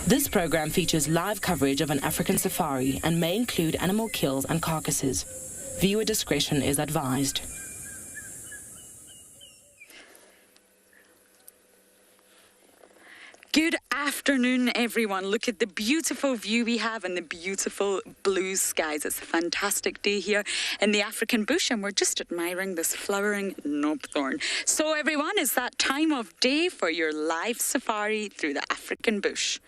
This program features live coverage of an African safari and may include animal kills and carcasses. Viewer discretion is advised. Good afternoon, everyone. Look at the beautiful view we have and the beautiful blue skies. It's a fantastic day here in the African bush, and we're just admiring this flowering knobthorn. So, everyone, it's that time of day for your live safari through the African bush.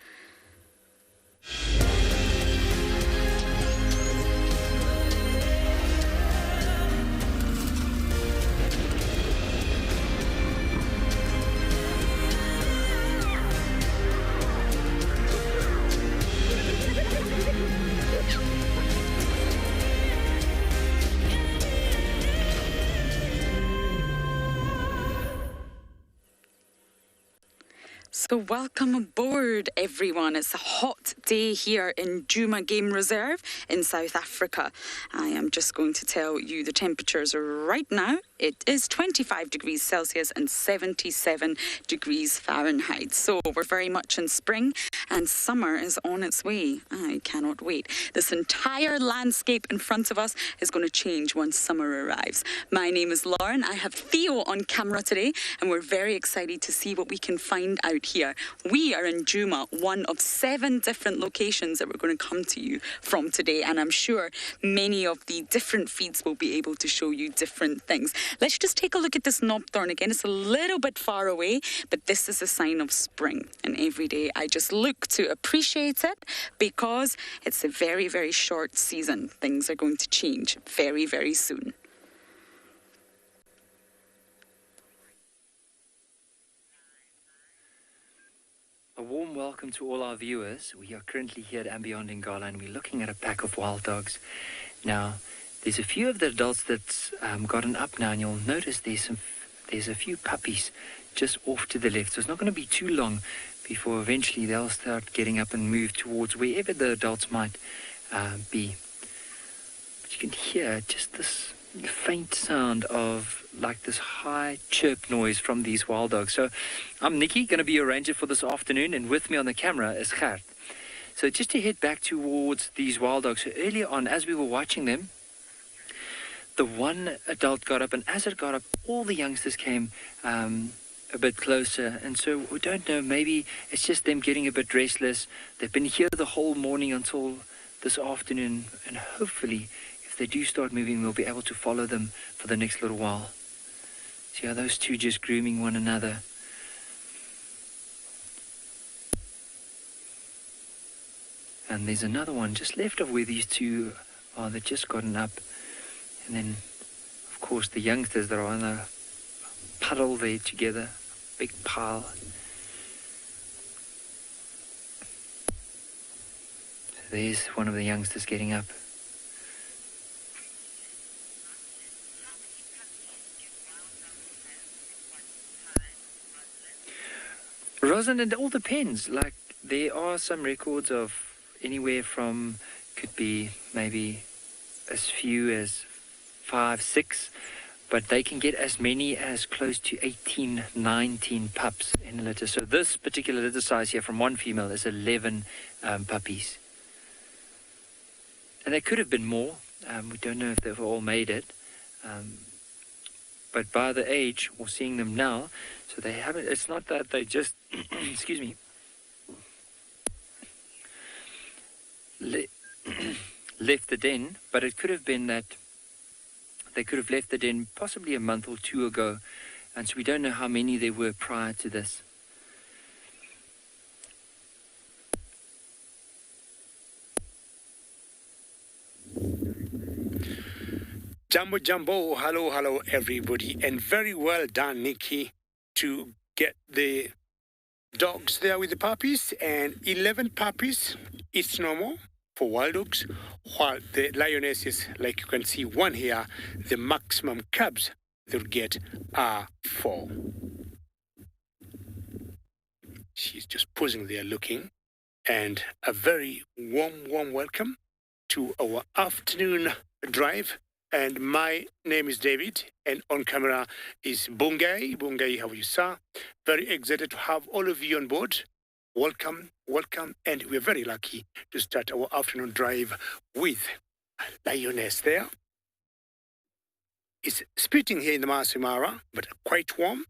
So welcome aboard, everyone. It's a hot day here in Djuma Game Reserve in South Africa. I am just going to tell you the temperatures right now. It is 25 degrees Celsius and 77 degrees Fahrenheit. So we're very much in spring and summer is on its way. I cannot wait. This entire landscape in front of us is going to change once summer arrives. My name is Lauren. I have Theo on camera today, and we're very excited to see what we can find out here. We are in Djuma, one of 7 different locations that we're going to come to you from today, and I'm sure many of the different feeds will be able to show you different things. Let's just take a look at this knobthorn again. It's a little bit far away, but this is a sign of spring, and every day I just look to appreciate it because it's a very, very short season. Things are going to change very, very soon. A warm welcome to all our viewers. We are currently here at Ambient in Gala, and we're looking at a pack of wild dogs. Now, there's a few of the adults that's gotten up now, and you'll notice there's a few puppies just off to the left. So it's not going to be too long before eventually they'll start getting up and move towards wherever the adults might be. But you can hear just this faint sound of like this high chirp noise from these wild dogs. So I'm NIKKI, going to be your ranger for this afternoon, and with me on the camera is Gert. So just to head back towards these wild dogs, so earlier on as we were watching them, the one adult got up, and as it got up, all the youngsters came a bit closer, and so we don't know, maybe it's just them getting a bit restless. They've been here the whole morning until this afternoon, and hopefully if they do start moving, we'll be able to follow them for the next little while. See how those two just grooming one another. And there's another one just left of where these two are that just gotten up. And then, of course, the youngsters that are on a puddle there together, big pile. So there's one of the youngsters getting up. Rosalind, it all depends. Like, there are some records of anywhere from, could be maybe as few as 5, 6, but they can get as many as close to 18, 19 pups in a litter. So this particular litter size here from one female is 11 puppies. And there could have been more. We don't know if they've all made it. But by the age, or seeing them now, so they haven't, it's not that they just, excuse me, left the den, but it could have been that they could have left the den possibly a month or 2 ago, and so we don't know how many there were prior to this. Jumbo, jumbo, hello, hello, everybody, and very well done, NIKKI, to get the dogs there with the puppies, and 11 puppies, it's normal for wild dogs, while the lionesses, like you can see one here, the maximum cubs they'll get are 4. She's just posing there looking, and a very warm welcome to our afternoon drive. And my name is David, and on camera is Bungay. Bungay, how are you, sir? Very excited to have all of you on board welcome, welcome. And we're very lucky to start our afternoon drive with a lioness there. It's spitting here in the Masai Mara, but quite warm,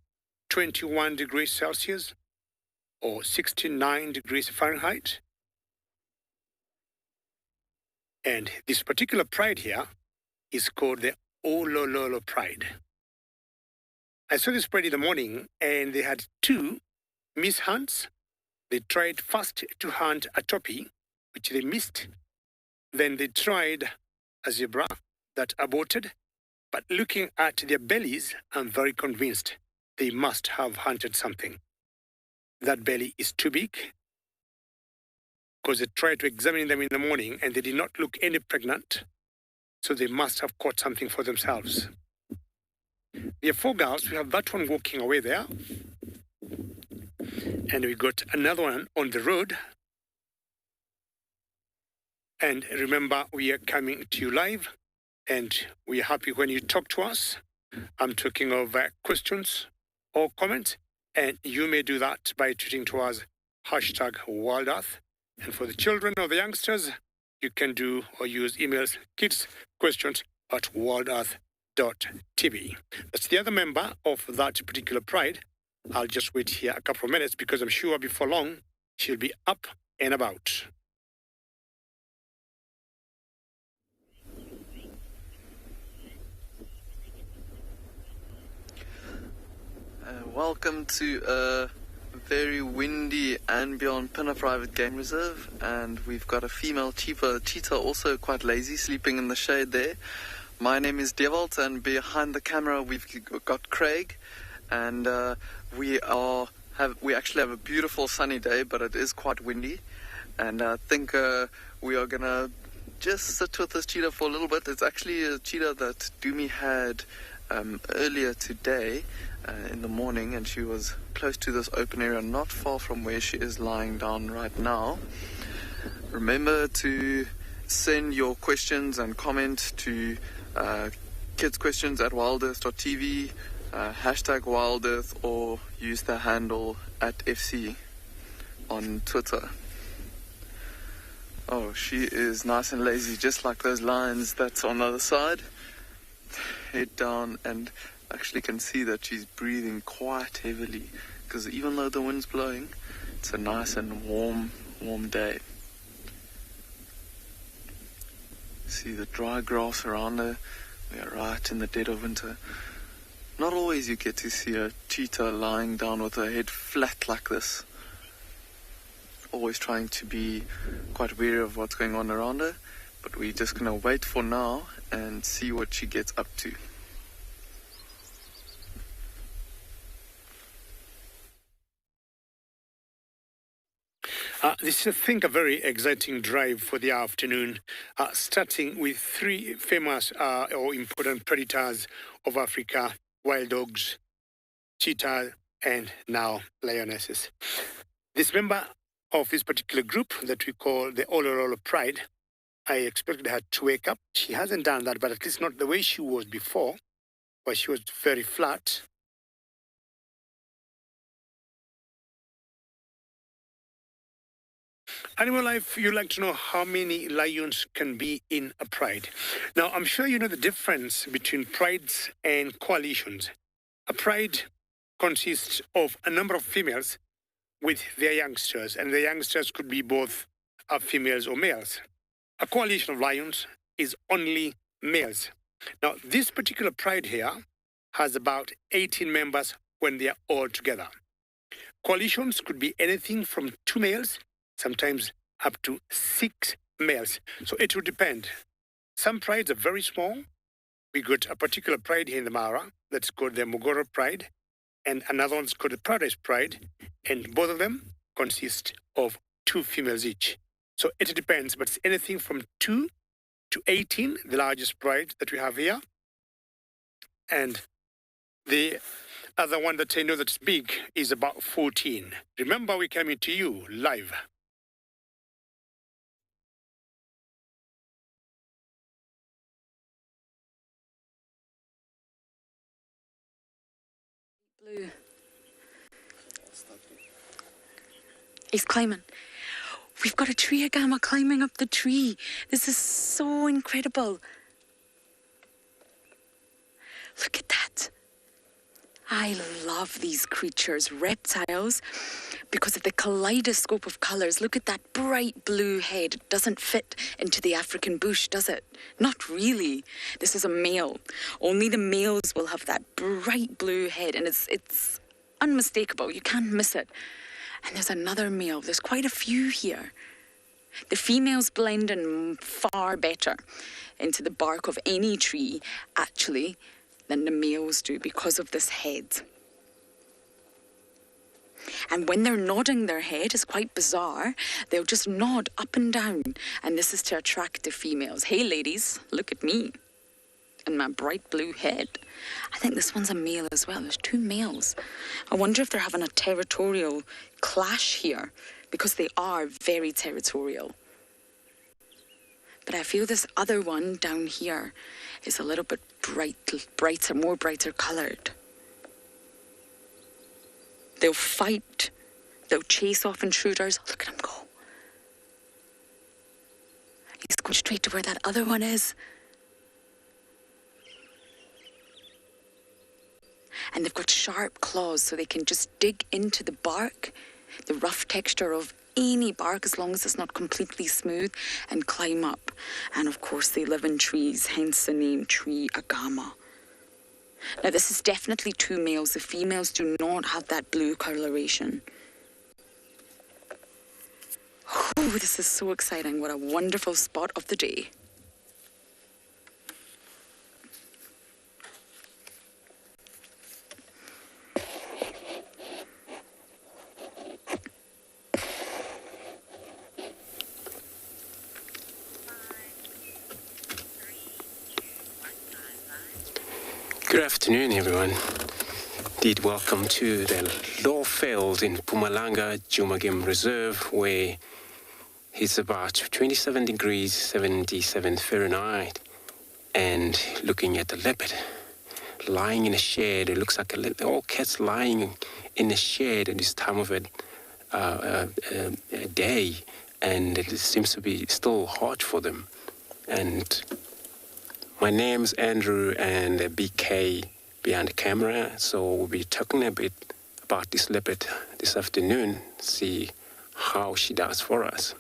21 degrees Celsius or 69 degrees Fahrenheit. And this particular pride here is called the Olololo Pride. I saw this pride in the morning, and they had two mishunts. They tried first to hunt a topi, which they missed. Then they tried a zebra that aborted. But looking at their bellies, I'm very convinced they must have hunted something. That belly is too big, because they tried to examine them in the morning and they did not look any pregnant. So they must have caught something for themselves. There are four girls. We have that one walking away there. And we got another one on the road. And remember, we are coming to you live. And we are happy when you talk to us. I'm talking of questions or comments. And you may do that by tweeting to us, #WorldEarth. And for the children or the youngsters, you can do or use emails, kids@worldearth.tv. That's the other member of that particular pride. I'll just wait here a couple of minutes because I'm sure before long she'll be up and about. Welcome to a very windy and beyond Pinner Private Game Reserve, and we've got a female cheetah also quite lazy, sleeping in the shade there. My name is Devalt, and behind the camera we've got Craig, and we actually have a beautiful sunny day, but it is quite windy, and I think we are gonna just sit with this cheetah for a little bit. It's actually a cheetah that Dumi had earlier today in the morning, and she was close to this open area, not far from where she is lying down right now. Remember to send your questions and comment to kidsquestions@wildearth.tv, #wildearth, or use the handle @FC on Twitter. Oh, she is nice and lazy, just like those lions that's on the other side. Head down, and actually can see that she's breathing quite heavily, because even though the wind's blowing, it's a nice and warm day. See the dry grass around her. We are right in the dead of winter. Not always you get to see a cheetah lying down with her head flat like this. Always trying to be quite wary of what's going on around her, but we're just going to wait for now and see what she gets up to. This is, I think, a very exciting drive for the afternoon, starting with three famous or important predators of Africa: wild dogs, cheetahs, and now lionesses. This member of this particular group that we call the Olololo Pride, I expected her to wake up. She hasn't done that, but at least not the way she was before, where she was very flat. Animal Life, you'd like to know how many lions can be in a pride. Now, I'm sure you know the difference between prides and coalitions. A pride consists of a number of females with their youngsters, and the youngsters could be both females or males. A coalition of lions is only males. Now, this particular pride here has about 18 members when they are all together. Coalitions could be anything from 2 males, sometimes up to 6 males. So it would depend. Some prides are very small. We got a particular pride here in the Mara that's called the Mogoro Pride, and another one's called the Paradise Pride, and both of them consist of 2 females each. So it depends, but it's anything from 2 to 18, the largest pride that we have here. And the other one that I know that's big is about 14. Remember, we're coming to you live. Blue. He's climbing. We've got a tree agama climbing up the tree. This is so incredible. Look at that. I love these creatures, reptiles, because of the kaleidoscope of colours. Look at that bright blue head. It doesn't fit into the African bush, does it? Not really. This is a male. Only the males will have that bright blue head, and it's unmistakable. You can't miss it. And there's another male. There's quite a few here. The females blend in far better into the bark of any tree, actually, than the males do because of this head. And when they're nodding their head, it's quite bizarre. They'll just nod up and down. And this is to attract the females. Hey, ladies, look at me and my bright blue head. I think this one's a male as well. There's two males. I wonder if they're having a territorial clash here, because they are very territorial. But I feel this other one down here is a little bit brighter, more brighter coloured. They'll fight. They'll chase off intruders. Look at him go. He's going straight to where that other one is. And they've got sharp claws, so they can just dig into the bark, the rough texture of any bark, as long as it's not completely smooth, and climb up. And of course they live in trees, hence the name tree agama. Now this is definitely two males. The females do not have that blue coloration. Oh, this is so exciting. What a wonderful spot of the day. Good afternoon, everyone. Indeed, welcome to the Law Field in Mpumalanga Djuma Game Reserve, where it's about 27 degrees, 77 Fahrenheit, and looking at the leopard lying in a shed. It looks like all cats lying in a shed at this time of a day, and it seems to be still hot for them. And my name's Andrew, and BK behind the camera, so we'll be talking a bit about this leopard this afternoon, see how she does for us.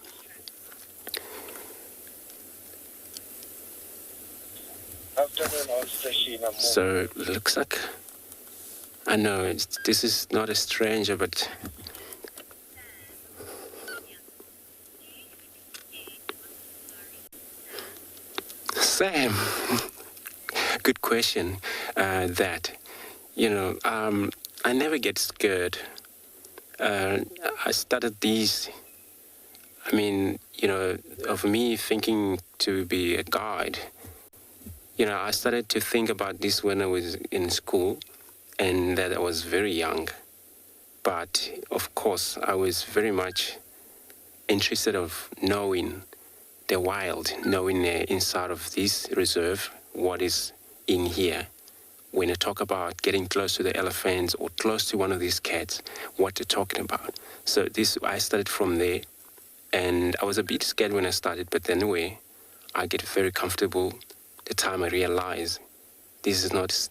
So it looks like, I know this is not a stranger, but Sam, good question. I never get scared. I started these, of me thinking to be a guide. I started to think about this when I was in school, and that I was very young. But of course, I was very much interested of knowing the wild, knowing inside of this reserve what is in here. When I talk about getting close to the elephants or close to one of these cats, what they're talking about. So I started from there, and I was a bit scared when I started, but anyway, I get very comfortable the time I realize this is not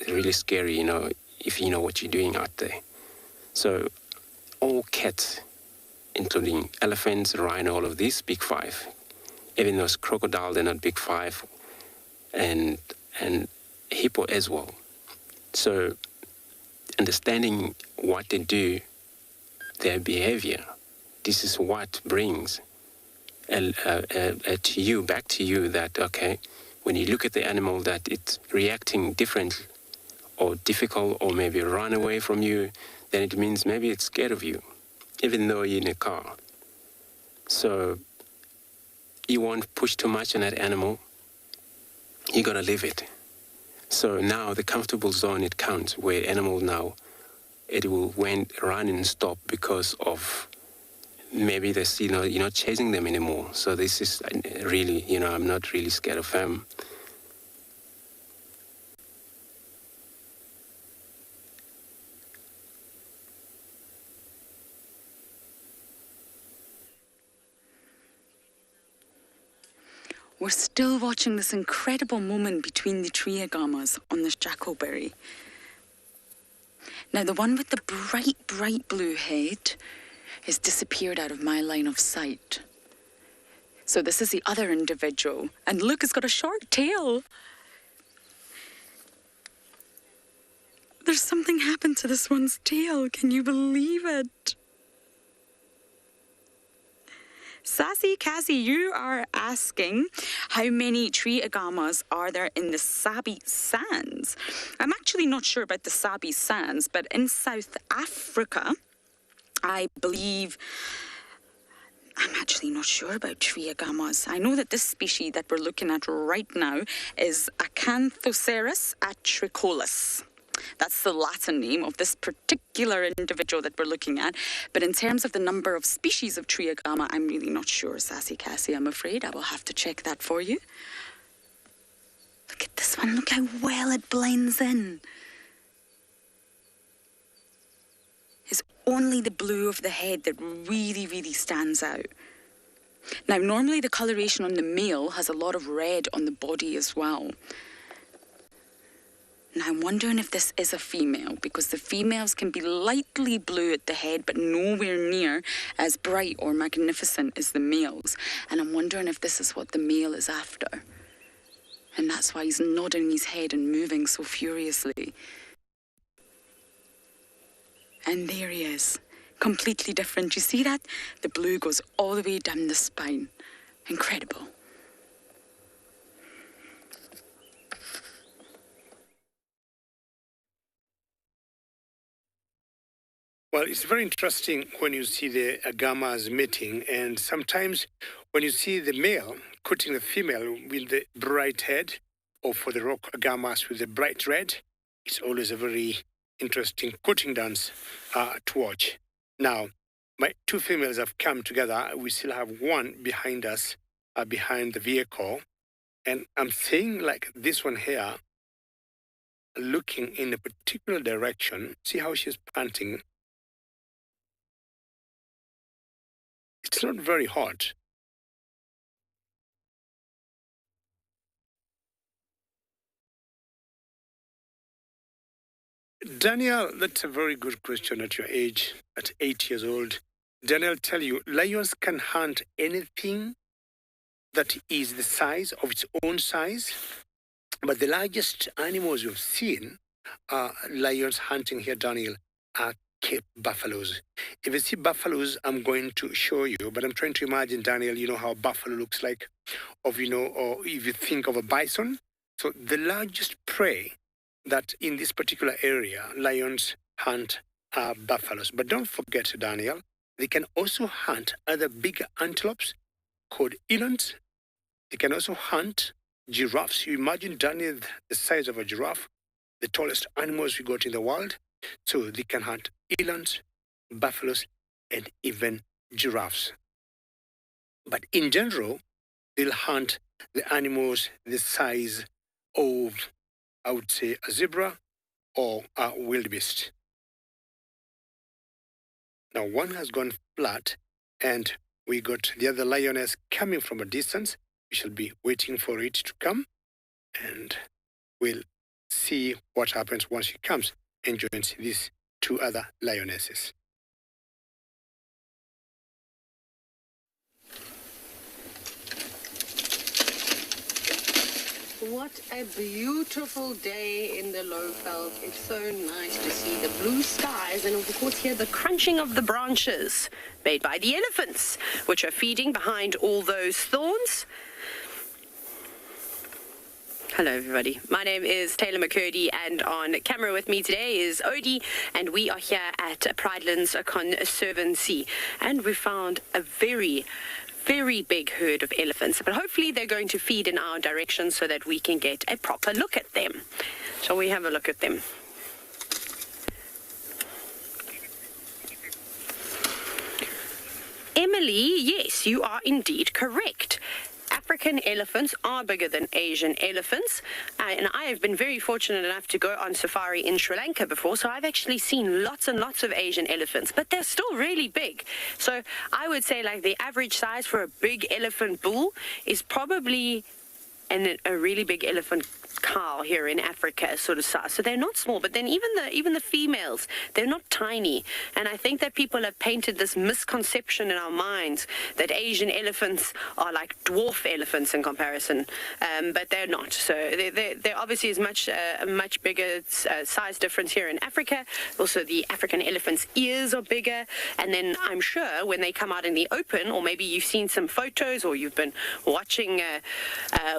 really scary, if you know what you're doing out there. So all cats, including elephants, rhino, all of these, big five. Even those crocodile, they're not big five, and hippo as well. So understanding what they do, their behavior, this is what brings back to you that, okay, when you look at the animal that it's reacting differently or difficult or maybe run away from you, then it means maybe it's scared of you, even though you're in a car. So you won't push too much on that animal. You gotta leave it. So now the comfortable zone, it counts, where animal now, it will run and stop because of maybe they see, you're not chasing them anymore. So this is really, I'm not really scared of them. We're still watching this incredible moment between the tree agamas on this jackalberry. Now, the one with the bright, bright blue head has disappeared out of my line of sight. So this is the other individual. And look, it's got a short tail. There's something happened to this one's tail. Can you believe it? Sassy Cassie, you are asking how many tree agamas are there in the Sabi Sands? I'm actually not sure about the Sabi Sands, but in South Africa, I believe... I'm actually not sure about tree agamas. I know that this species that we're looking at right now is Acanthoceras atricolus. That's the Latin name of this particular individual that we're looking at. But in terms of the number of species of tree agama, I'm really not sure, Sassy Cassie, I'm afraid. I will have to check that for you. Look at this one. Look how well it blends in. It's only the blue of the head that really, really stands out. Now, normally the coloration on the male has a lot of red on the body as well. Now, I'm wondering if this is a female, because the females can be lightly blue at the head, but nowhere near as bright or magnificent as the males. And I'm wondering if this is what the male is after. And that's why he's nodding his head and moving so furiously. And there he is, completely different. You see that? The blue goes all the way down the spine. Incredible. Well, it's very interesting when you see the agamas mating, and sometimes when you see the male courting the female with the bright head, or for the rock agamas with the bright red, it's always a very interesting courting dance to watch. Now, my two females have come together. We still have one behind us, behind the vehicle, and I'm seeing like this one here, looking in a particular direction. See how she's panting. It's not very hot. Daniel, that's a very good question at your age, at 8 years old. Daniel, tell you, lions can hunt anything that is the size of its own size, but the largest animals you've seen are lions hunting here, Daniel, are Cape buffaloes. If you see buffaloes, I'm going to show you, but I'm trying to imagine, Daniel, you know how a buffalo looks like, or if you think of a bison. So the largest prey that in this particular area, lions hunt are buffaloes. But don't forget, Daniel, they can also hunt other bigger antelopes called elands. They can also hunt giraffes. You imagine, Daniel, the size of a giraffe, the tallest animals we got in the world. So they can hunt elands, buffaloes, and even giraffes. But in general, they'll hunt the animals the size of, I would say, a zebra or a wildebeest. Now, one has gone flat, and we got the other lioness coming from a distance. We shall be waiting for it to come, and we'll see what happens once she comes and joins these two other lionesses. What a beautiful day in the Lowveld. It's so nice to see the blue skies and of course hear the crunching of the branches made by the elephants, which are feeding behind all those thorns. Hello everybody, my name is TAYLA MCCURDY and on camera with me today is Odie, and we are here at Pridelands Conservancy, and we found a very big herd of elephants, but hopefully they're going to feed in our direction so that we can get a proper look at them. Shall we have a look at them? Emily, yes, you are indeed correct. African elephants are bigger than Asian elephants, and I have been very fortunate enough to go on safari in Sri Lanka before, so I've actually seen lots and lots of Asian elephants, but they're still really big. So I would say like the average size for a big elephant bull is probably a really big elephant cow here in Africa sort of size. So they're not small, but then even the females, they're not tiny. And I think that people have painted this misconception in our minds that Asian elephants are like dwarf elephants in comparison, but they're not. So there obviously is a much bigger size difference here in Africa. Also, the African elephant's ears are bigger, and then I'm sure when they come out in the open, or maybe you've seen some photos, or you've been watching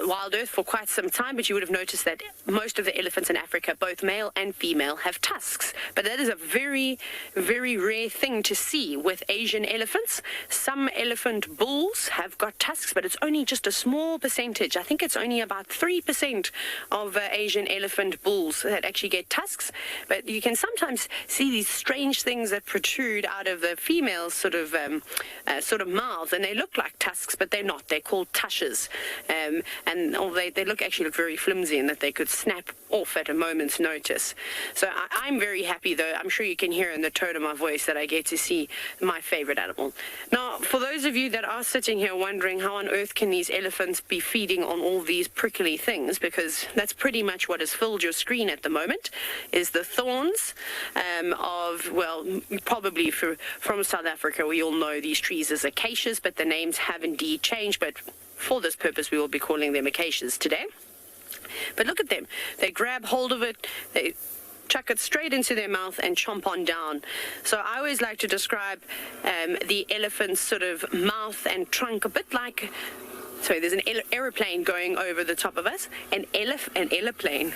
Wild Earth for quite some time, but you would have noticed that most of the elephants in Africa, both male and female, have tusks. But that is a very, very rare thing to see with Asian elephants. Some elephant bulls have got tusks, but it's only just a small percentage. I think it's only about 3% of Asian elephant bulls that actually get tusks. But you can sometimes see these strange things that protrude out of the female's sort of mouths, and they look like tusks, but they're not. They're called tushes. And they actually look very flimsy, and that they could snap off at a moment's notice. So I'm very happy, though. I'm sure you can hear in the tone of my voice that I get to see my favorite animal. Now, for those of you that are sitting here wondering how on earth can these elephants be feeding on all these prickly things, because that's pretty much what has filled your screen at the moment, is the thorns probably from South Africa, we all know these trees as acacias, but the names have indeed changed, but for this purpose, we will be calling them acacias today. But look at them. They grab hold of it, they chuck it straight into their mouth and chomp on down. So I always like to describe the elephant's sort of mouth and trunk a bit like... Sorry, there's an aeroplane going over the top of us. An aeroplane.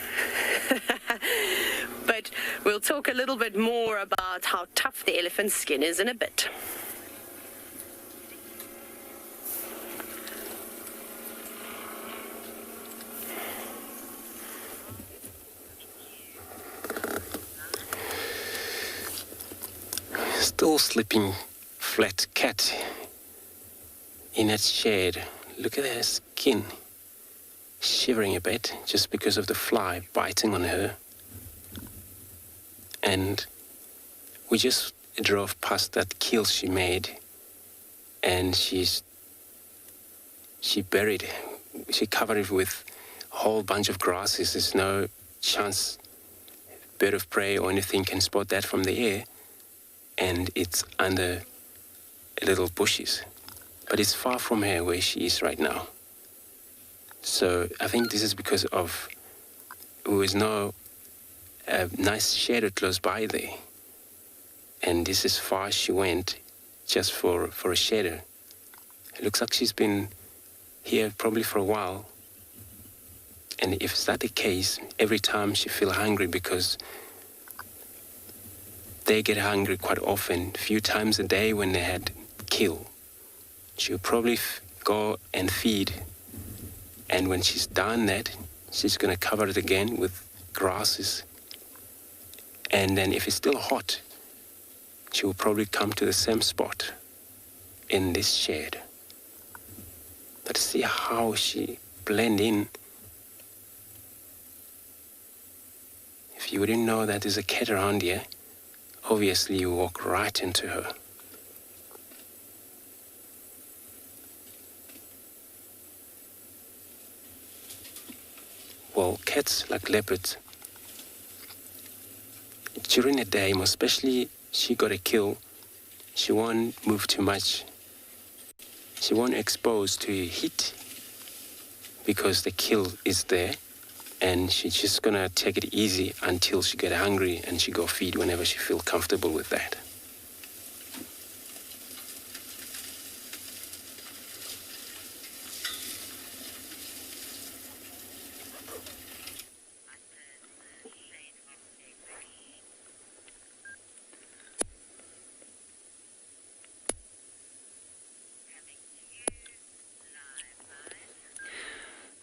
But we'll talk a little bit more about how tough the elephant's skin is in a bit. Still sleeping flat cat in its shed. Look at her skin shivering a bit just because of the fly biting on her. And we just drove past that kill she made, and she covered it with a whole bunch of grasses. There's no chance bird of prey or anything can spot that from the air. And it's under little bushes. But it's far from her where she is right now. So I think this is because of there was no nice shadow close by there. And this is far she went just for a shadow. It looks like she's been here probably for a while. And if that's the case, every time she feels hungry, because they get hungry quite often, a few times a day when they had kill. She'll probably go and feed. And when she's done that, she's going to cover it again with grasses. And then if it's still hot, she will probably come to the same spot in this shed. But see how she blend in. If you didn't know that there's a cat around here, obviously you walk right into her. Well, cats, like leopards, during the day, especially she got a kill, she won't move too much. She won't expose to heat because the kill is there, and she's just gonna take it easy until she get hungry and she go feed whenever she feel comfortable with that.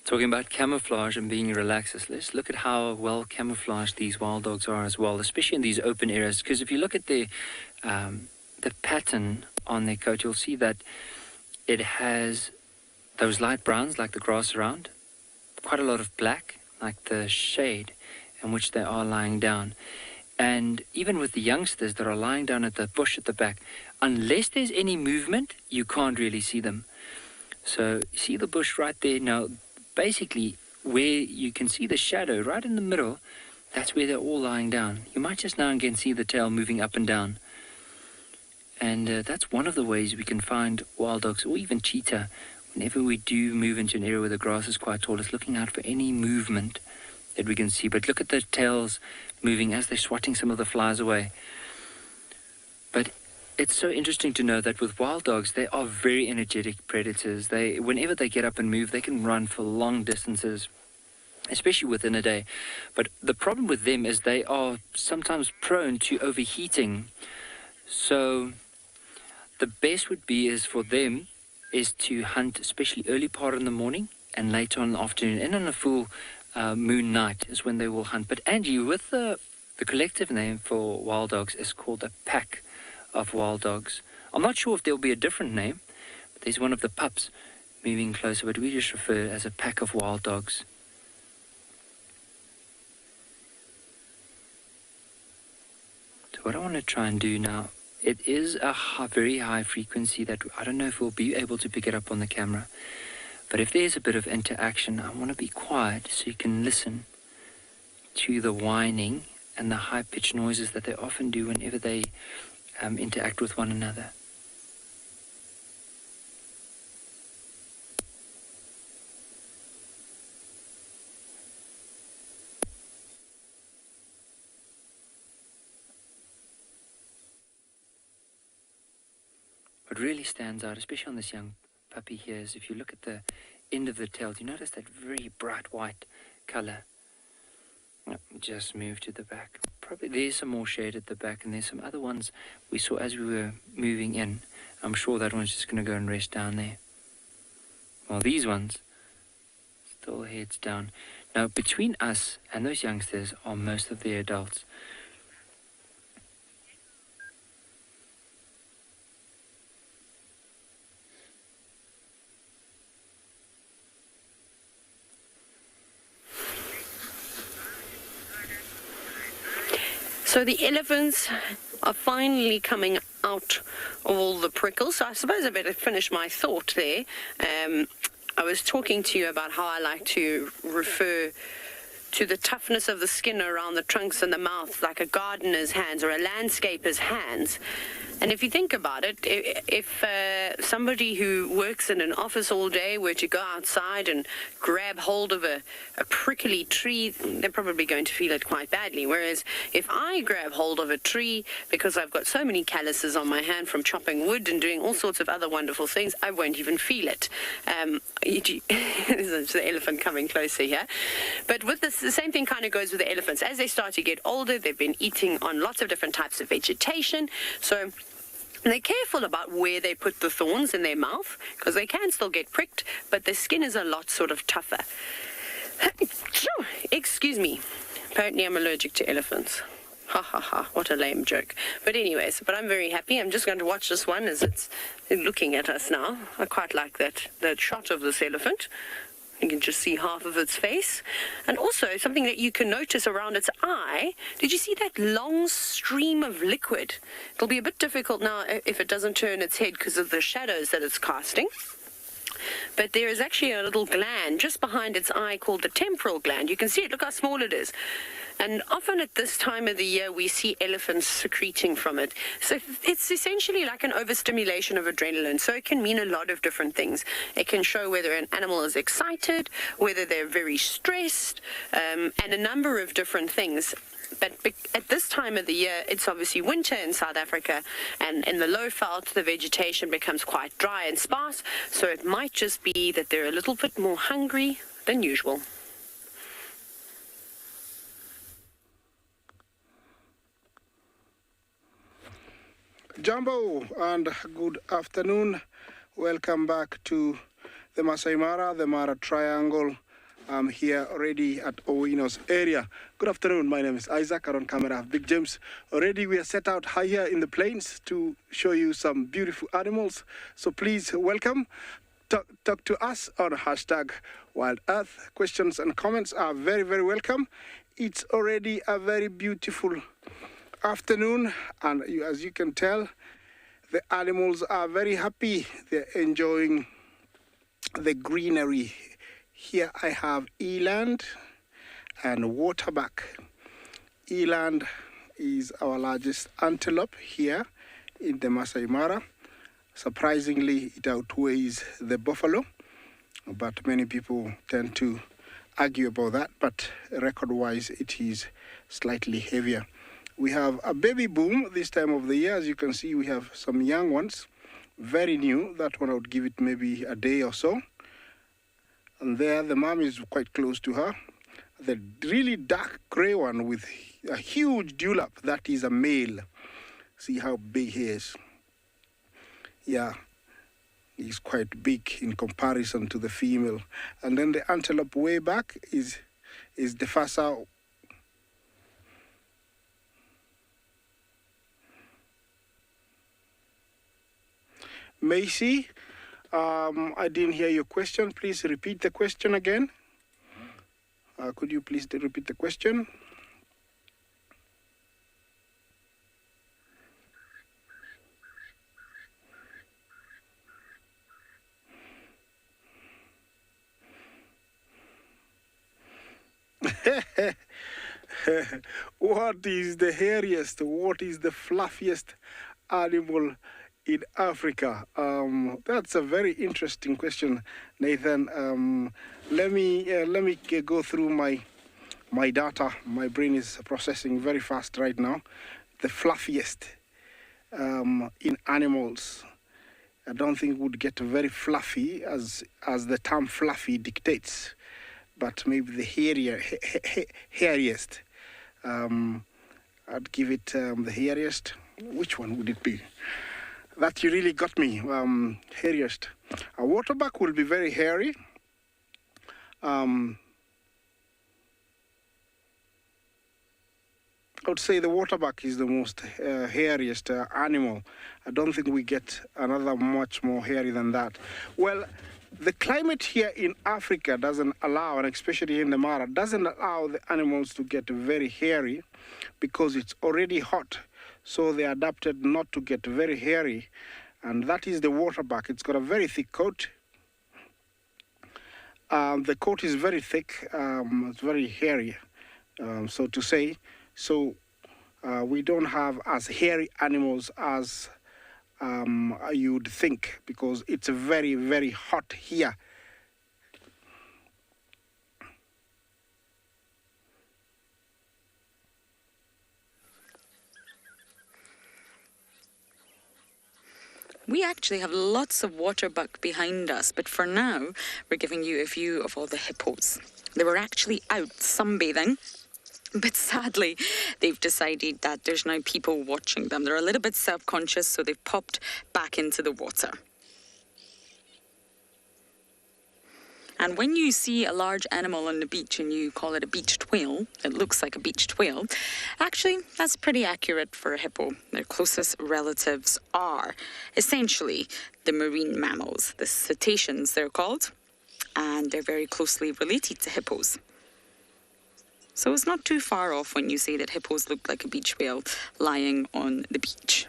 Talking about camouflage and being relaxed, let's look at how well camouflaged these wild dogs are as well, especially in these open areas. Because if you look at the pattern on their coat, you'll see that it has those light browns like the grass around, quite a lot of black like the shade in which they are lying down. And even with the youngsters that are lying down at the bush at the back, unless there's any movement, you can't really see them. So you see the bush right there. Now, basically, where you can see the shadow right in the middle, that's where they're all lying down. You might just now and again see the tail moving up and down. And that's one of the ways we can find wild dogs, or even cheetah. Whenever we do move into an area where the grass is quite tall, it's looking out for any movement that we can see. But look at the tails moving as they're swatting some of the flies away. But it's so interesting to know that with wild dogs, they are very energetic predators. Whenever they get up and move, they can run for long distances, especially within a day. But the problem with them is they are sometimes prone to overheating. So the best would be for them to hunt, especially early part in the morning and later on in the afternoon, and on a full moon night is when they will hunt. But Angie, with the collective name for wild dogs is called a pack of wild dogs. I'm not sure if there'll be a different name, but there's one of the pups moving closer, but we just refer as a pack of wild dogs. So what I want to try and do now, it is a very high frequency that I don't know if we'll be able to pick it up on the camera. But if there's a bit of interaction, I want to be quiet so you can listen to the whining and the high-pitched noises that they often do whenever they interact with one another. What really stands out, especially on this young puppy here, is if you look at the end of the tail, do you notice that very bright white color? Just move to the back. Probably there's some more shade at the back, and there's some other ones we saw as we were moving in. I'm sure that one's just going to go and rest down there. Well, these ones still heads down. Now, between us and those youngsters are most of the adults. So the elephants are finally coming out of all the prickles. So I suppose I better finish my thought there. I was talking to you about how I like to refer to the toughness of the skin around the trunks and the mouth like a gardener's hands or a landscaper's hands. And if you think about it, if somebody who works in an office all day were to go outside and grab hold of a prickly tree, they're probably going to feel it quite badly. Whereas if I grab hold of a tree, because I've got so many calluses on my hand from chopping wood and doing all sorts of other wonderful things, I won't even feel it. There's the elephant coming closer here. But with this, the same thing kind of goes with the elephants. As they start to get older, they've been eating on lots of different types of vegetation. So they're careful about where they put the thorns in their mouth, because they can still get pricked, but their skin is a lot sort of tougher. Excuse me. Apparently I'm allergic to elephants. Ha ha ha, what a lame joke. But anyways, I'm very happy. I'm just going to watch this one as it's looking at us now. I quite like that shot of this elephant. You can just see half of its face. And also something that you can notice around its eye. Did you see that long stream of liquid? It'll be a bit difficult now if it doesn't turn its head because of the shadows that it's casting. But there is actually a little gland just behind its eye called the temporal gland. You can see it. Look how small it is. And often at this time of the year, we see elephants secreting from it. So it's essentially like an overstimulation of adrenaline. So it can mean a lot of different things. It can show whether an animal is excited, whether they're very stressed, and a number of different things. But at this time of the year, it's obviously winter in South Africa, and in the low veld, the vegetation becomes quite dry and sparse. So it might just be that they're a little bit more hungry than usual. Jumbo and good afternoon. Welcome back to the Masai Mara, the Mara Triangle. I'm here already at Owino's area. Good afternoon, my name is Isaac. On camera, I have Big James. Already we are set out higher in the plains to show you some beautiful animals. So please welcome talk to us on hashtag Wild Earth. Questions and comments are very, very welcome. It's already a very beautiful afternoon, and as you can tell, the animals are very happy. They're enjoying the greenery. Here I have eland and waterbuck. Eland is our largest antelope here in the Masai Mara. Surprisingly, it outweighs the buffalo, but many people tend to argue about that, but record-wise it is slightly heavier. We have a baby boom this time of the year. As you can see, we have some young ones, very new. That one I would give it maybe a day or so. And there the mom is quite close to her. The really dark gray one with a huge dewlap, that is a male. See how big he is. Yeah, he's quite big in comparison to the female. And then the antelope way back is the Fasa. Macy, I didn't hear your question. Please repeat the question again. Could you please repeat the question? What is the hairiest, what is the fluffiest animal in Africa? That's a very interesting question, Nathan. Let me go through my data. My brain is processing very fast right now. The fluffiest in animals. I don't think would get very fluffy as the term fluffy dictates, but maybe the hairiest. I'd give it the hairiest. Which one would it be? That you really got me. Hairiest. A waterbuck will be very hairy. I would say the waterbuck is the most hairiest animal. I don't think we get another much more hairy than that. Well, the climate here in Africa doesn't allow, and especially in the Mara, doesn't allow the animals to get very hairy because it's already hot. So they adapted not to get very hairy, and that is the waterbuck. It's got a very thick coat. The coat is very thick. It's very hairy, so to say. So we don't have as hairy animals as you'd think, because it's very, very hot here. We actually have lots of waterbuck behind us, but for now, we're giving you a view of all the hippos. They were actually out sunbathing, but sadly, they've decided that there's now people watching them. They're a little bit self-conscious, so they've popped back into the water. And when you see a large animal on the beach and you call it a beached whale, it looks like a beached whale, actually, that's pretty accurate for a hippo. Their closest relatives are essentially the marine mammals, the cetaceans they're called, and they're very closely related to hippos. So it's not too far off when you say that hippos look like a beach whale lying on the beach.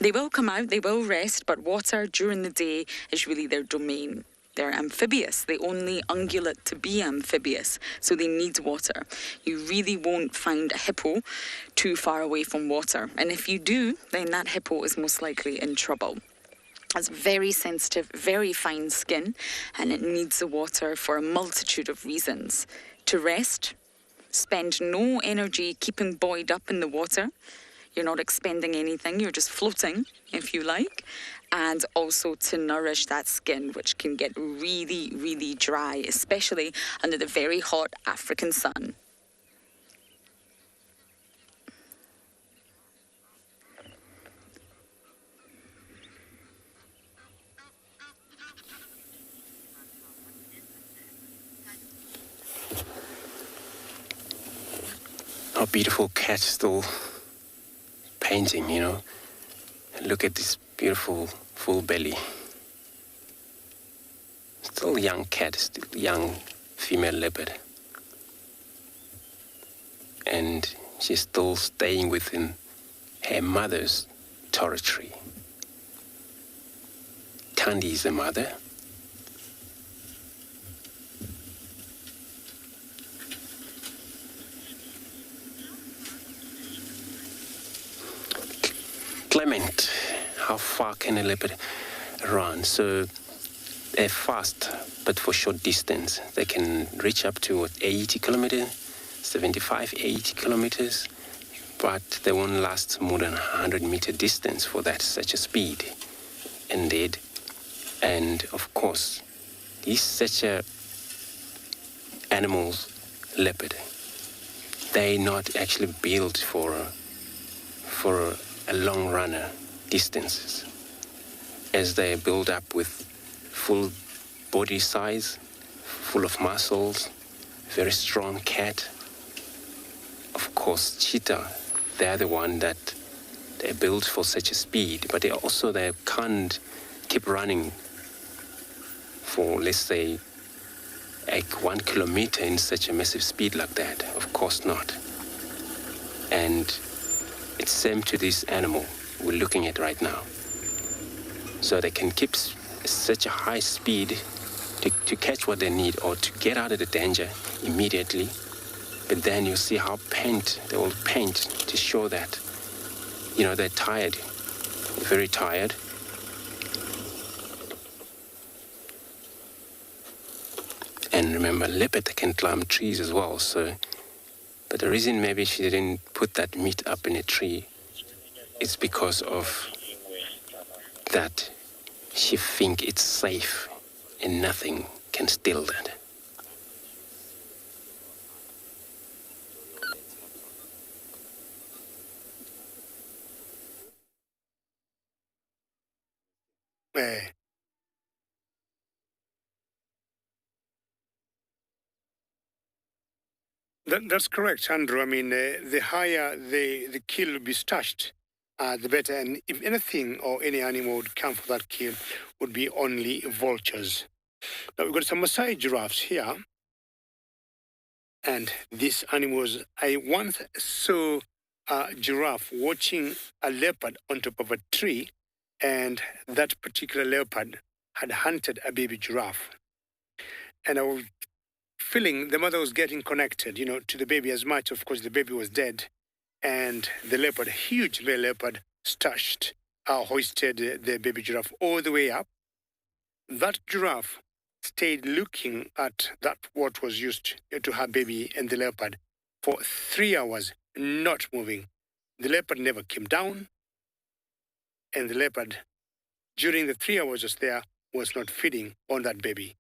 They will come out, they will rest, but water during the day is really their domain. They're amphibious. They only ungulate to be amphibious, so they need water. You really won't find a hippo too far away from water. And if you do, then that hippo is most likely in trouble. It's very sensitive, very fine skin, and it needs the water for a multitude of reasons. To rest, spend no energy keeping buoyed up in the water. You're not expending anything, you're just floating, if you like. And also to nourish that skin, which can get really, really dry, especially under the very hot African sun. How beautiful cat still painting, you know. Look at this beautiful full belly. still young cat, still young female leopard. And she's still staying within her mother's territory. Thandi is the mother. Clement, how far can a leopard run? So they're fast, but for short distance. They can reach up to 80 kilometers, 75, 80 kilometers, but they won't last more than 100-meter distance for that, such a speed. Indeed. And of course, these such a animals, leopard, they're not actually built for a long runner distances, as they build up with full body size, full of muscles, very strong cat. Of course, cheetah, they're the one that they're built for such a speed, but they can't keep running for, let's say, like 1 kilometer in such a massive speed like that. Of course not. And it's same to this animal we're looking at right now. So they can keep such a high speed to catch what they need or to get out of the danger immediately. But then you see how they will paint to show that, they're tired, very tired. And remember, leopard can climb trees as well. But the reason maybe she didn't put that meat up in a tree is because of that she think it's safe and nothing can steal that. That's correct, Andrew. I mean, the higher the kill will be stashed, the better. And if anything or any animal would come for that kill, would be only vultures. Now, we've got some Maasai giraffes here. And these animals, I once saw a giraffe watching a leopard on top of a tree, and that particular leopard had hunted a baby giraffe. And I was feeling the mother was getting connected, to the baby as much. Of course, the baby was dead. And the leopard, huge male leopard, hoisted the baby giraffe all the way up. That giraffe stayed looking at what was used to her baby and the leopard for 3 hours, not moving. The leopard never came down. And the leopard, during the 3 hours was there, was not feeding on that baby.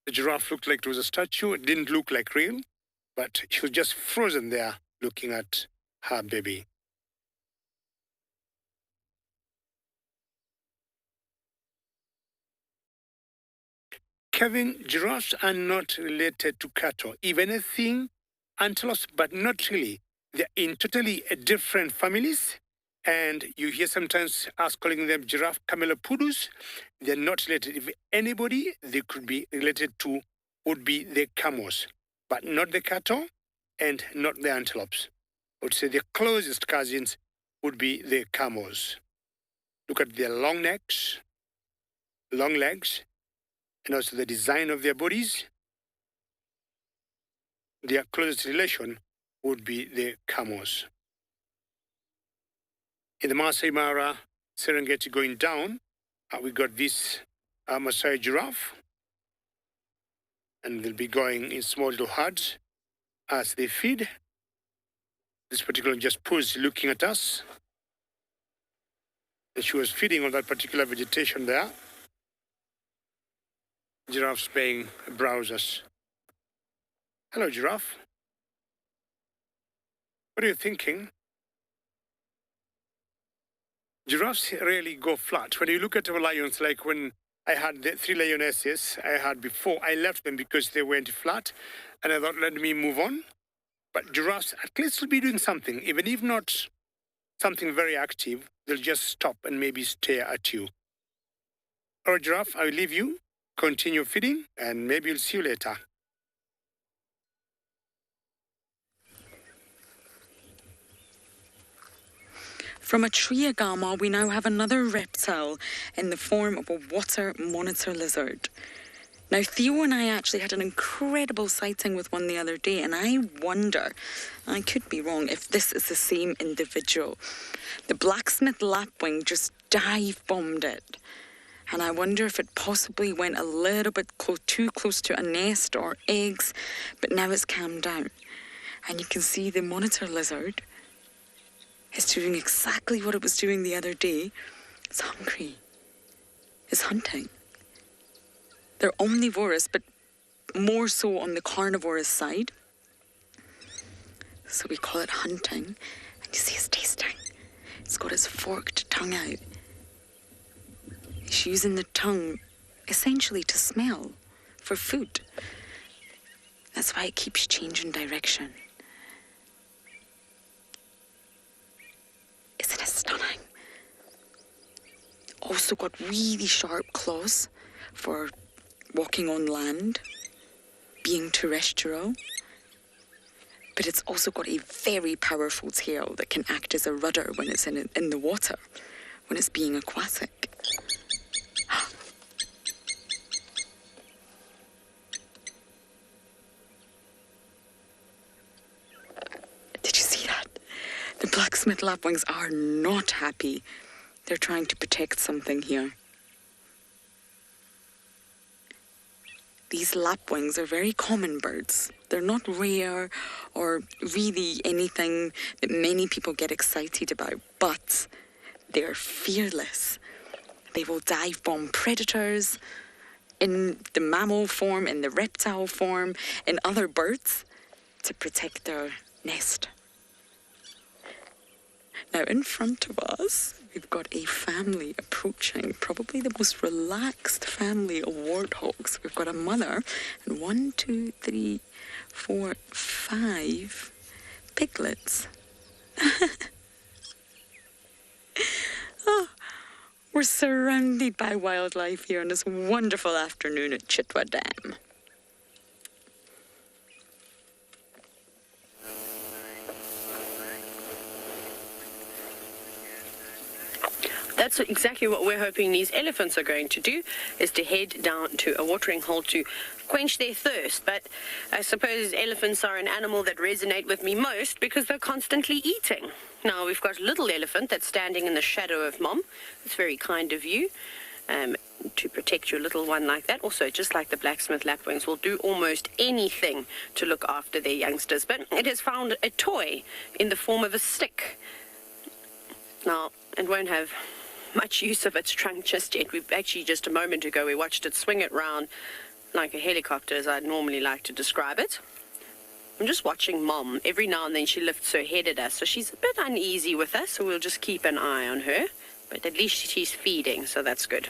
The giraffe looked like it was a statue. It didn't look like real, but she was just frozen there looking at her baby. Kevin, giraffes are not related to cattle. If anything, antelopes, but not really. They're in totally different families. And you hear sometimes us calling them giraffe camelopardus. They're not related. If anybody they could be related to would be the camels, but not the cattle and not the antelopes. I would say the closest cousins would be the camels. Look at their long necks, long legs, and also the design of their bodies. Their closest relation would be the camels. In the Masai Mara, Serengeti going down, we got this Maasai giraffe. And they'll be going in small little herds as they feed. This particular just paused looking at us. And she was feeding on that particular vegetation there. Giraffes paying browsers. Hello, giraffe. What are you thinking? Giraffes rarely go flat. When you look at our lions, like when I had the 3 lionesses I had before, I left them because they went flat, and I thought, let me move on. But giraffes at least will be doing something, even if not something very active. They'll just stop and maybe stare at you. All right, Giraffe, I'll leave you. Continue feeding, and maybe we'll see you later. From a tree agama, we now have another reptile in the form of a water monitor lizard. Now, Theo and I actually had an incredible sighting with one the other day, and I wonder, I could be wrong, if this is the same individual. The blacksmith lapwing just dive-bombed it. And I wonder if it possibly went a little bit too close to a nest or eggs, but now it's calmed down. And you can see the monitor lizard is doing exactly what it was doing the other day. It's hungry. It's hunting. They're omnivorous, but more so on the carnivorous side. So we call it hunting. And you see it's tasting. It's got its forked tongue out. It's using the tongue essentially to smell for food. That's why it keeps changing direction. Isn't it stunning? Also got really sharp claws for walking on land, being terrestrial. But it's also got a very powerful tail that can act as a rudder when it's in the water, when it's being aquatic. Did you see that? The blacksmith lapwings are not happy. They're trying to protect something here. These lapwings are very common birds. They're not rare or really anything that many people get excited about, but they're fearless. They will dive bomb predators in the mammal form, in the reptile form, in other birds to protect their nest. Now, in front of us, we've got a family approaching, probably the most relaxed family of warthogs. We've got a mother and 1, 2, 3, 4, 5 piglets. Oh, we're surrounded by wildlife here on this wonderful afternoon at Chitwa Dam. That's exactly what we're hoping these elephants are going to do, is to head down to a watering hole to quench their thirst. But I suppose elephants are an animal that resonate with me most because they're constantly eating. Now, we've got a little elephant that's standing in the shadow of Mom. It's very kind of you to protect your little one like that. Also, just like the blacksmith lapwings, will do almost anything to look after their youngsters. But it has found a toy in the form of a stick. Now, it won't have much use of its trunk just yet. We've actually just a moment ago we watched it swing it round like a helicopter, as I'd normally like to describe it. I'm just watching Mom. Every now and then she lifts her head at us, so she's a bit uneasy with us, so we'll just keep an eye on her. But at least she's feeding, so that's good.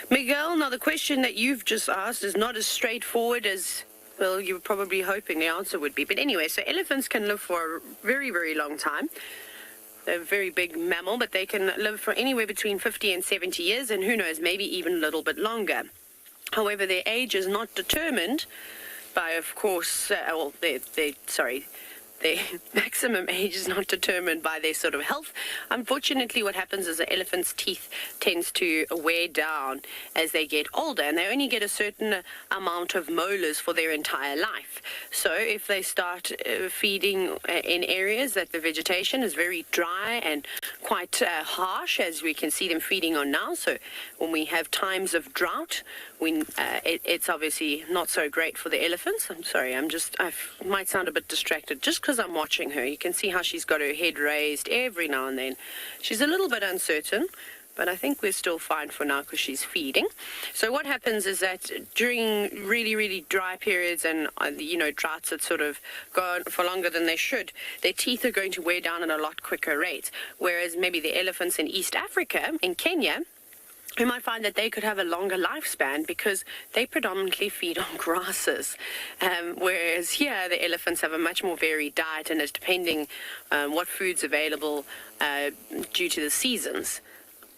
Miguel, now the question that you've just asked is not as straightforward as, well, you were probably hoping the answer would be. But anyway, so elephants can live for a very, very long time. They're a very big mammal, but they can live for anywhere between 50 and 70 years, and who knows, maybe even a little bit longer. However, their age is not determined by, of course, their maximum age is not determined by their sort of health. Unfortunately, what happens is the elephant's teeth tends to wear down as they get older, and they only get a certain amount of molars for their entire life. So if they start feeding in areas that the vegetation is very dry and quite harsh, as we can see them feeding on now, so when we have times of drought, it's obviously not so great for the elephants. I'm sorry, I might sound a bit distracted just because I'm watching her. You can see how she's got her head raised every now and then. She's a little bit uncertain, but I think we're still fine for now because she's feeding. So what happens is that during really, really dry periods and, droughts that sort of go on for longer than they should, their teeth are going to wear down at a lot quicker rate. Whereas maybe the elephants in East Africa, in Kenya, you might find that they could have a longer lifespan because they predominantly feed on grasses, whereas here the elephants have a much more varied diet, and it's depending what food's available due to the seasons.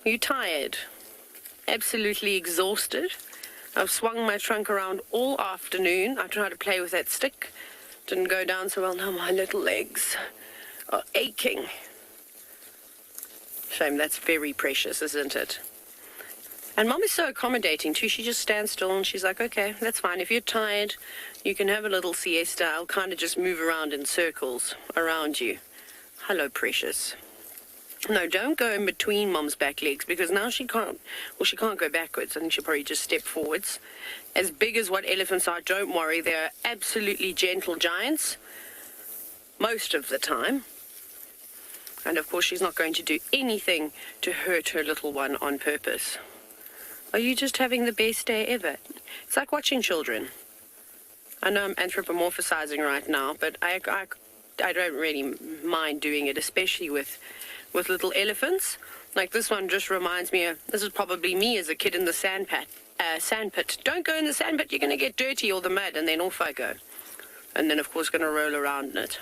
Are you tired? absolutely exhausted. I've swung my trunk around all afternoon. I tried to play with that stick. Didn't go down so well. Now my little legs are aching. Shame, that's very precious, isn't it? And Mom is so accommodating too. She just stands still and she's like, okay, that's fine. If you're tired, you can have a little siesta. I'll kind of just move around in circles around you. Hello, precious. No, don't go in between Mom's back legs, because now she can't go backwards. I think she'll probably just step forwards. As big as what elephants are, don't worry. They're absolutely gentle giants most of the time. And of course, she's not going to do anything to hurt her little one on purpose. Are you just having the best day ever? It's like watching children. I know I'm anthropomorphizing right now, but I don't really mind doing it, especially with little elephants. Like this one just reminds me of, this is probably me as a kid in the sand pit. Don't go in the sand pit, you're going to get dirty or the mud, and then off I go. And then, of course, going to roll around in it.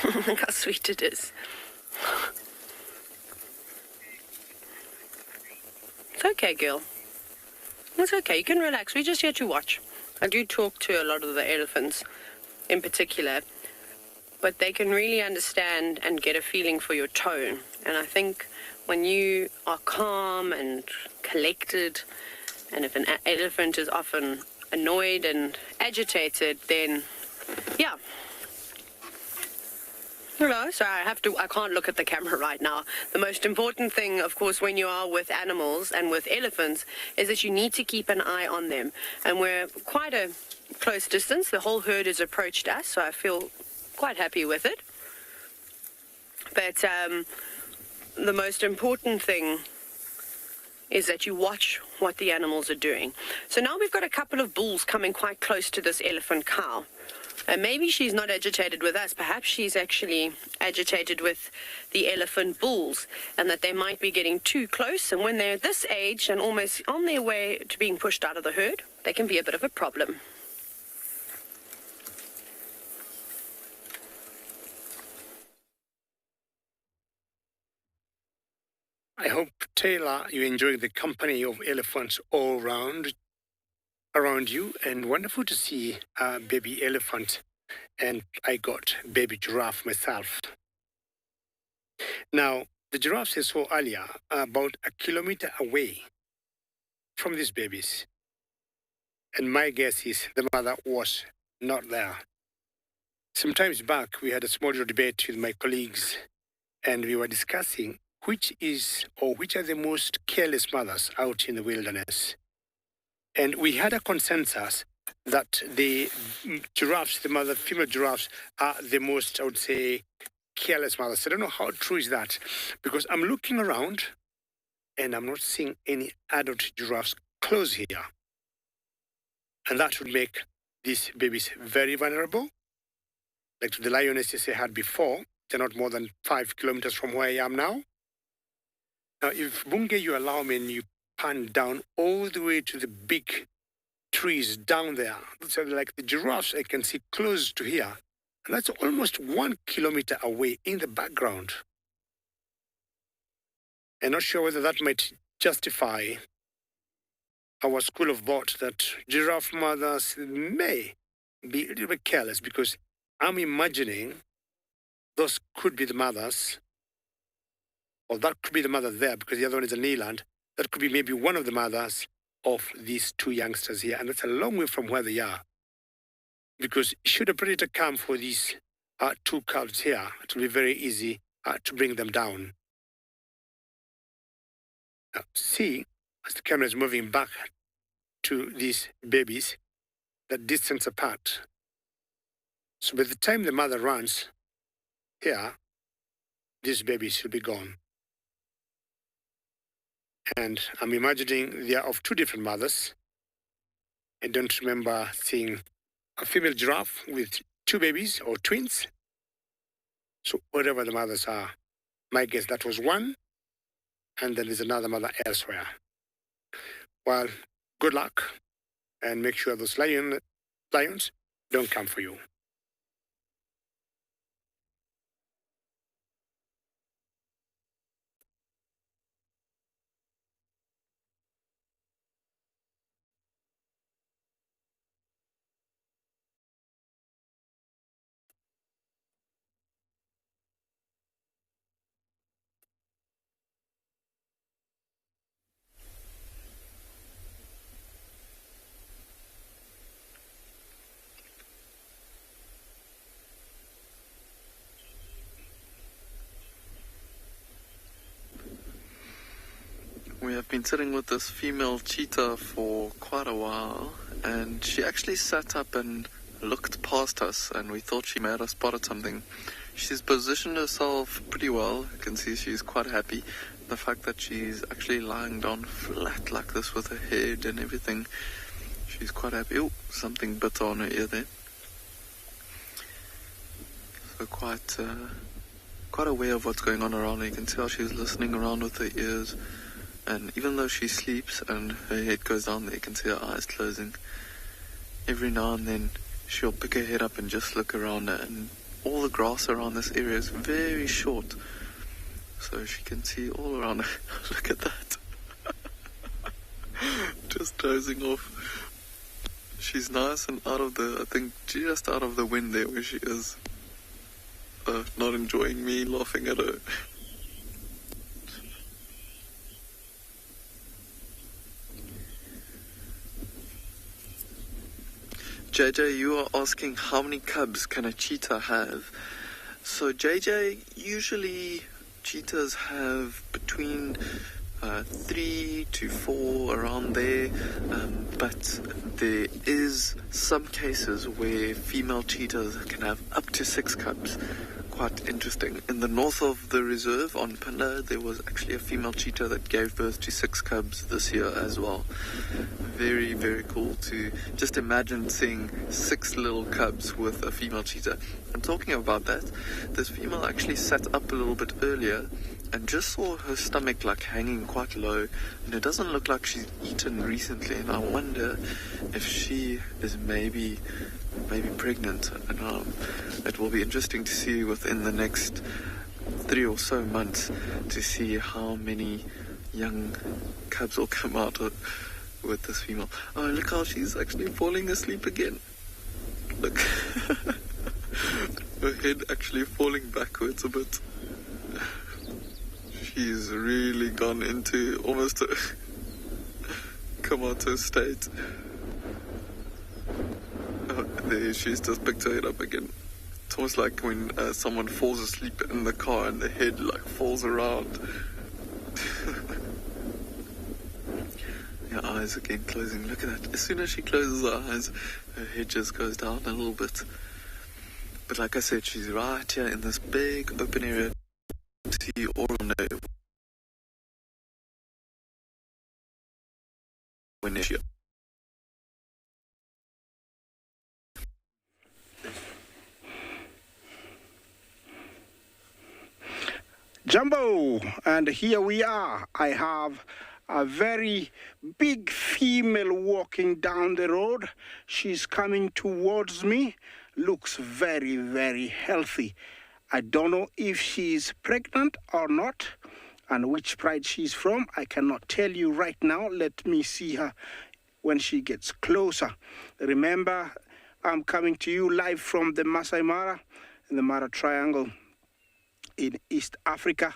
Look how sweet it is. It's okay, girl. It's okay, you can relax. We're just here to watch. I do talk to a lot of the elephants in particular, but they can really understand and get a feeling for your tone. And I think when you are calm and collected, and if an elephant is often annoyed and agitated, then, yeah. Hello, sorry, I can't look at the camera right now. The most important thing, of course, when you are with animals and with elephants, is that you need to keep an eye on them. And we're quite a close distance. The whole herd has approached us, so I feel quite happy with it. But the most important thing is that you watch what the animals are doing. So now we've got a couple of bulls coming quite close to this elephant cow. And maybe she's not agitated with us. Perhaps she's actually agitated with the elephant bulls, and that they might be getting too close. And when they're this age and almost on their way to being pushed out of the herd, they can be a bit of a problem. I hope, Taylor, you enjoy the company of elephants all around you, and wonderful to see a baby elephant. And I got baby giraffe myself. Now, the giraffes I saw earlier are about 1 kilometer away from these babies. And my guess is the mother was not there. Sometimes back, we had a small debate with my colleagues, and we were discussing which are the most careless mothers out in the wilderness. And we had a consensus that the giraffes, female giraffes, are the most, I would say, careless mothers. I don't know how true is that, because I'm looking around and I'm not seeing any adult giraffes close here. And that would make these babies very vulnerable. Like the lionesses I had before, they're not more than 5 kilometers from where I am now. Now, if Bunge, you allow me, and you pan down all the way to the big trees down there, so like the giraffes I can see close to here, and that's almost 1 kilometer away in the background. I'm not sure whether that might justify our school of thought that giraffe mothers may be a little bit careless, because I'm imagining those could be the mothers, or that could be the mother there, because the other one is an eland. That could be maybe one of the mothers of these two youngsters here, and that's a long way from where they are. Because should a predator come for these two calves here, it will be very easy to bring them down. Now, see, as the camera is moving back to these babies, the distance apart. So by the time the mother runs here, these babies will be gone. And I'm imagining they are of two different mothers. I don't remember seeing a female giraffe with two babies or twins. So whatever the mothers are, my guess that was one, and then there's another mother elsewhere. Well, good luck, and make sure those lions don't come for you. We have been sitting with this female cheetah for quite a while, and she actually sat up and looked past us, and we thought she may have spotted something. She's positioned herself pretty well. You can see she's quite happy. The fact that she's actually lying down flat like this with her head and everything, she's quite happy. Oh, something bit on her ear there. So quite aware of what's going on around her. You can see how she's listening around with her ears. And even though she sleeps and her head goes down there, you can see her eyes closing. Every now and then she'll pick her head up and just look around her, and all the grass around this area is very short, so she can see all around her. Look at that. Just dozing off. She's nice and out of the, I think, just out of the wind there where she is. Not enjoying me laughing at her. JJ, you are asking how many cubs can a cheetah have? So JJ, usually cheetahs have between 3 to 4 around there, but there is some cases where female cheetahs can have up to 6 cubs. Quite interesting. In the north of the reserve on Panda, there was actually a female cheetah that gave birth to 6 cubs this year as well. Very, very cool to just imagine seeing 6 little cubs with a female cheetah. And talking about that, this female actually sat up a little bit earlier and just saw her stomach like hanging quite low, and it doesn't look like she's eaten recently, and I wonder if she is maybe pregnant. And it will be interesting to see within the next 3 or so months to see how many young cubs will come out with this female. Oh, look how she's actually falling asleep again. Look. Her head actually falling backwards a bit. She's really gone into almost a comatose state. Oh, there, she's just picked her head up again. It's almost like when someone falls asleep in the car and the head like falls around. Her eyes again closing. Look at that. As soon as she closes her eyes, her head just goes down a little bit. But like I said, she's right here in this big open area. See all on her when she Jumbo, and here we are. I have a very big female walking down the road. She's coming towards me. Looks very, very healthy. I don't know if she's pregnant or not, and which pride she's from. I cannot tell you right now. Let me see her when she gets closer. Remember, I'm coming to you live from the Masai Mara, in the Mara Triangle in East Africa.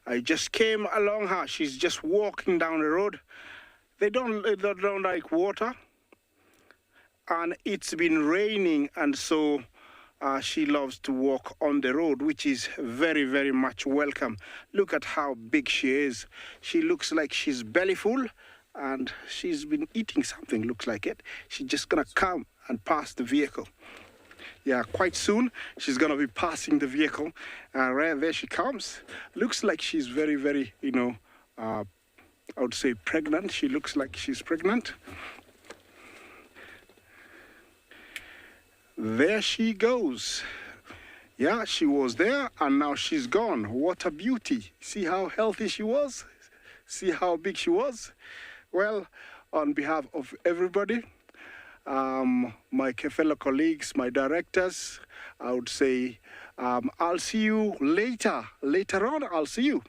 I just came along her. She's just walking down the road. They don't like water, and it's been raining, and so she loves to walk on the road, which is very, very much welcome. Look at how big she is. She looks like she's belly full, and she's been eating something, looks like it. She's just gonna come and pass the vehicle. Yeah, quite soon she's gonna be passing the vehicle. Right there she comes. Looks like she's very, very, I would say pregnant. She looks like she's pregnant. There she goes. Yeah, she was there and now she's gone. What a beauty. See how healthy she was? See how big she was? Well, on behalf of everybody, my fellow colleagues, my directors, I would say I'll see you later. Later on, I'll see you.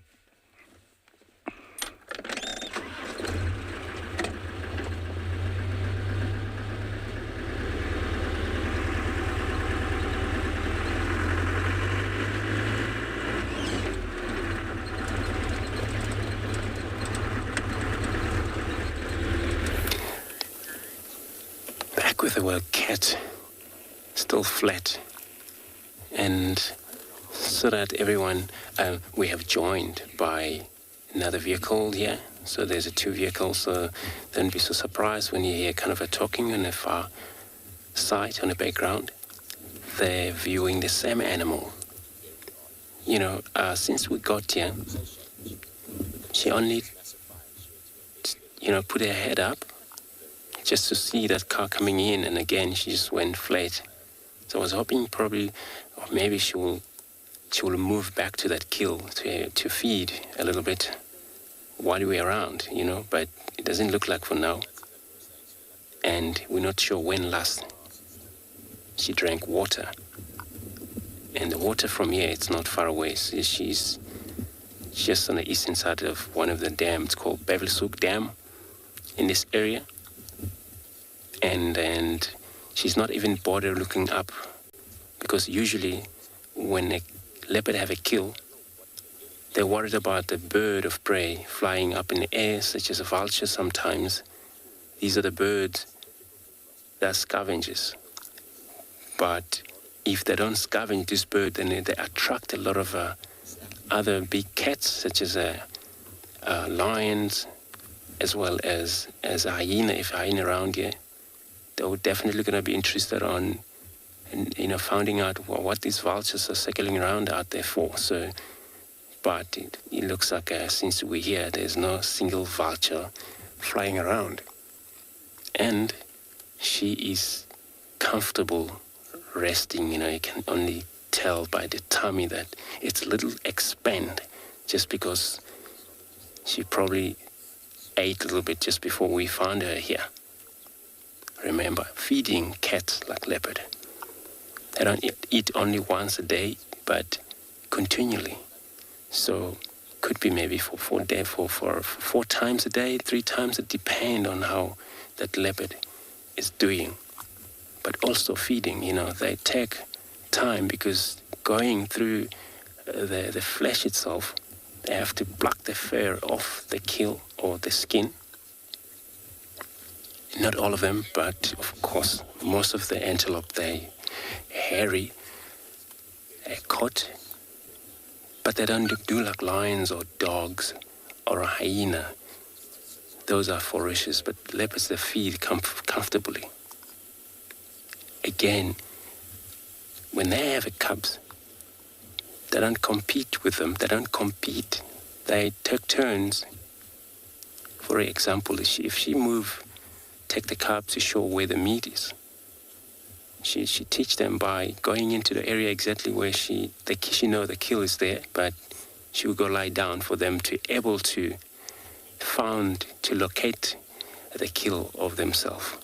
With the word cat still flat, and so that everyone we have joined by another vehicle here So there's 2 vehicles, so don't be so surprised when you hear kind of a talking on the far side, on the background. They're viewing the same animal. You know, since we got here, she only, put her head up just to see that car coming in, and again, she just went flat. So I was hoping probably, or maybe she will move back to that kill to feed a little bit while we're around, but it doesn't look like for now. And we're not sure when last she drank water. And the water from here, it's not far away. So she's just on the eastern side of one of the dams. It's called Bevelsoek Dam in this area. And she's not even bothered looking up, because usually when a leopard have a kill, they're worried about the bird of prey flying up in the air, such as a vulture sometimes. These are the birds that are scavengers. But if they don't scavenge this bird, then they attract a lot of other big cats, such as lions, as well as a hyena. If a hyena around here, they're definitely going to be interested on, finding out what these vultures are circling around out there for. So, but it looks like since we're here, there's no single vulture flying around. And she is comfortable resting. You can only tell by the tummy that it's a little expand, just because she probably ate a little bit just before we found her here. Remember, feeding cats like leopard, they don't eat only once a day, but continually. So could be maybe for 4 times a day, 3 times. It depends on how that leopard is doing. But also feeding, they take time, because going through the flesh itself, they have to pluck the fur off the kill or the skin. Not all of them, but of course, most of the antelope, they hairy, coat, but they don't do like lions or dogs or a hyena. Those are ferocious, but leopards, they feed comfortably. Again, when they have cubs, they don't compete with them. They don't compete. They take turns. For example, if she take the cubs to show where the meat is. She teach them by going into the area exactly where she know the kill is there, but she will go lie down for them to able to locate the kill of themselves.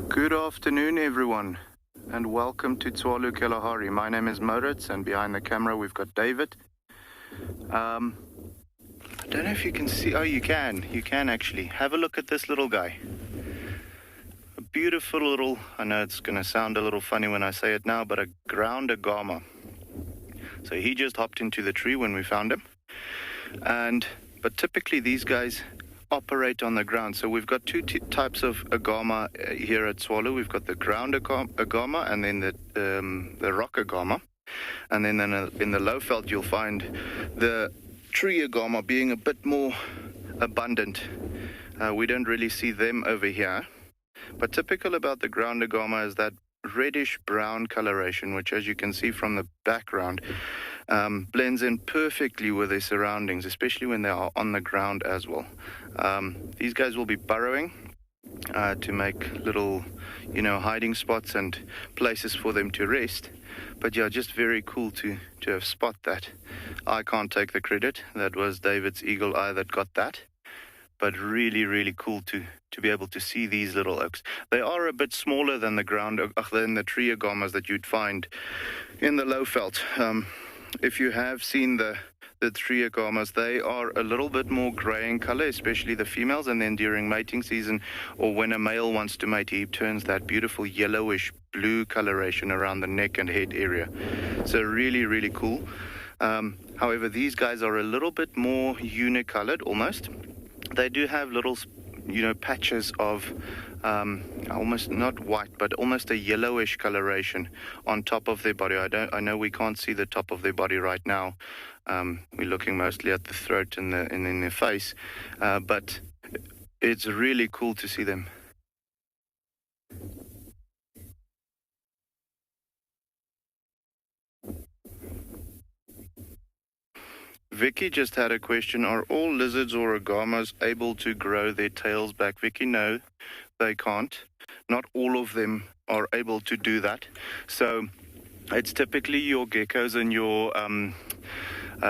Good afternoon, everyone, and welcome to Tswalu Kalahari. My name is Moritz, and behind the camera we've got David. I don't know if you can see. Oh, you can actually. Have a look at this little guy. A beautiful little, I know it's going to sound a little funny when I say it now, but a ground agama. So he just hopped into the tree when we found him. But typically these guys operate on the ground. So we've got 2 types of agama here at Tswalu. We've got the ground agama and then the rock agama. And then in the low veld you'll find the tree agama being a bit more abundant. We don't really see them over here. But typical about the ground agama is that reddish brown coloration, which, as you can see from the background, blends in perfectly with their surroundings, especially when they are on the ground as well. These guys will be burrowing to make little, hiding spots and places for them to rest. But yeah, just very cool to have spot that. I can't take the credit. That was David's eagle eye that got that. But really, really cool to be able to see these little oaks. They are a bit smaller than the tree agamas that you'd find in the low veld. If you have seen the tree agamas, they are a little bit more grey in color, especially the females, and then during mating season, or when a male wants to mate, he turns that beautiful yellowish blue coloration around the neck and head area. So really, really cool. However, these guys are a little bit more unicolored almost. They do have little patches of almost not white, but almost a yellowish coloration on top of their body. I know we can't see the top of their body right now. We're looking mostly at the throat and in their face, but it's really cool to see them. Vicky just had a question. Are all lizards or agamas able to grow their tails back? Vicky, no, they can't. Not all of them are able to do that. So it's typically your geckos and your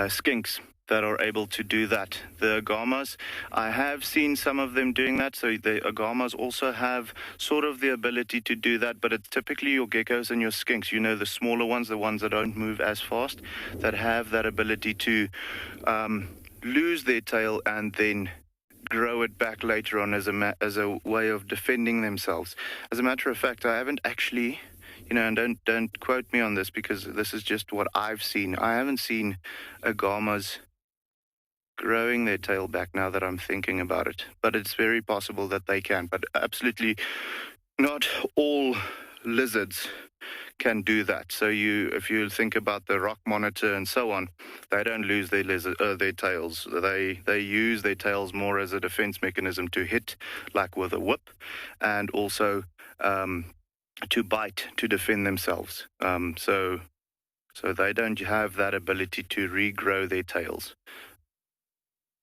skinks that are able to do that. The agamas, I have seen some of them doing that. So the agamas also have sort of the ability to do that, but it's typically your geckos and your skinks, the smaller ones, the ones that don't move as fast, that have that ability to lose their tail and then grow it back later on as a way of defending themselves. As a matter of fact, I haven't actually, and don't quote me on this because this is just what I've seen. I haven't seen agamas growing their tail back now that I'm thinking about it. But it's very possible that they can. But absolutely not all lizards can do that. So if you think about the rock monitor and so on, they don't lose their tails. They use their tails more as a defense mechanism to hit, like with a whip, and also to bite to defend themselves. So they don't have that ability to regrow their tails.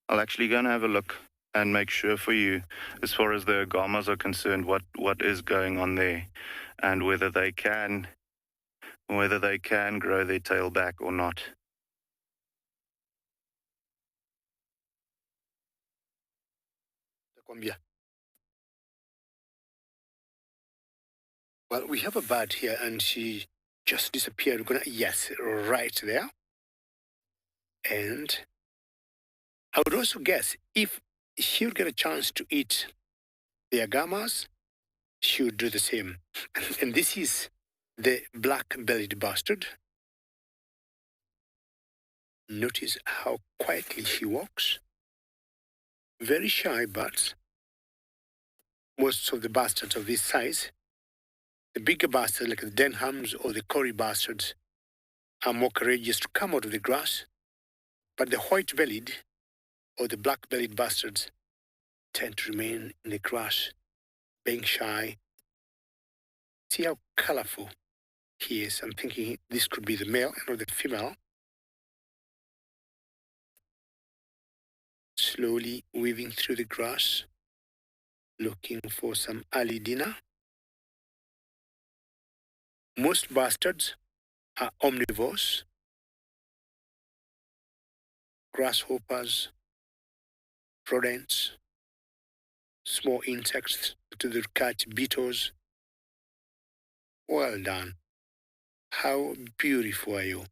I'll actually go and have a look and make sure for you, as far as the agamas are concerned, what is going on there, and whether they can grow their tail back or not. Well, we have a bird here, and she just disappeared. Yes, right there. And I would also guess if she would get a chance to eat the agamas, she would do the same. And this is the black-bellied bastard. Notice how quietly she walks. Very shy birds. Most of the bastards of this size, the bigger bastards like the Denhams or the Kori bastards, are more courageous to come out of the grass. But the white-bellied or the black-bellied bastards tend to remain in the grass, being shy. See how colorful he is. I'm thinking this could be the male and the female. Slowly weaving through the grass, looking for some early dinner. Most bastards are omnivores. Grasshoppers, rodents, small insects to the catch, beetles. Well done. How beautiful are you?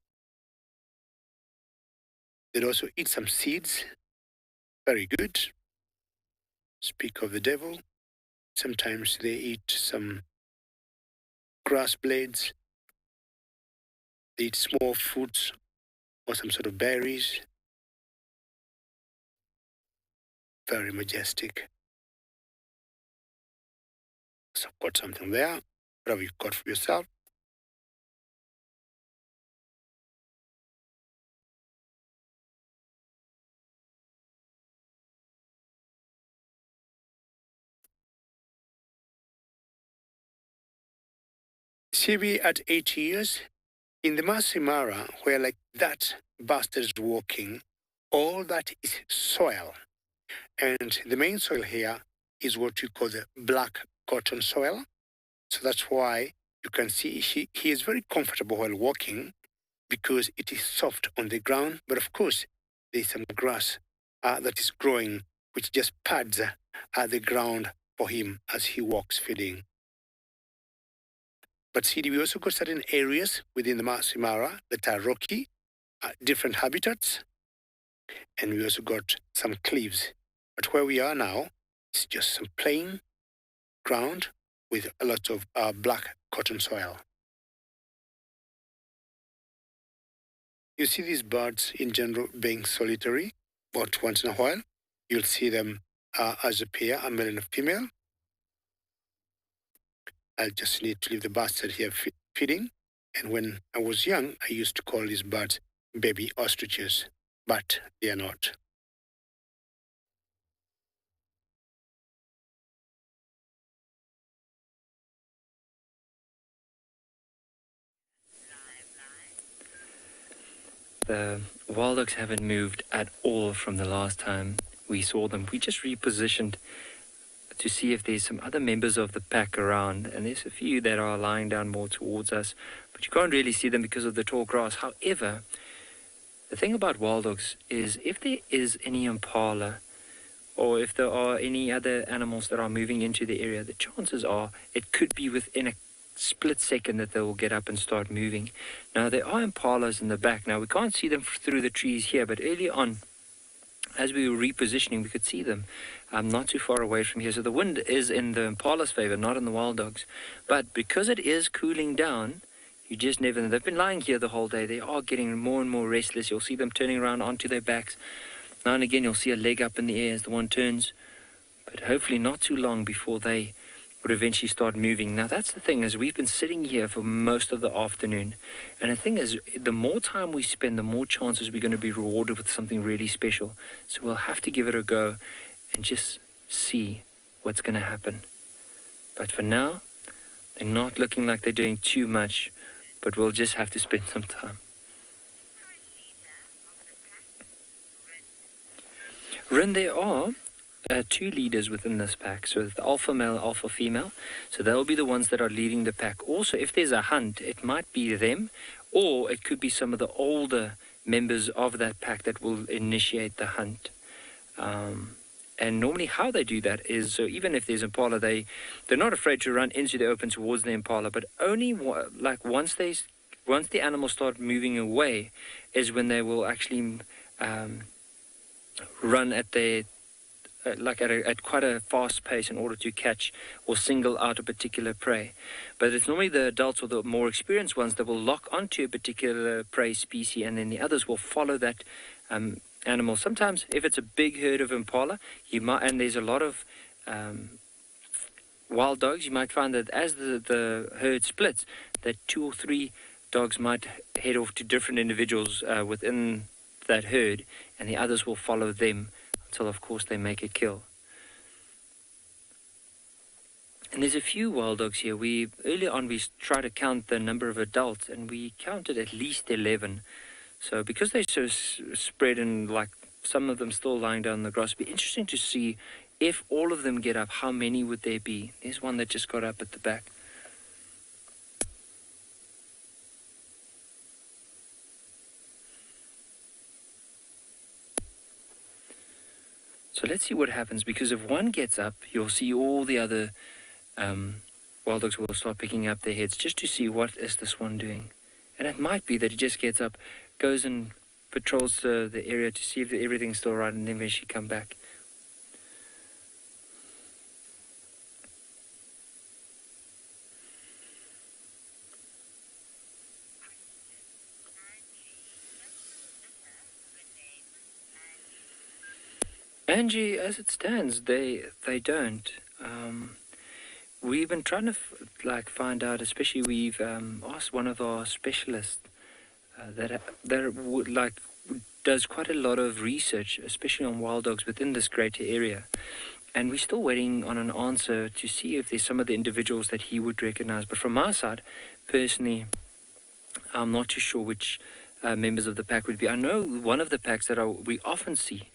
They also eat some seeds. Very good. Speak of the devil. Sometimes they eat some grass blades. They eat small fruits or some sort of berries. Very majestic. So I've got something there. What have you got for yourself? CB at 8 years, in the Masai Mara, where like that bastard is walking, all that is soil. And the main soil here is what we call the black cotton soil. So that's why you can see he is very comfortable while walking because it is soft on the ground. But of course, there's some grass that is growing, which just pads the ground for him as he walks feeding. But see, we also got certain areas within the Masai Mara that are rocky, different habitats. And we also got some cliffs. But where we are now, it's just some plain ground with a lot of black cotton soil. You see these birds in general being solitary, but once in a while, you'll see them as a pair, a male and a female. I just need to leave the bastard here feeding. And when I was young, I used to call these birds baby ostriches, but they are not. The wild ducks haven't moved at all from the last time we saw them. We just repositioned to see if there's some other members of the pack around, and there's a few that are lying down more towards us, but you can't really see them because of the tall grass. However, the thing about wild dogs is if there is any impala or if there are any other animals that are moving into the area, the chances are it could be within a split second that they will get up and start moving. Now, there are impalas in the back. Now, we can't see them through the trees here, but early on, as we were repositioning, we could see them not too far away from here. So the wind is in the impala's favor, not in the wild dogs. But because it is cooling down, you just never know. They've been lying here the whole day. They are getting more and more restless. You'll see them turning around onto their backs. Now and again, you'll see a leg up in the air as the one turns. But hopefully not too long before they would eventually start moving. Now, that's the thing, is we've been sitting here for most of the afternoon. And the thing is, the more time we spend, the more chances we're going to be rewarded with something really special. So we'll have to give it a go and just see what's going to happen. But for now, they're not looking like they're doing too much, but we'll just have to spend some time. Rin, there are two leaders within this pack. So the alpha male, alpha female. So they'll be the ones that are leading the pack. Also, if there's a hunt, it might be them, or it could be some of the older members of that pack that will initiate the hunt. And normally how they do that is, so even if there's impala, they're not afraid to run into the open towards the impala, but only once the animals start moving away is when they will actually run at their at quite a fast pace in order to catch or single out a particular prey. But it's normally the adults or the more experienced ones that will lock onto a particular prey species, and then the others will follow that animal. Sometimes if it's a big herd of impala, and there's a lot of wild dogs, you might find that as the herd splits, that 2 or 3 dogs might head off to different individuals within that herd, and the others will follow them until, of course, they make a kill. And there's a few wild dogs here. Earlier on we tried to count the number of adults, and we counted at least 11. So because they're so spread and like some of them still lying down in the grass, it'd be interesting to see if all of them get up, how many would there be? There's one that just got up at the back. So let's see what happens, because if one gets up, you'll see all the other wild dogs will start picking up their heads just to see what is this one doing. And it might be that he just gets up, goes and patrols the area to see if everything's still right, and then eventually come back. Angie, as it stands, they don't. We've been trying to find out, especially we've asked one of our specialists that does quite a lot of research, especially on wild dogs within this greater area. And we're still waiting on an answer to see if there's some of the individuals that he would recognize. But from my side, personally, I'm not too sure which members of the pack would be. I know one of the packs that we often see,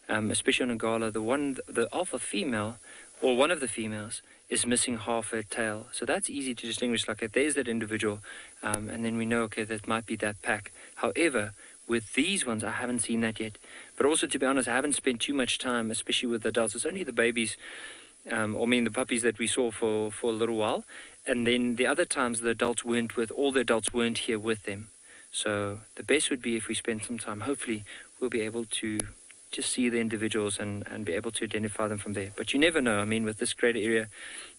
especially on Ngala, the alpha female, or one of the females, is missing half her tail. So that's easy to distinguish, like if there's that individual, and then we know, okay, that might be that pack. However, with these ones, I haven't seen that yet. But also, to be honest, I haven't spent too much time, especially with the adults. It's only the babies, the puppies that we saw for a little while. And then the other times, all the adults weren't here with them. So the best would be if we spend some time. Hopefully, we'll be able to just see the individuals and be able to identify them from there. But you never know. I mean, with this greater area,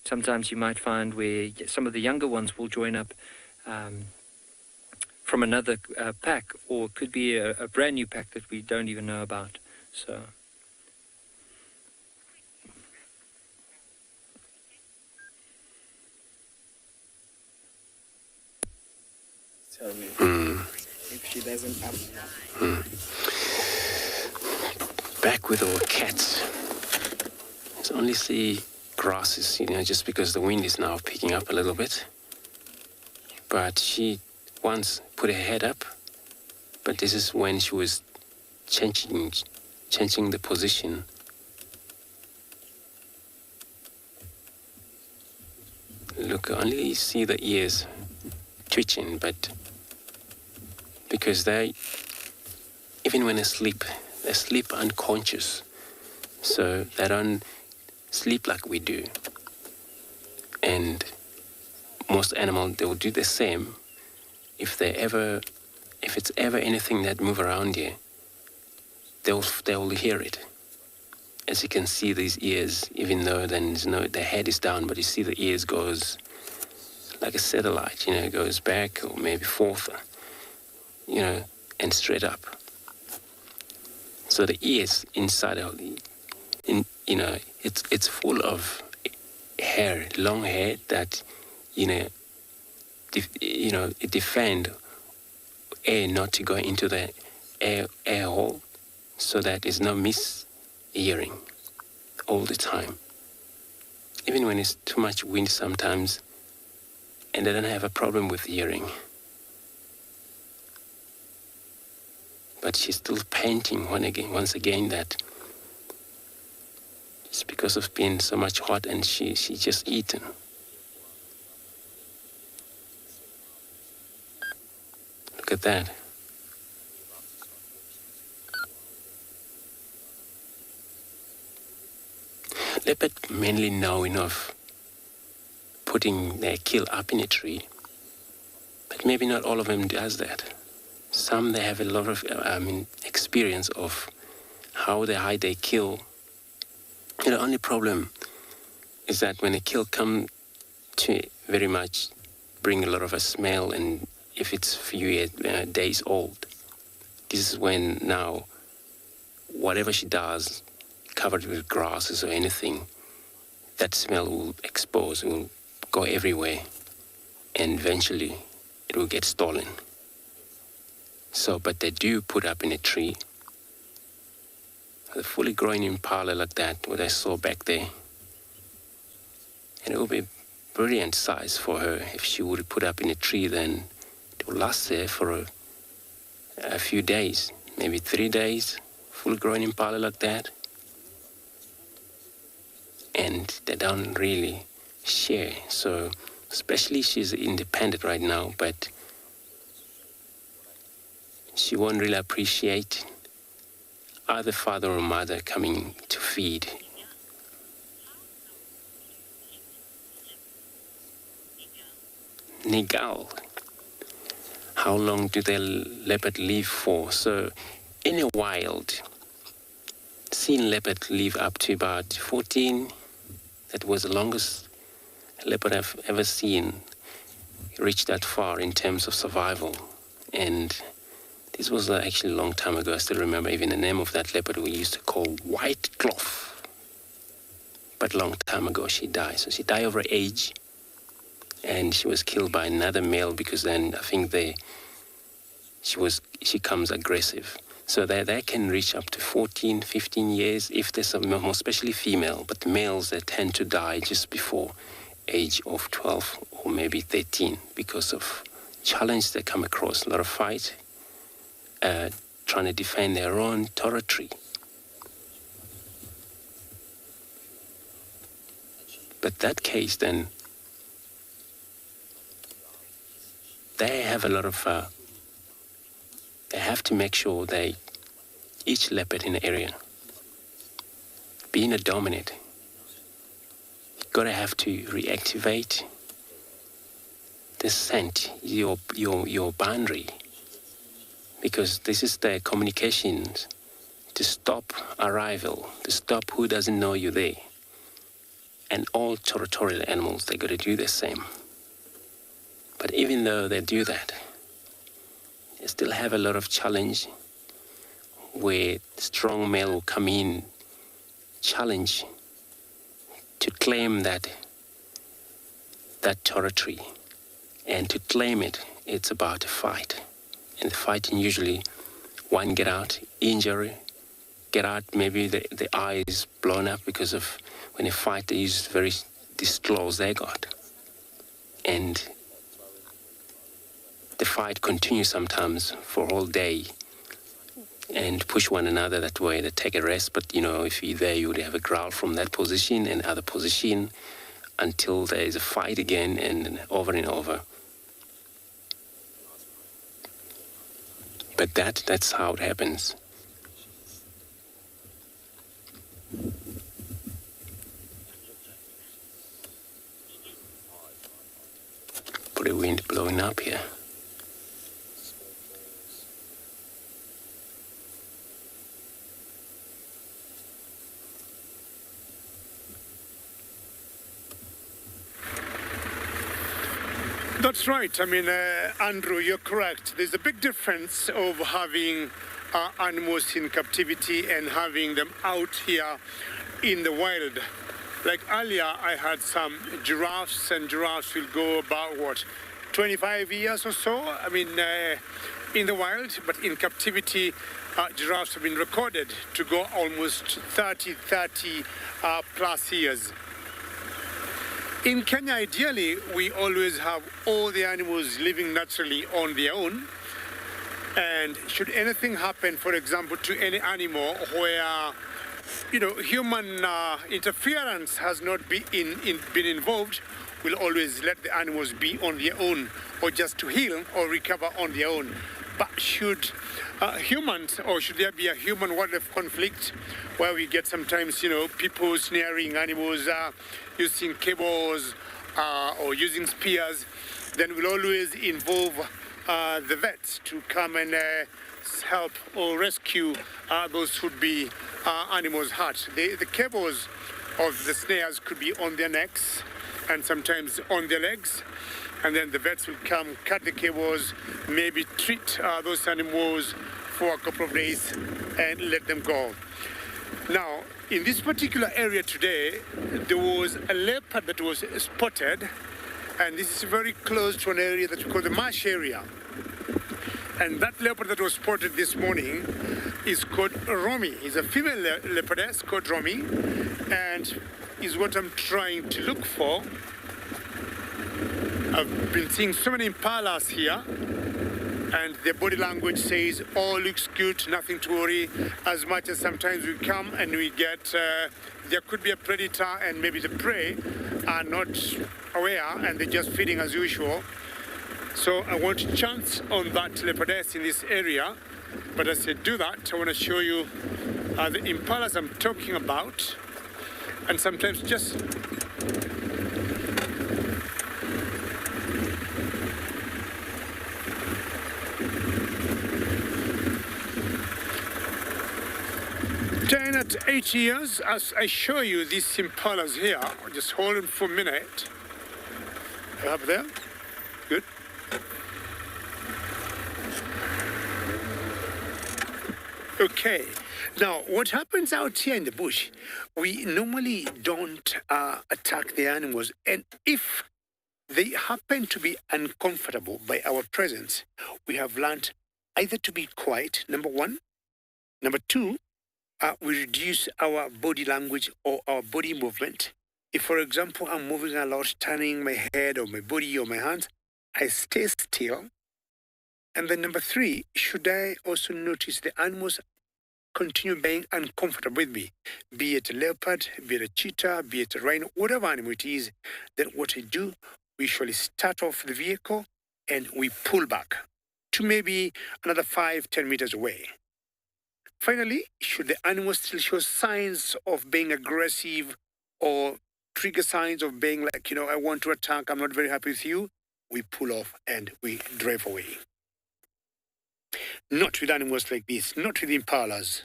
sometimes you might find where some of the younger ones will join up from another pack, or it could be a brand new pack that we don't even know about. So tell me if she doesn't up Back with our cats. I only see grasses, just because the wind is now picking up a little bit. But she once put her head up, but this is when she was changing the position. Look, I only see the ears twitching, but because even when they sleep unconscious, so they don't sleep like we do. And most animals, they will do the same. If it's ever anything that move around here, they will hear it. As you can see, these ears, even though the head is down, but you see the ears goes like a satellite, it goes back or maybe forth, and straight up. So the ears inside of it's full of hair, long hair that, it defend air not to go into the air hole, so that there's no mishearing all the time. Even when it's too much wind sometimes, and they don't have a problem with hearing. But she's still painting once again that it's because of being so much hot and she just eaten. Look at that. Leopard mainly know enough putting their kill up in a tree, but maybe not all of them does that. Some, they have a lot of experience of how they hide their kill. The only problem is that when a kill comes to very much bring a lot of a smell, and if it's few days old, this is when now whatever she does, covered with grasses or anything, that smell will expose, will go everywhere, and eventually it will get stolen. So, but they do put up in a tree. A fully grown impala like that, what I saw back there. And it will be brilliant size for her. If she would put up in a tree, then it will last there for a few days, maybe 3 days, full grown impala like that. And they don't really share. So, especially she's independent right now, but she won't really appreciate either father or mother coming to feed. Nigal. How long do the leopard live for? So, in a wild, seen leopard live up to about 14. That was the longest leopard I've ever seen reach that far in terms of survival. And this was actually a long time ago. I still remember even the name of that leopard we used to call White Cloth. But long time ago she died. So she died over age, and she was killed by another male, because then I think she comes aggressive. So they can reach up to 14, 15 years if there's some more, especially female. But males, they tend to die just before age of 12 or maybe 13 because of challenge they come across, a lot of fight, trying to defend their own territory. But that case, then, they have a lot of, they have to make sure each leopard in the area, being a dominant, you've got to have to reactivate the scent, your boundary, because this is the communications to stop arrival, to stop who doesn't know you're there. And all territorial animals, they got to do the same. But even though they do that, they still have a lot of challenge where strong male will come in, challenge to claim that territory And to claim it, it's about a fight. And the fighting usually, one get out, injury, get out, maybe the eye is blown up because of when they fight, they use this claws they got. And the fight continues sometimes for all day and push one another that way. They take a rest, but if you're there, you would have a growl from that position and other position until there is a fight again and over and over. But that's how it happens. Pretty wind blowing up here. That's right. I mean, Andrew, you're correct. There's a big difference of having animals in captivity and having them out here in the wild. Like earlier, I had some giraffes, and giraffes will go about, 25 years or so? I mean, in the wild, but in captivity, giraffes have been recorded to go almost 30 plus years. In Kenya, ideally, we always have all the animals living naturally on their own. And should anything happen, for example, to any animal where, human interference has not been involved, we'll always let the animals be on their own or just to heal or recover on their own. But should humans, or should there be a human-wildlife conflict where we get sometimes, people snaring animals using cables or using spears, then we'll always involve the vets to come and help or rescue those who would be animals hurt. The cables of the snares could be on their necks and sometimes on their legs. And then the vets will come, cut the cables, maybe treat those animals for a couple of days and let them go. Now, in this particular area today, there was a leopard that was spotted, and this is very close to an area that we call the marsh area. And that leopard that was spotted this morning is called Romy. It's a female leopardess called Romy, and is what I'm trying to look for. I've been seeing so many impalas here, and their body language says, all looks good, nothing to worry, as much as sometimes we come and we get, there could be a predator and maybe the prey are not aware and they're just feeding as usual. So I want to chance on that leopardess in this area, but as I do that, I want to show you the impalas I'm talking about, and sometimes just then at 8 years, as I show you these impalas here, just hold them for a minute. Up there, good. Okay, now what happens out here in the bush, we normally don't attack the animals, and if they happen to be uncomfortable by our presence, we have learned either to be quiet, number one. Number two, we reduce our body language or our body movement. If, for example, I'm moving a lot, turning my head or my body or my hands, I stay still. And then number three, should I also notice the animals continue being uncomfortable with me, be it a leopard, be it a cheetah, be it a rhino, whatever animal it is, then what I do, we usually start off the vehicle and we pull back to maybe another 5-10 meters away. Finally, should the animal still show signs of being aggressive or trigger signs of being like, I want to attack, I'm not very happy with you, we pull off and we drive away. Not with animals like this, not with impalas.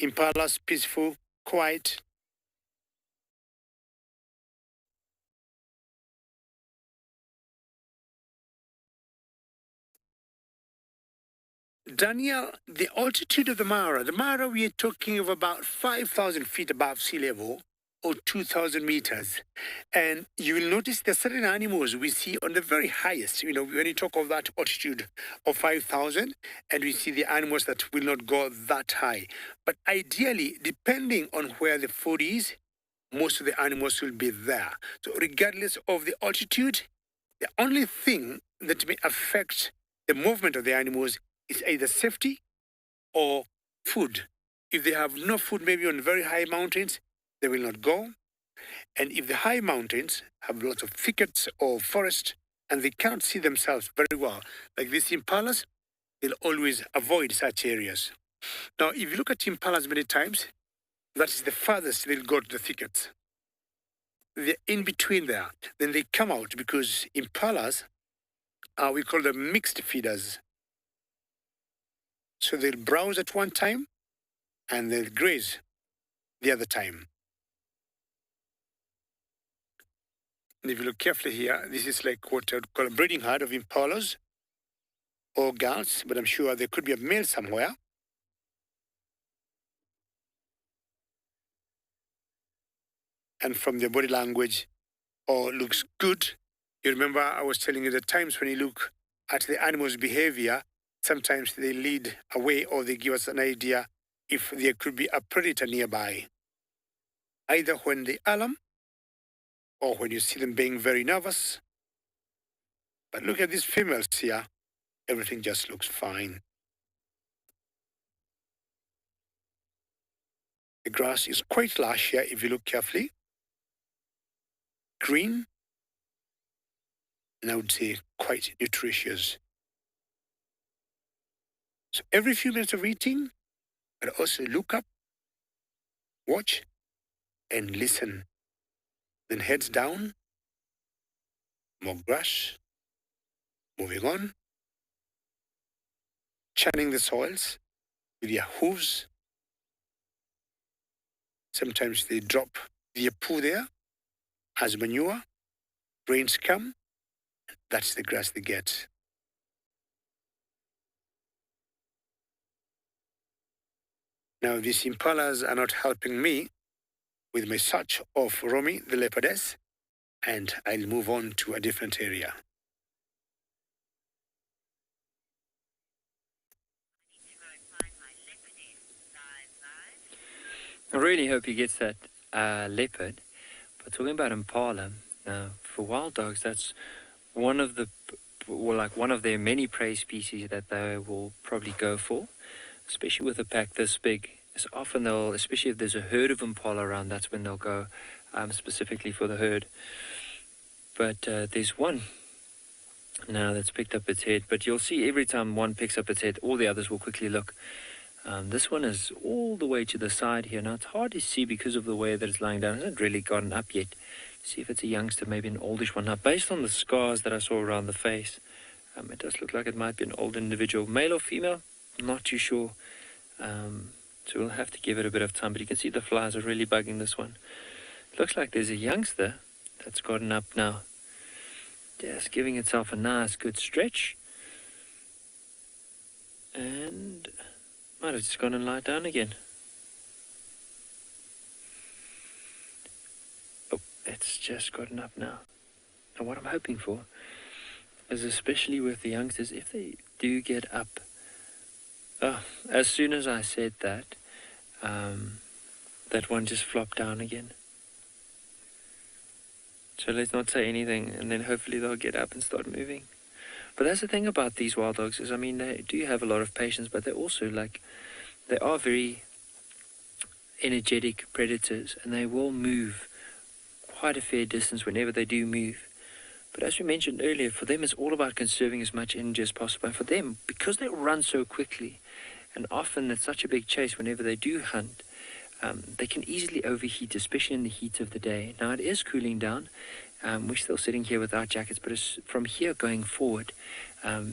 Impalas, peaceful, quiet. Daniel, the altitude of the Mara we are talking of about 5,000 feet above sea level. or 2,000 meters. And you will notice there are certain animals we see on the very highest, when you talk of that altitude of 5,000, and we see the animals that will not go that high. But ideally, depending on where the food is, most of the animals will be there. So regardless of the altitude, the only thing that may affect the movement of the animals is either safety or food. If they have no food, maybe on very high mountains, they will not go. And if the high mountains have lots of thickets or forest and they cannot see themselves very well, like these impalas, they'll always avoid such areas. Now, if you look at impalas many times, that is the farthest they'll go to the thickets. They're in between there. Then they come out because impalas, we call them mixed feeders. So they'll browse at one time and they'll graze the other time. And if you look carefully here, this is like what I would call a breeding herd of impalas or girls, but I'm sure there could be a male somewhere. And from their body language, looks good. You remember I was telling you the times when you look at the animal's behavior, sometimes they lead away or they give us an idea if there could be a predator nearby. Either when they alarm or when you see them being very nervous. But look at these females here. Everything just looks fine. The grass is quite lush here if you look carefully. Green, and I would say quite nutritious. So every few minutes of eating, but also look up, watch, and listen. Then heads down, more grass, moving on, churning the soils with their hooves. Sometimes they drop their poo there as manure. Rains come, that's the grass they get. Now these impalas are not helping me with my search of Romy the leopardess, and I'll move on to a different area. I really hope he gets that leopard. But talking about impala, for wild dogs, that's one of their many prey species that they will probably go for, especially with a pack this big. So often they'll, especially if there's a herd of impala around, that's when they'll go specifically for the herd. But there's one now that's picked up its head, but you'll see every time one picks up its head, all the others will quickly look. This one is all the way to the side here. Now, it's hard to see because of the way that it's lying down. It hasn't really gotten up yet. See if it's a youngster, maybe an oldish one. Now, based on the scars that I saw around the face, it does look like it might be an old individual. Male or female? I'm not too sure. So we'll have to give it a bit of time. But you can see the flies are really bugging this one. It looks like there's a youngster that's gotten up now. Just giving itself a nice, good stretch. And might have just gone and lied down again. Oh, it's just gotten up now. And what I'm hoping for is, especially with the youngsters, if they do get up, as soon as I said that, that one just flopped down again. So let's not say anything, and then hopefully they'll get up and start moving. But that's the thing about these wild dogs is, I mean, they do have a lot of patience, but they're also they are very energetic predators, and they will move quite a fair distance whenever they do move. But as we mentioned earlier, for them it's all about conserving as much energy as possible. And for them, because they run so quickly, and often it's such a big chase whenever they do hunt, they can easily overheat, especially in the heat of the day. Now, it is cooling down. We're still sitting here without jackets, but from here going forward, as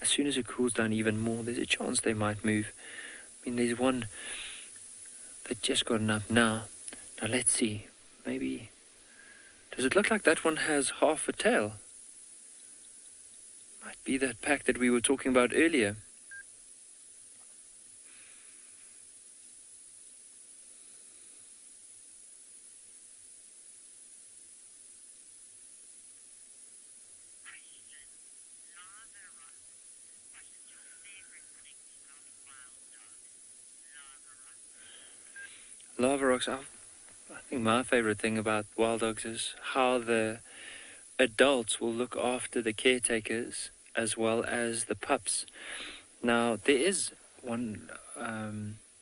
soon as it cools down even more, there's a chance they might move. I mean, there's one that just gotten up now. Now, let's see. Maybe... Does it look like that one has half a tail? Might be that pack that we were talking about earlier. lava rocks. I think my favorite thing about wild dogs is how the adults will look after the caretakers as well as the pups. Now, there is one,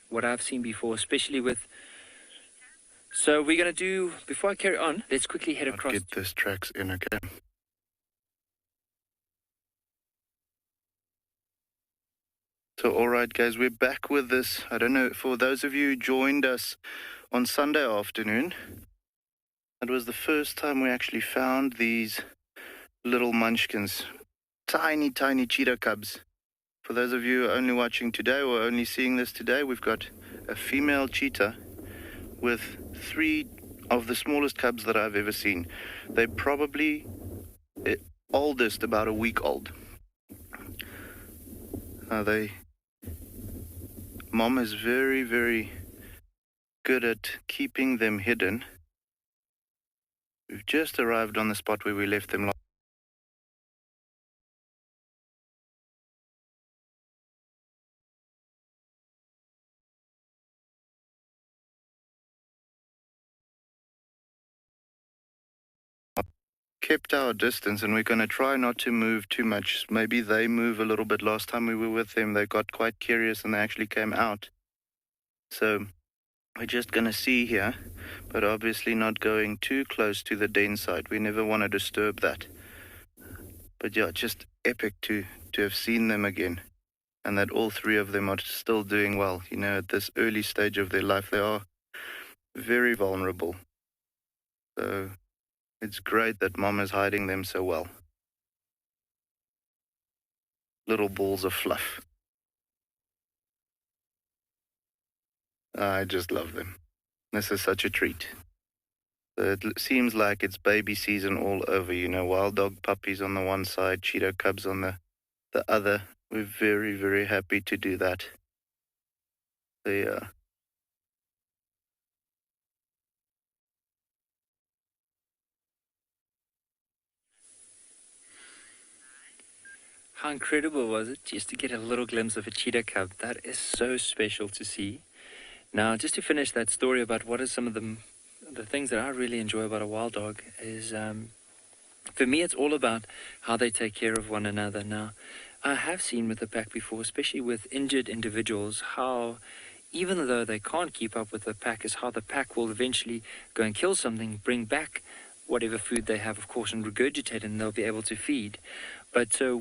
what I've seen before, especially with... So we're going to do, before I carry on, let's quickly head across... Get this tracks in, okay? So, all right, guys, we're back with this. I don't know, for those of you who joined us on Sunday afternoon, it was the first time we actually found these little munchkins, tiny, tiny cheetah cubs. For those of you only watching today or only seeing this today, we've got a female cheetah with 3 of the smallest cubs that I've ever seen. They're probably oldest about a week old. Mom is very, very good at keeping them hidden. We've just arrived on the spot where we left them last. Kept our distance, and we're going to try not to move too much. Maybe they move a little bit. Last time we were with them, they got quite curious and they actually came out. So we're just going to see here, but obviously not going too close to the den side. We never want to disturb that. But yeah, just epic to have seen them again, and that all 3 of them are still doing well. You know, at this early stage of their life, they are very vulnerable. So it's great that Mom is hiding them so well. Little balls of fluff. I just love them. This is such a treat. It seems like it's baby season all over, you know, wild dog puppies on the one side, cheetah cubs on the other. We're very, very happy to do that. How incredible was it just to get a little glimpse of a cheetah cub? That is so special to see. Now, just to finish that story about what are some of the things that I really enjoy about a wild dog is, for me, it's all about how they take care of one another. Now, I have seen with the pack before, especially with injured individuals, how even though they can't keep up with the pack, is how the pack will eventually go and kill something, bring back whatever food they have, of course, and regurgitate, and they'll be able to feed. But so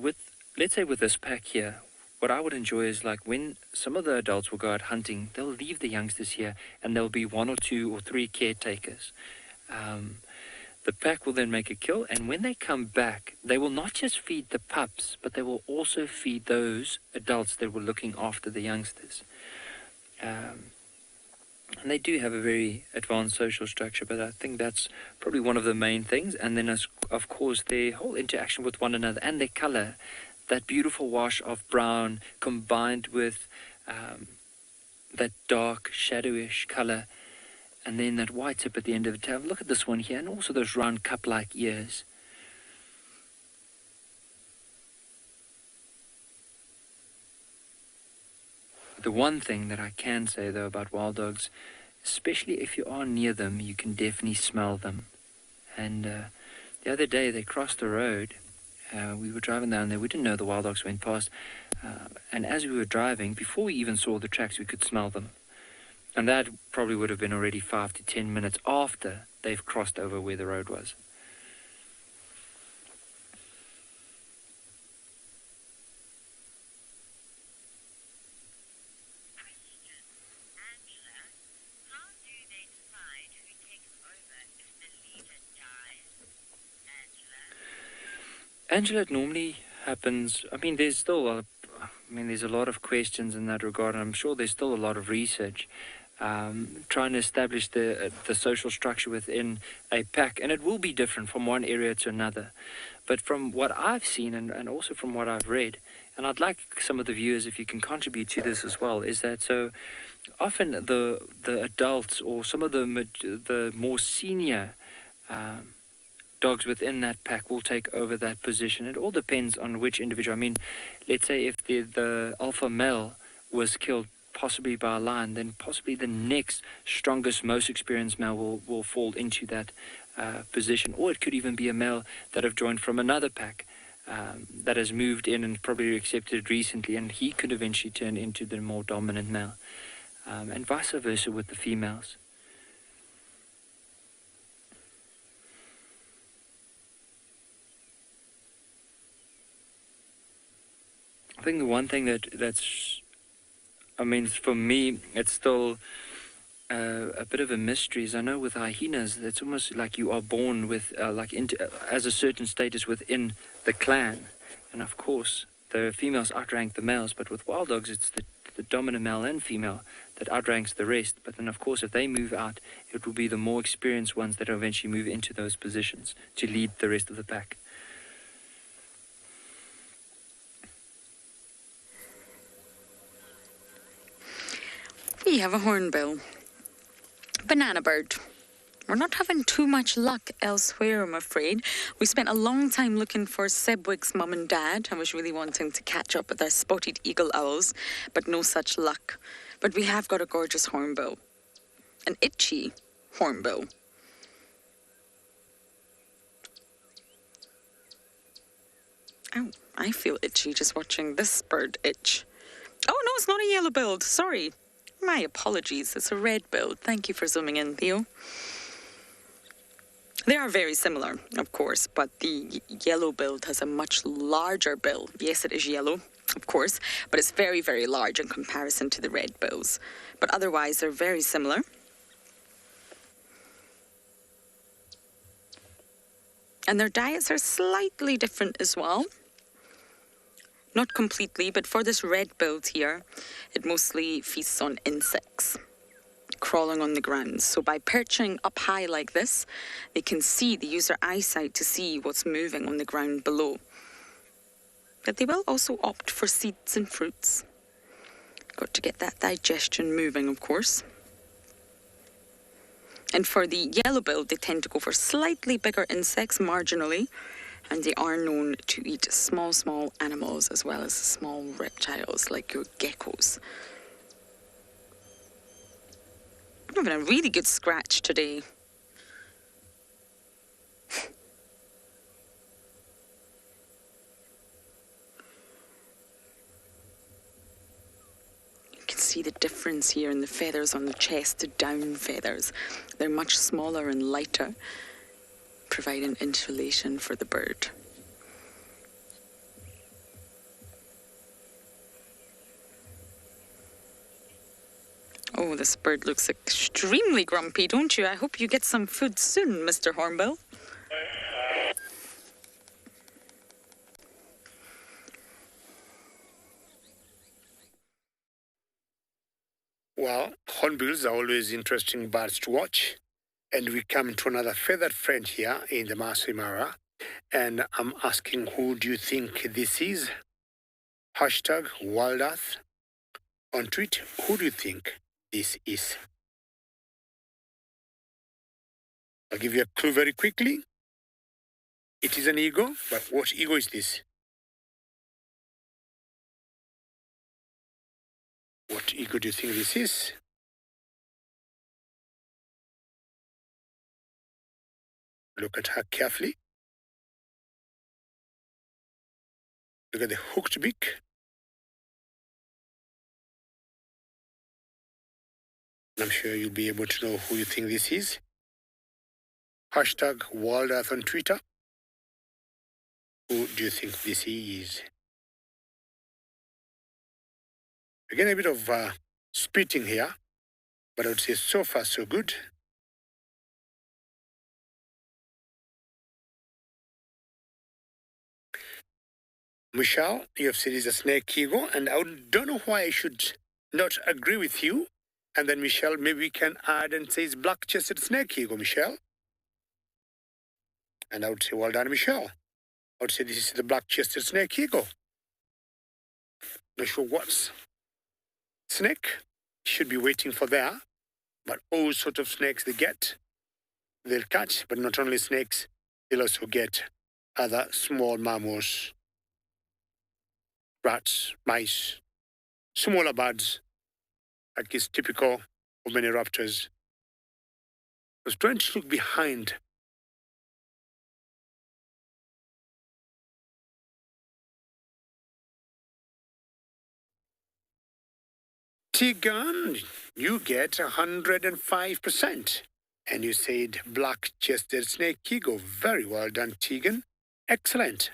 let's say with this pack here, what I would enjoy is like when some of the adults will go out hunting, they'll leave the youngsters here and there'll be 1 or 2 or 3 caretakers. The pack will then make a kill, and when they come back, they will not just feed the pups, but they will also feed those adults that were looking after the youngsters. And they do have a very advanced social structure, but I think that's probably one of the main things. And then, of course, their whole interaction with one another and their color. That beautiful wash of brown combined with that dark, shadowish color, and then that white tip at the end of the tail. Look at this one here, and also those round cup-like ears. The one thing that I can say, though, about wild dogs, especially if you are near them, you can definitely smell them. And the other day, they crossed the road. We were driving down there. We didn't know the wild dogs went past. And as we were driving, before we even saw the tracks, we could smell them. And that probably would have been already 5 to 10 minutes after they've crossed over where the road was. Angela, it normally happens. I mean, there's still there's a lot of questions in that regard, and I'm sure there's still a lot of research trying to establish the social structure within a pack, and it will be different from one area to another. But from what I've seen and also from what I've read, and I'd like some of the viewers, if you can contribute to this as well, is that so often the adults or some of the more senior dogs within that pack will take over that position. It all depends on which individual. I mean, let's say if the alpha male was killed, possibly by a line, then possibly the next strongest, most experienced male will fall into that position. Or it could even be a male that have joined from another pack that has moved in and probably accepted recently, and he could eventually turn into the more dominant male. And vice versa with the females. I think the one thing that's, I mean, for me, it's still a bit of a mystery. Is I know with hyenas, it's almost like you are born with, as a certain status within the clan. And of course, the females outrank the males, but with wild dogs, it's the dominant male and female that outranks the rest. But then, of course, if they move out, it will be the more experienced ones that eventually move into those positions to lead the rest of the pack. We have a hornbill. Banana bird. We're not having too much luck elsewhere, I'm afraid. We spent a long time looking for Sebwig's mum and dad. I was really wanting to catch up with our spotted eagle owls, but no such luck. But we have got a gorgeous hornbill. An itchy hornbill. Oh, I feel itchy just watching this bird itch. Oh, no, it's not a yellow-billed. Sorry. My apologies. It's a red-billed. Thank you for zooming in, Theo. They are very similar, of course, but the yellow-billed has a much larger bill. Yes, it is yellow, of course, but it's very, very large in comparison to the red bills. But otherwise, they're very similar. And their diets are slightly different as well. Not completely, but for this red-billed here, it mostly feasts on insects, crawling on the ground. So by perching up high like this, they use their eyesight to see what's moving on the ground below. But they will also opt for seeds and fruits. Got to get that digestion moving, of course. And for the yellow-billed, they tend to go for slightly bigger insects, marginally, and they are known to eat small, small animals as well as small reptiles like your geckos. I'm having a really good scratch today. You can see the difference here in the feathers on the chest, the down feathers. They're much smaller and lighter, providing insulation for the bird. Oh, this bird looks extremely grumpy, don't you? I hope you get some food soon, Mr. Hornbill. Well, hornbills are always interesting birds to watch. And we come to another feathered friend here in the Masai Mara. And I'm asking, who do you think this is? Hashtag Wild Earth on Twitter. Who do you think this is? I'll give you a clue very quickly. It is an eagle, but what eagle is this? What eagle do you think this is? Look at her carefully. Look at the hooked beak. I'm sure you'll be able to know who you think this is. Hashtag Wild Earth on Twitter. Who do you think this is? Again, a bit of spitting here, but I would say so far so good. Michelle, you have said it's a snake eagle, and I don't know why I should not agree with you. And then, Michelle, maybe we can add and say it's black-chested snake eagle, Michelle. And I would say, well done, Michelle. I would say this is the black-chested snake eagle. Not sure what's snake. Should be waiting for there. But all sorts of snakes they get, they'll catch. But not only snakes, they'll also get other small mammals, rats, mice, smaller birds, like is typical of many raptors. I was trying to look behind. Tegan, you get 105%. And you said black-chested snake eagle. Very well done, Tegan. Excellent.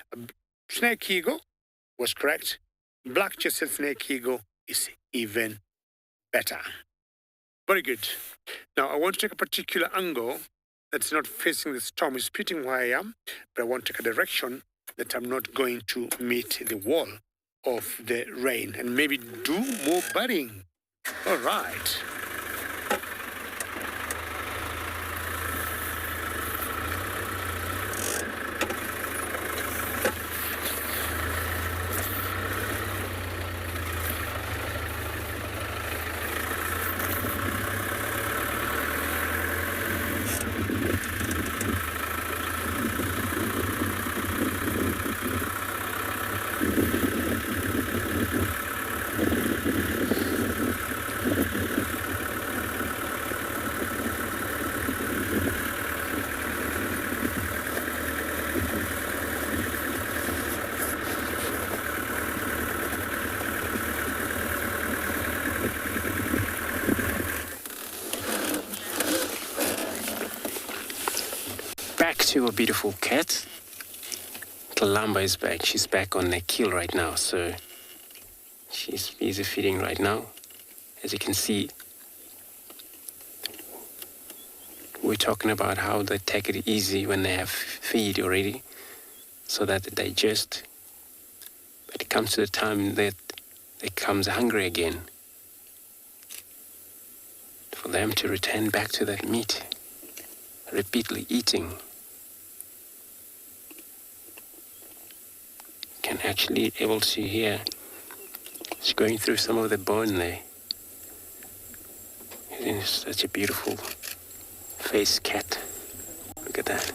Snake eagle was correct. Black-chested snake eagle is even better. Very good. Now, I want to take a particular angle that's not facing the storm. It's pitting where I am, but I want to take a direction that I'm not going to meet the wall of the rain and maybe do more budding. All right. Back to a beautiful cat. Kalamba is back. She's back on the kill right now, so she's busy feeding right now. As you can see, we're talking about how they take it easy when they have feed already, so that they digest. But it comes to the time that they comes hungry again, for them to return back to that meat, repeatedly eating. Can actually able to hear it's going through some of the bone there. It is such a beautiful face cat. Look at that.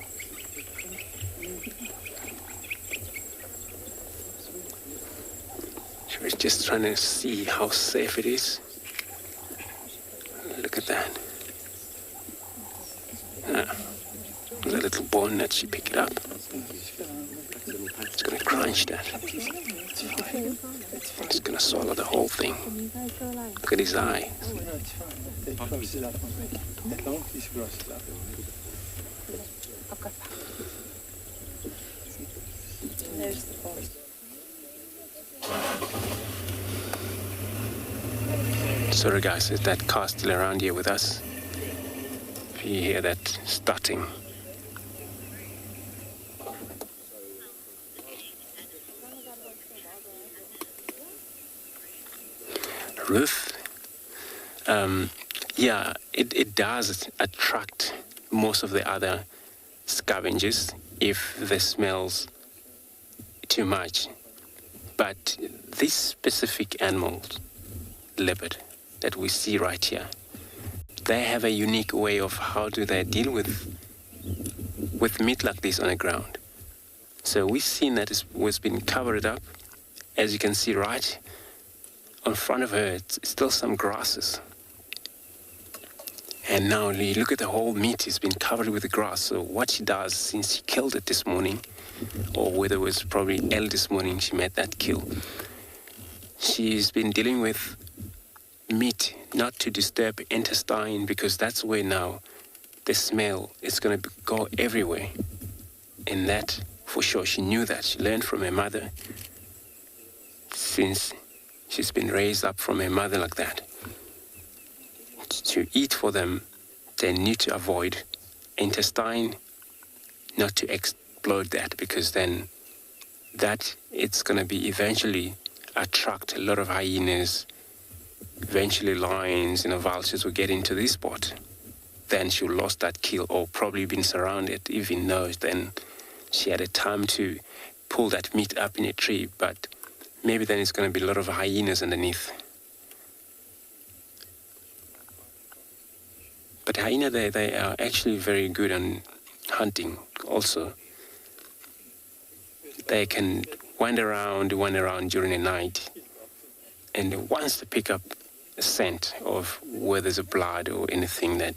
She was just trying to see how safe it is. Look at that. The little bone that she picked up. It's going to crunch that. It's going to swallow the whole thing. Look at his eye. Sorry guys, is that car still around here with us? If you hear that starting. Ruth, yeah, it does attract most of the other scavengers if they smells too much. But this specific animal, leopard, that we see right here, they have a unique way of how do they deal with meat like this on the ground. So we've seen that it was been covered up, as you can see right in front of her, it's still some grasses. And now you look at the whole meat, it's been covered with the grass. So what she does, since she killed it this morning, or whether it was probably early this morning she made that kill, she's been dealing with meat not to disturb intestine, because that's where now the smell is going to go everywhere. And that, for sure, she knew that. She learned from her mother, since she's been raised up from her mother like that. To eat for them, they need to avoid intestine, not to explode that, because then that it's going to be eventually attract a lot of hyenas, eventually lions, vultures will get into this spot. Then she lost that kill, or probably been surrounded, even knows then she had a time to pull that meat up in a tree, but maybe then it's going to be a lot of hyenas underneath. But hyena, they are actually very good on hunting also. They can wander around during the night. And once they pick up scent of where there's a blood or anything that,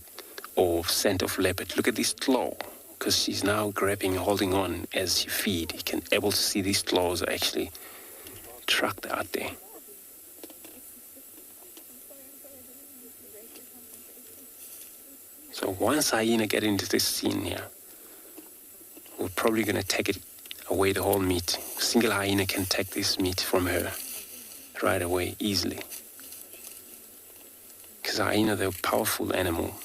or scent of leopard. Look at this claw, because she's now grabbing, holding on as she feed. You can able to see these claws are actually tracked out there. So once hyena get into this scene here, we're probably going to take it away, the whole meat. A single hyena can take this meat from her right away, easily. Because hyena, they're a powerful animal.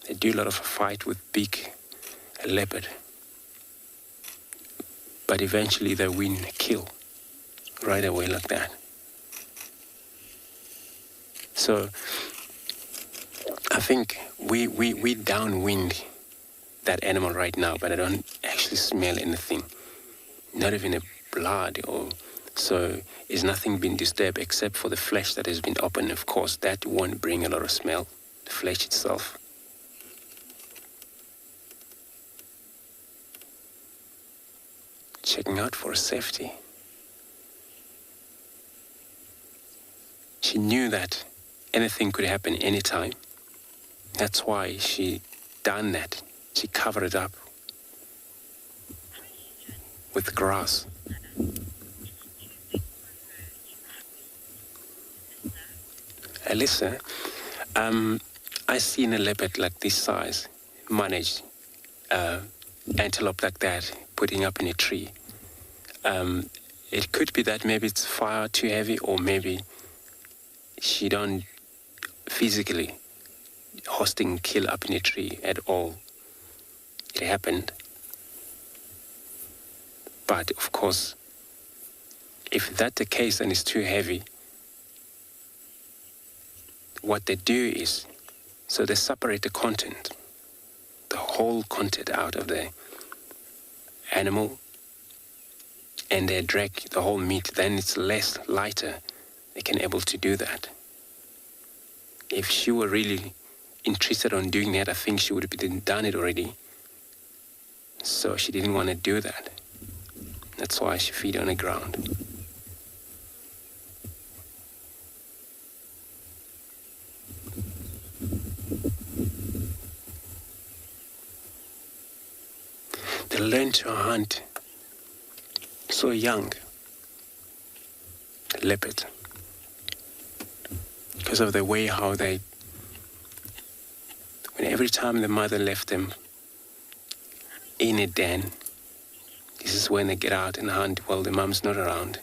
They do a lot of fight with big leopard. But eventually they win a kill right away like that. So I think we downwind that animal right now, but I don't actually smell anything. Not even a blood, or so is nothing been disturbed except for the flesh that has been opened. Of course, that won't bring a lot of smell, the flesh itself. Checking out for safety. She knew that anything could happen anytime. That's why she done that. She covered it up with grass. Alyssa, I seen a leopard like this size manage antelope like that, putting up in a tree. It could be that maybe it's far too heavy, or maybe she don't physically hosting kill up in a tree at all. It happened. But of course, if that's the case and it's too heavy, what they do is, so they separate the content, the whole content out of the animal, and they drag the whole meat. Then it's less lighter. They can able to do that. If she were really interested on doing that, I think she would have done it already. So she didn't want to do that. That's why she feed on the ground. They learn to hunt so young, leopard, because of the way how they, when every time the mother left them in a den, this is when they get out and hunt while the mom's not around.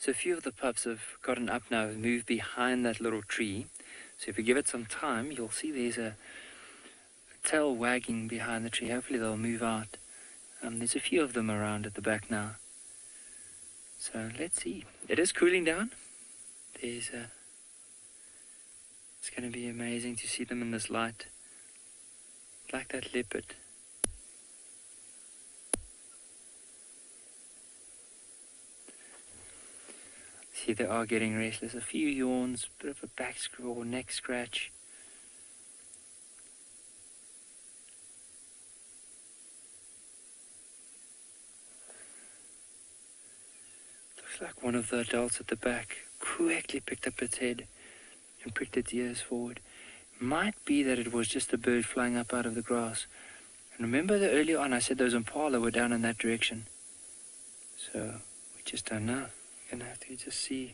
So a few of the pups have gotten up now, moved behind that little tree. So if you give it some time, you'll see there's a tail wagging behind the tree. Hopefully they'll move out. There's a few of them around at the back now. So let's see. It is cooling down. It's going to be amazing to see them in this light. Like that leopard. See, they are getting restless. A few yawns, bit of a back screw or neck scratch. Looks like one of the adults at the back quickly picked up its head and pricked its ears forward. Might be that it was just a bird flying up out of the grass. And remember that earlier on I said those impala were down in that direction. So we just don't know. Gonna have to just see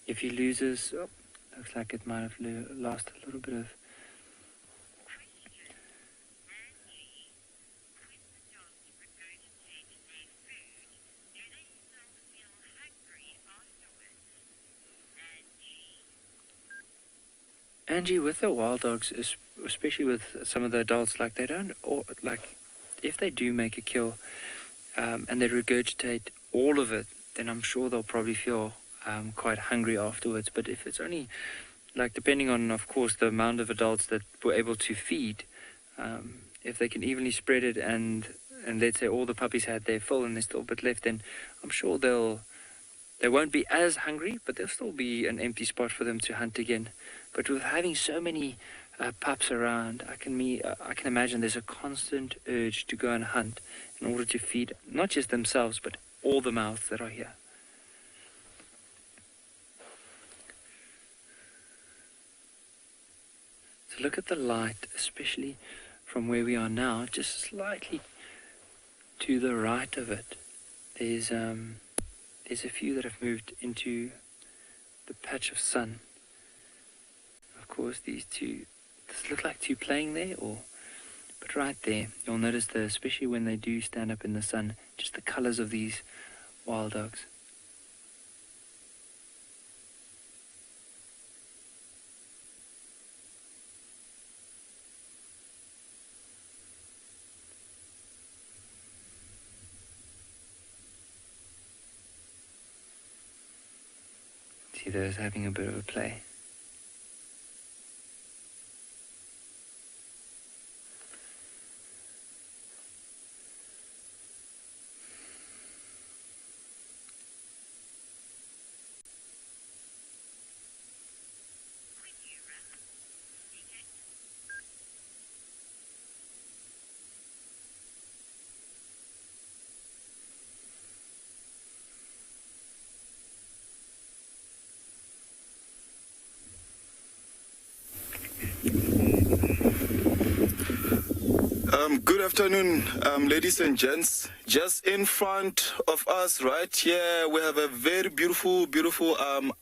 if he loses. Oh, looks like it might have lost a little bit of. Angie, with the wild dogs, especially with some of the adults, like they don't, or like if they do make a kill and they regurgitate all of it, then I'm sure they'll probably feel quite hungry afterwards. But if it's only like depending on, of course, the amount of adults that we're able to feed, if they can evenly spread it and let's say all the puppies had their fill and there's still a bit left, then I'm sure they won't be as hungry, but there'll still be an empty spot for them to hunt again. But with having so many pups around, I can imagine there's a constant urge to go and hunt in order to feed not just themselves, but all the mouths that are here. So look at the light, especially from where we are now, just slightly to the right of it. There's a few that have moved into the patch of sun. Of course, these two, does it look like two playing there? But right there, you'll notice that especially when they do stand up in the sun, just the colors of these wild dogs. See those having a bit of a play. Good afternoon, ladies and gents. Just in front of us right here, we have a very beautiful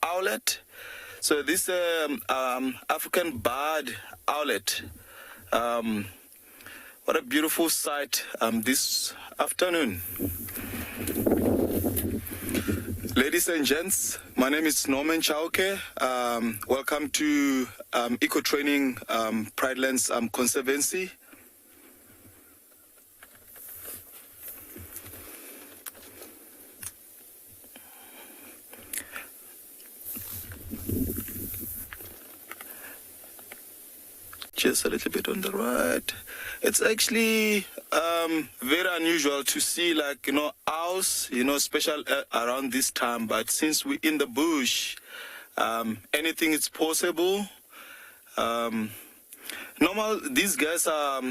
owlet. So this African bird owlet. What a beautiful sight this afternoon. Ladies and gents, my name is Norman Chauke. Welcome to Eco Training Pridelands Conservancy. Just a little bit on the right. It's actually very unusual to see, like, owls, special around this time. But since we're in the bush, anything is possible. Normal, these guys are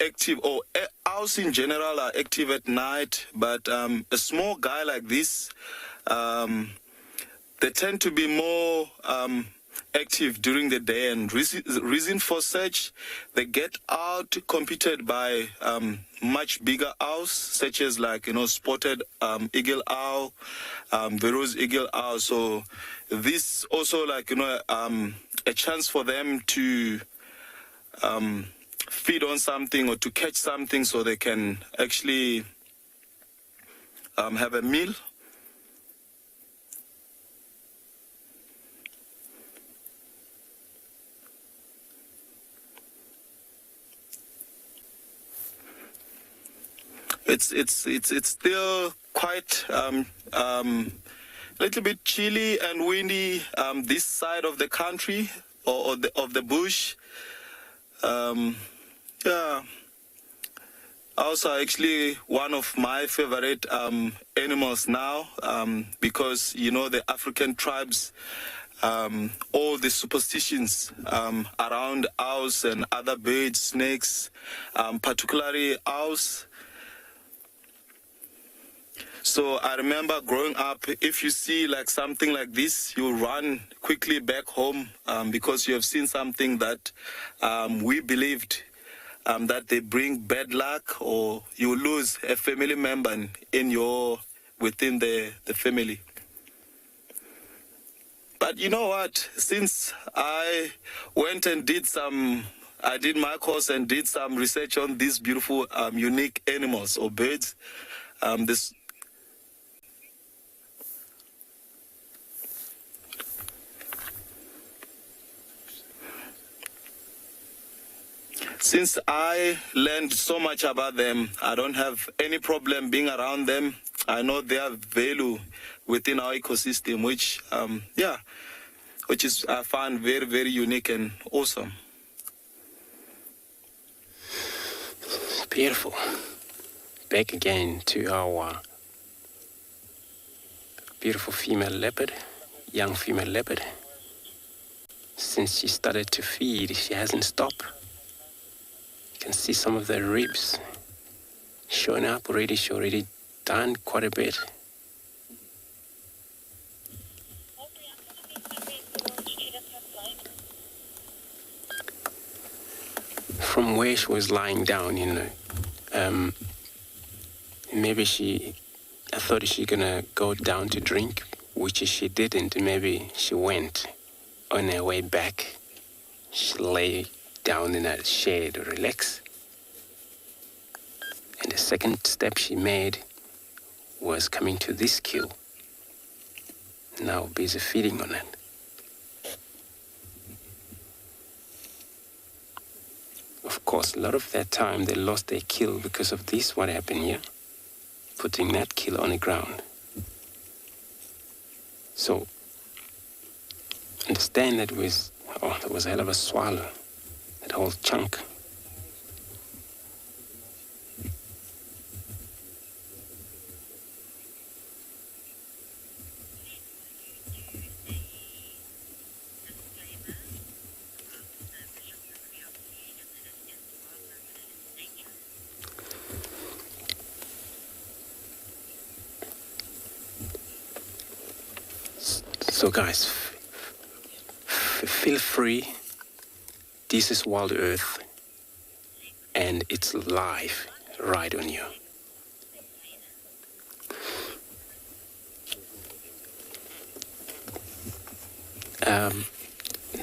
active, or owls in general are active at night. But a small guy like this, they tend to be more active during the day, and reason for such, they get out competed by much bigger owls, such as spotted eagle owl, Vero's eagle owl. So this also a chance for them to feed on something or to catch something, so they can actually have a meal. It's still quite a little bit chilly and windy this side of the country, or of the bush. Yeah, owls are actually one of my favorite animals now, because the African tribes, all the superstitions around owls and other birds, snakes, particularly owls. So I remember growing up, if you see something like this, you run quickly back home because you have seen something that we believed that they bring bad luck, or you lose a family member within the family. But you know what? Since I went and I did my course and did some research on these beautiful, unique animals or birds, since I learned so much about them, I don't have any problem being around them. I know their value within our ecosystem, which, which is I find very, very unique and awesome. Beautiful. Back again to our beautiful female leopard, young female leopard. Since she started to feed, she hasn't stopped. You can see some of the ribs showing up already. She already done quite a bit. From where she was lying down, maybe I thought she gonna go down to drink, which she didn't. Maybe she went. On her way back, she lay down in a shade to relax. And the second step she made was coming to this kill. Now busy feeding on it. Of course, a lot of that time they lost their kill because of this, what happened here. Putting that kill on the ground. So, understand that was a hell of a swallow, that whole chunk. So guys, feel free. This is Wild Earth, and it's live right on you.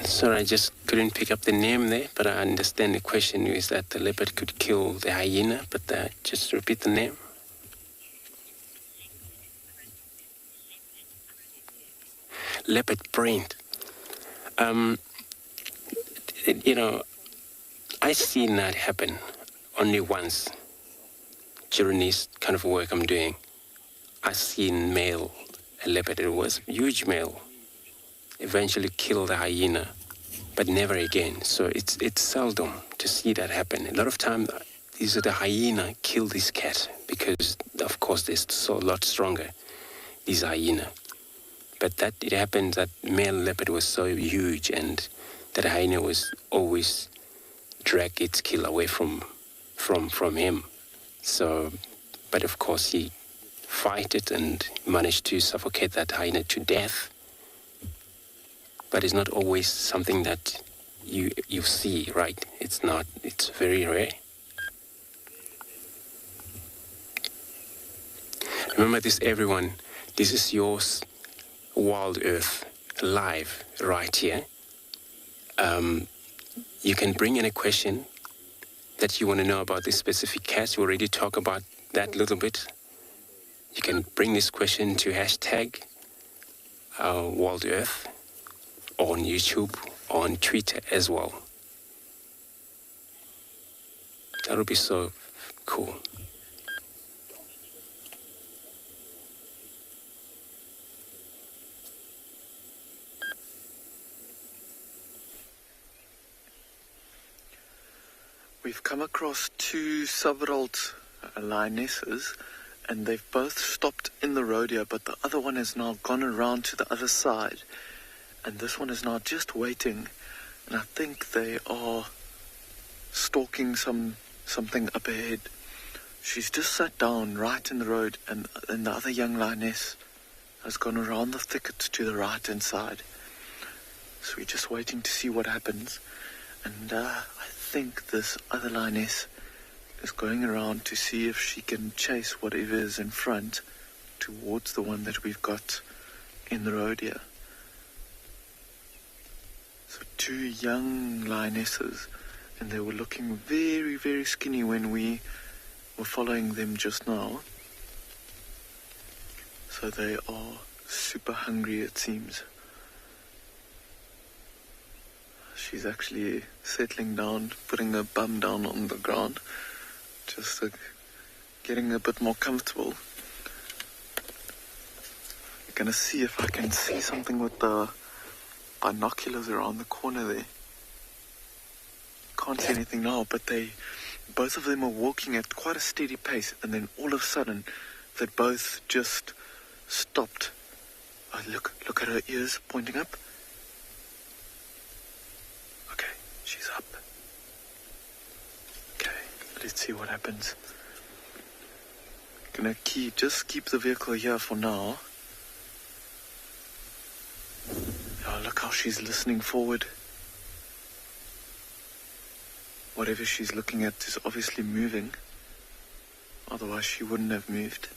Sorry, I just couldn't pick up the name there, but I understand the question is that the leopard could kill the hyena, but just repeat the name. Leopard print. I seen that happen only once during this kind of work I'm doing. I seen a leopard, it was a huge male, eventually kill the hyena, but never again. So it's seldom to see that happen. A lot of time, the hyena kill this cat because, of course, they're so a lot stronger, these hyena. But that it happened that male leopard was so huge and that hyena was always drag its kill away from him. So, but of course he fight it and managed to suffocate that hyena to death. But it's not always something that you see, right? It's not. It's very rare. Remember this, everyone. This is yours. Wild Earth live right here. You can bring in a question that you want to know about this specific cat. We already talked about that a little bit. You can bring this question to hashtag Wild Earth on YouTube, on Twitter as well. That would be so cool. We've come across two sub-adult lionesses, and they've both stopped in the road here, but the other one has now gone around to the other side, and this one is now just waiting, and I think they are stalking something up ahead. She's just sat down right in the road, and the other young lioness has gone around the thicket to the right-hand side. So we're just waiting to see what happens, and I think this other lioness is going around to see if she can chase whatever is in front towards the one that we've got in the road here. So two young lionesses, and they were looking very, very skinny when we were following them just now. So they are super hungry, it seems. She's actually settling down, putting her bum down on the ground, just getting a bit more comfortable. I'm gonna see if I can see something with the binoculars around the corner there. Can't see anything now, but both of them are walking at quite a steady pace, and then all of a sudden, they both just stopped. Oh, look at her ears pointing up. Okay, she's up. Okay, let's see what happens. Gonna just keep the vehicle here for now. Oh, look how she's listening forward. Whatever she's looking at is obviously moving. Otherwise she wouldn't have moved.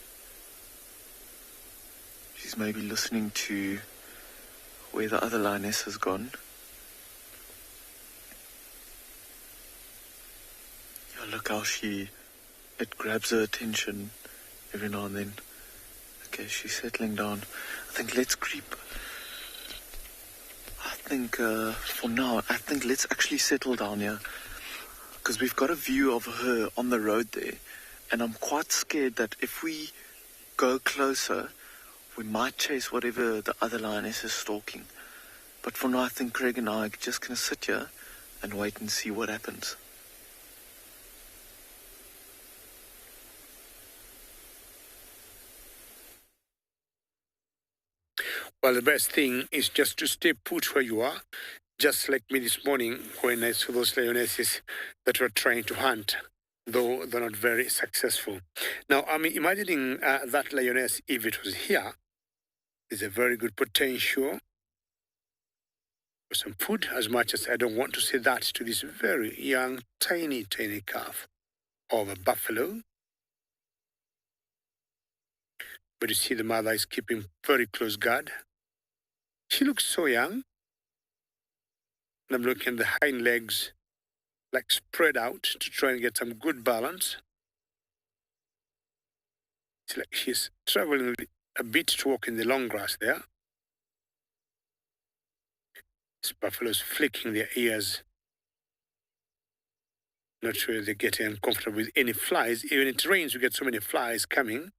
She's maybe listening to where the other lioness has gone. Yeah, look how it grabs her attention every now and then. Okay, she's settling down. I think let's creep. For now, let's actually settle down here. Because we've got a view of her on the road there. And I'm quite scared that if we go closer, we might chase whatever the other lioness is stalking. But for now, I think Craig and I are just going to sit here and wait and see what happens. Well, the best thing is just to stay put where you are, just like me this morning when I saw those lionesses that were trying to hunt, though they're not very successful. Now, I'm imagining that lioness, if it was here, is a very good potential for some food, as much as I don't want to say that to this very young, tiny calf of a buffalo. But you see the mother is keeping very close guard. She looks so young. And I'm looking at the hind legs, like spread out to try and get some good balance. It's like she's traveling a bit to walk in the long grass there. This buffalo's flicking their ears. Not sure they're getting uncomfortable with any flies. Even in it rains, we get so many flies coming.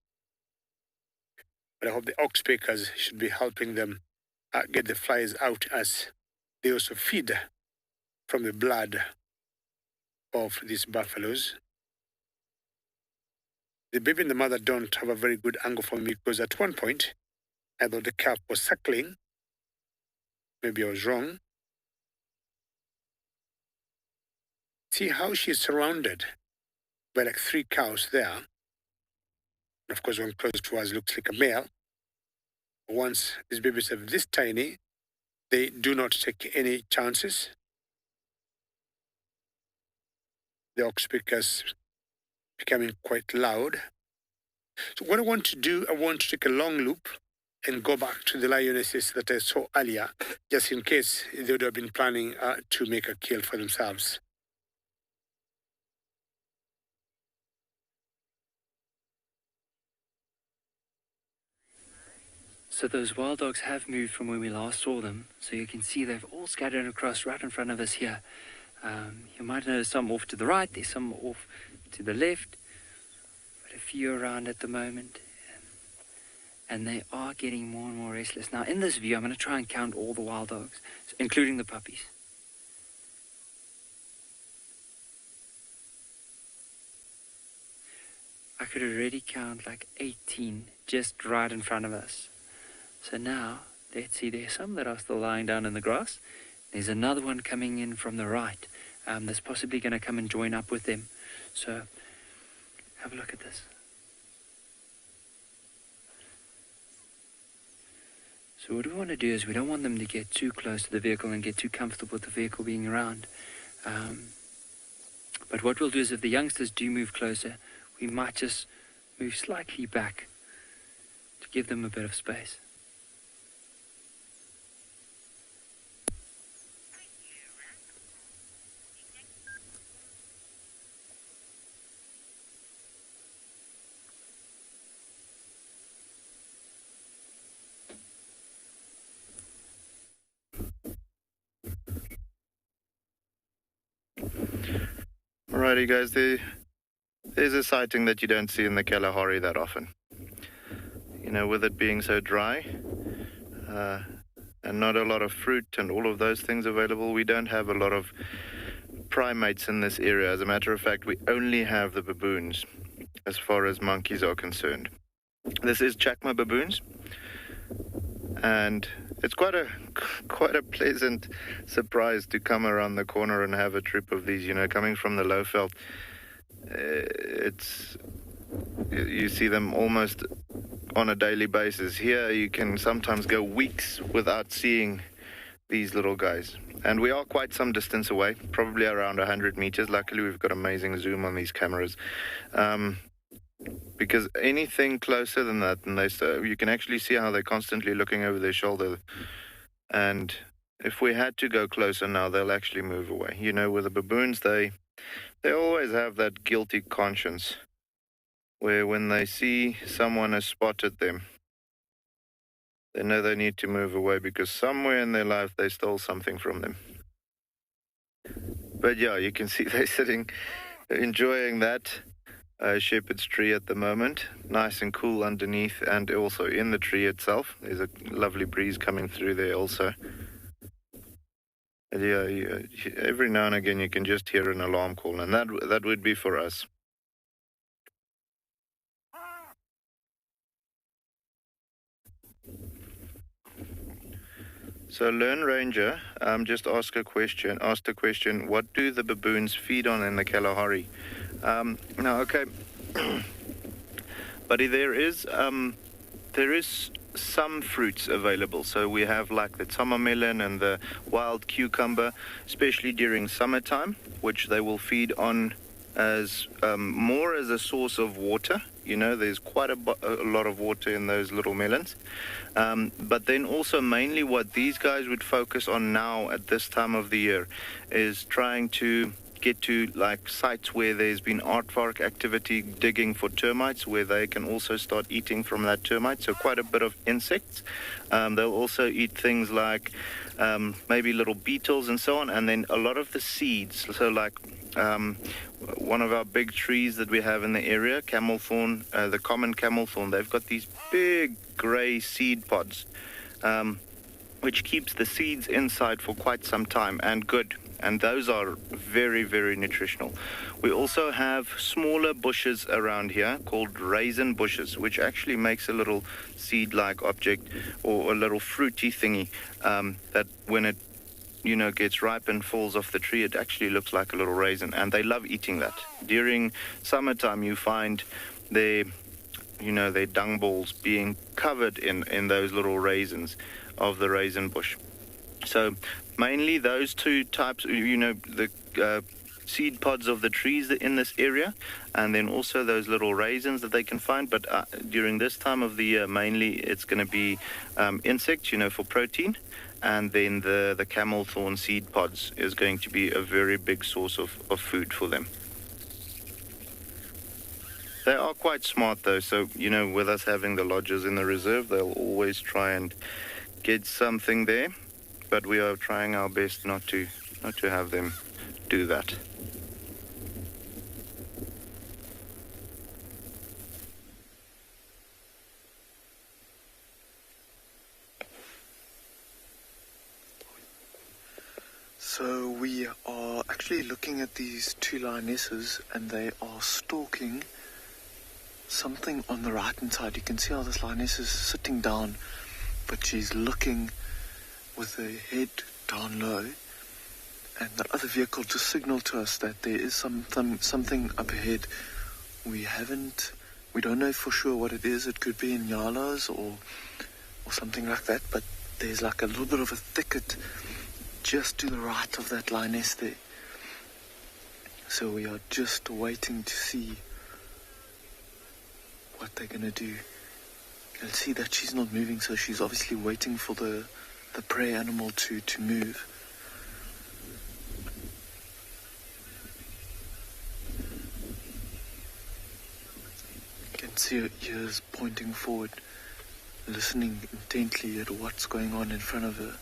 But I hope the ox pickers should be helping them get the flies out, as they also feed from the blood of these buffaloes. The baby and the mother don't have a very good angle for me, because at one point I thought the calf was suckling. Maybe I was wrong. See how she's surrounded by like 3 cows there. And of course, one close to us looks like a male. Once these babies are this tiny, they do not take any chances. The ox pickers becoming quite loud. So what I want to do, I want to take a long loop and go back to the lionesses that I saw earlier, just in case they would have been planning to make a kill for themselves. So those wild dogs have moved from when we last saw them. So you can see they've all scattered across right in front of us here. You might notice some off to the right, there's some off to the left, but a few around at the moment. And they are getting more and more restless. Now in this view, I'm going to try and count all the wild dogs, including the puppies. I could already count like 18 just right in front of us. So now, let's see, there's some that are still lying down in the grass. There's another one coming in from the right. That's possibly going to come and join up with them. So, have a look at this. So what we want to do is we don't want them to get too close to the vehicle and get too comfortable with the vehicle being around. But what we'll do is if the youngsters do move closer, we might just move slightly back to give them a bit of space. Alrighty guys, there's a sighting that you don't see in the Kalahari that often. You know, with it being so dry, and not a lot of fruit and all of those things available. We don't have a lot of primates in this area. As a matter of fact, we only have the baboons as far as monkeys are concerned. This is Chacma baboons, and it's quite a pleasant surprise to come around the corner and have a trip of these. You know, coming from the Lowveld, you see them almost on a daily basis. Here you can sometimes go weeks without seeing these little guys, and we are quite some distance away, probably around 100 meters. Luckily we've got amazing zoom on these cameras, because anything closer than that, and you can actually see how they're constantly looking over their shoulder, and if we had to go closer now, they'll actually move away. You know, with the baboons, they always have that guilty conscience where when they see someone has spotted them, they know they need to move away because somewhere in their life they stole something from them. But yeah, you can see they're sitting, enjoying that shepherd's tree at the moment. Nice and cool underneath, and also in the tree itself. There's a lovely breeze coming through there also. And yeah, every now and again you can just hear an alarm call, and that would be for us. So Learn Ranger just asked a question, what do the baboons feed on in the Kalahari? Now, okay, buddy, there is some fruits available. So we have like the tama melon and the wild cucumber, especially during summertime, which they will feed on as more as a source of water. You know, there's quite a lot of water in those little melons. But then also mainly what these guys would focus on now at this time of the year is trying to get to like sites where there's been aardvark activity, digging for termites, where they can also start eating from that termite. So quite a bit of insects. They'll also eat things like maybe little beetles and so on, and then a lot of the seeds. So like one of our big trees that we have in the area, camel thorn, the common camel thorn, they've got these big grey seed pods, which keeps the seeds inside for quite some time, and good. And those are very, very nutritional. We also have smaller bushes around here called raisin bushes, which actually makes a little seed-like object or a little fruity thingy that when it gets ripe and falls off the tree, it actually looks like a little raisin, and they love eating that. During summertime, you find their dung balls being covered in those little raisins of the raisin bush. So mainly those two types, the seed pods of the trees in this area, and then also those little raisins that they can find. But during this time of the year, mainly it's going to be insects, for protein. And then the camel thorn seed pods is going to be a very big source of food for them. They are quite smart though, so with us having the lodges in the reserve, they'll always try and get something there, but we are trying our best not to have them do that. So we are actually looking at these two lionesses, and they are stalking something on the right hand side. You can see how this lioness is sitting down, but she's looking with her head down low, and the other vehicle just signaled to us that there is something up ahead. We don't know for sure what it is. It could be Nyalas or something like that, but there's like a little bit of a thicket just to the right of that lioness there. So we are just waiting to see what they're going to do. You'll see that she's not moving, so she's obviously waiting for the prey animal to move. You can see her ears pointing forward, listening intently at what's going on in front of her.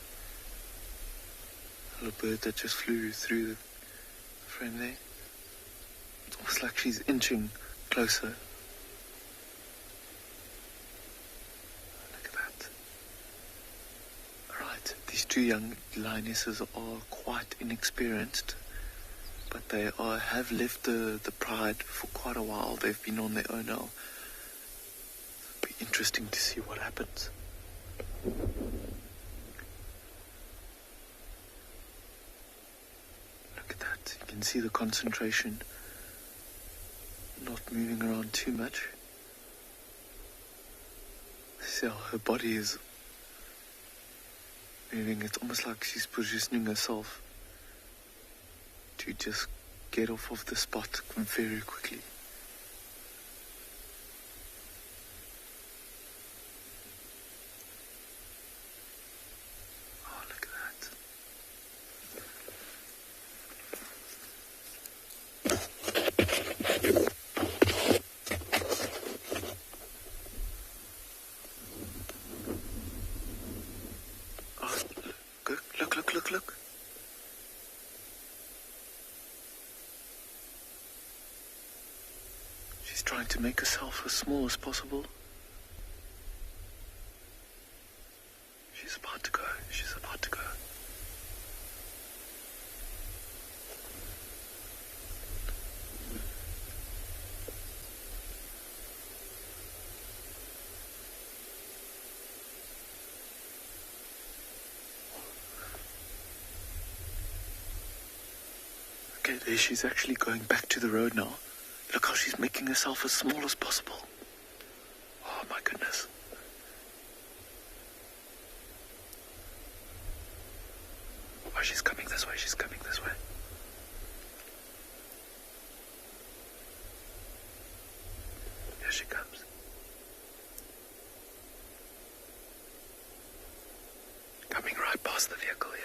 A little bird that just flew through the frame there. It's almost like she's inching closer. Look at that. Alright. two young lionesses are quite inexperienced, but they have left the pride for quite a while. They've been on their own now. It'll be interesting to see what happens. Look at that. You can see the concentration not moving around too much. See how her body is moving. It's almost like she's positioning herself to just get off of the spot very quickly. Oh, look at that. Look. She's trying to make herself as small as possible. She's about to go. Okay, there she's actually going back to the road now. Look how she's making herself as small as possible. Oh my goodness. Oh, she's coming this way. Here she comes. Coming right past the vehicle here.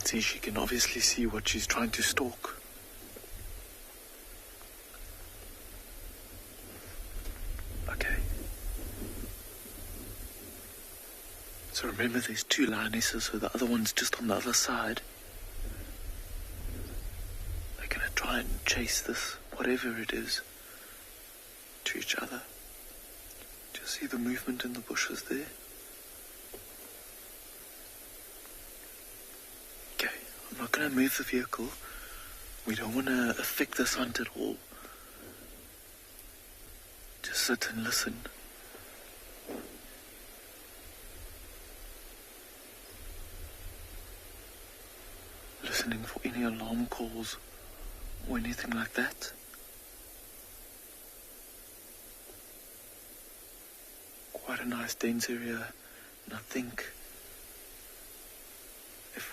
See, she can obviously see what she's trying to stalk. Okay. So remember, there's two lionesses, so the other one's just on the other side. They're going to try and chase this, whatever it is, to each other. Just see the movement in the bushes there. I'm not going to move the vehicle. We don't want to affect this hunt at all. Just sit and listen. Listening for any alarm calls or anything like that. Quite a nice dense area, and I think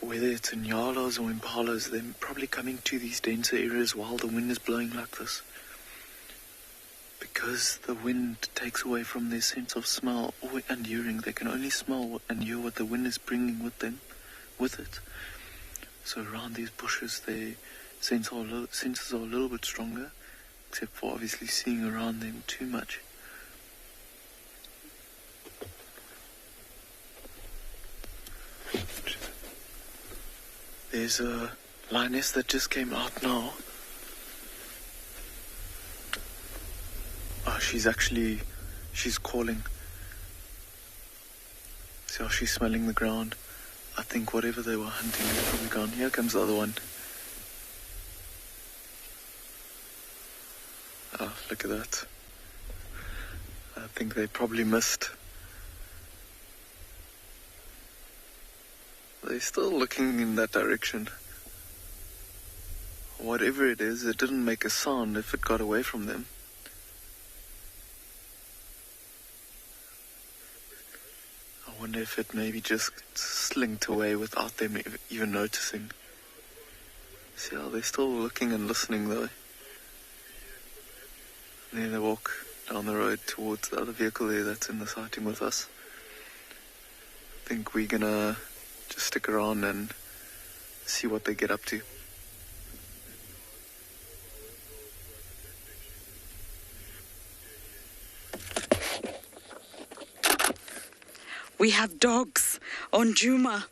whether it's in Nyalas or Impalas, they're probably coming to these denser areas while the wind is blowing like this. Because the wind takes away from their sense of smell and hearing. They can only smell and hear what the wind is bringing with it. So around these bushes, their senses are a little bit stronger, except for obviously seeing around them too much. There's a lioness that just came out now. Oh, she's calling. See how she's smelling the ground? I think whatever they were hunting is probably gone. Here comes the other one. Oh, look at that. I think they probably missed. They're still looking in that direction. Whatever it is, it didn't make a sound if it got away from them. I wonder if it maybe just slinked away without them even noticing. See how they're still looking and listening though. And then they walk down the road towards the other vehicle there that's in the sighting with us. I think we're gonna just stick around and see what they get up to. We have dogs on Djuma.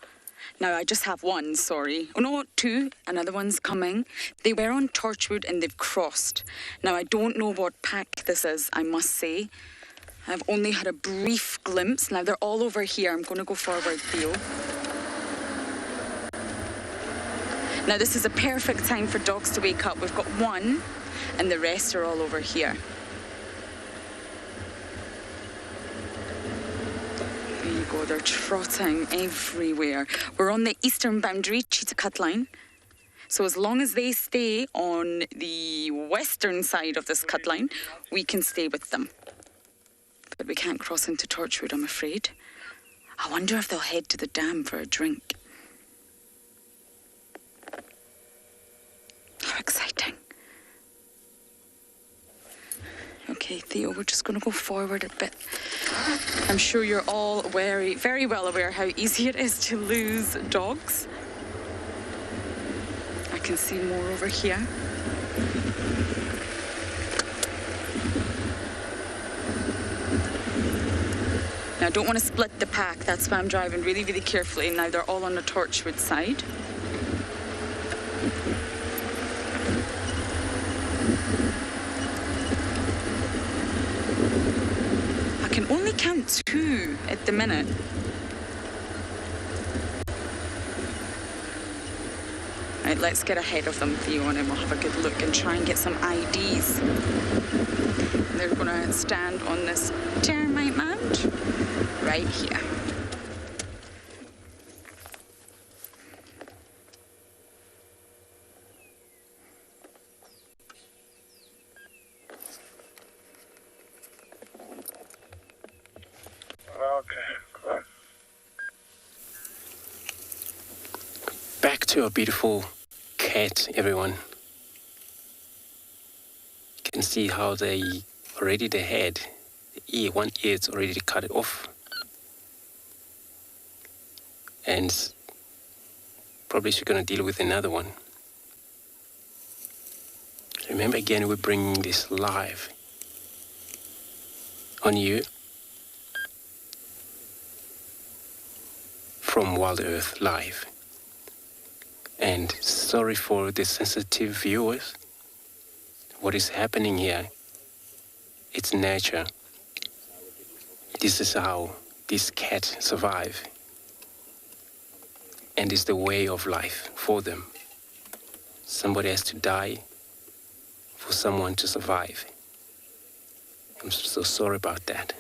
Now, I just have one, sorry. Oh, no, two. Another one's coming. They were on Torchwood and they've crossed. Now, I don't know what pack this is, I must say. I've only had a brief glimpse. Now, they're all over here. I'm going to go forward, Theo. Now, this is a perfect time for dogs to wake up. We've got one, and the rest are all over here. There you go, they're trotting everywhere. We're on the eastern boundary, cheetah cut line. So as long as they stay on the western side of this cut line, we can stay with them. But we can't cross into Torchwood, I'm afraid. I wonder if they'll head to the dam for a drink. How exciting. Okay, Theo, we're just going to go forward a bit. I'm sure you're all very well aware how easy it is to lose dogs. I can see more over here. Now, I don't want to split the pack. That's why I'm driving really, really carefully. Now, they're all on the Torchwood side. I can only count two at the minute. Right, let's get ahead of them, Theo, and then we'll have a good look and try and get some IDs. They're going to stand on this termite mound right here. Back to a beautiful cat, everyone. You can see how the head, the ear, one ear is already cut off. And probably she's going to deal with another one. Remember again, we're bringing this live on you from Wild Earth Live. And sorry for the sensitive viewers. What is happening here? It's nature. This is how these cats survive. And it's the way of life for them. Somebody has to die for someone to survive. I'm so sorry about that.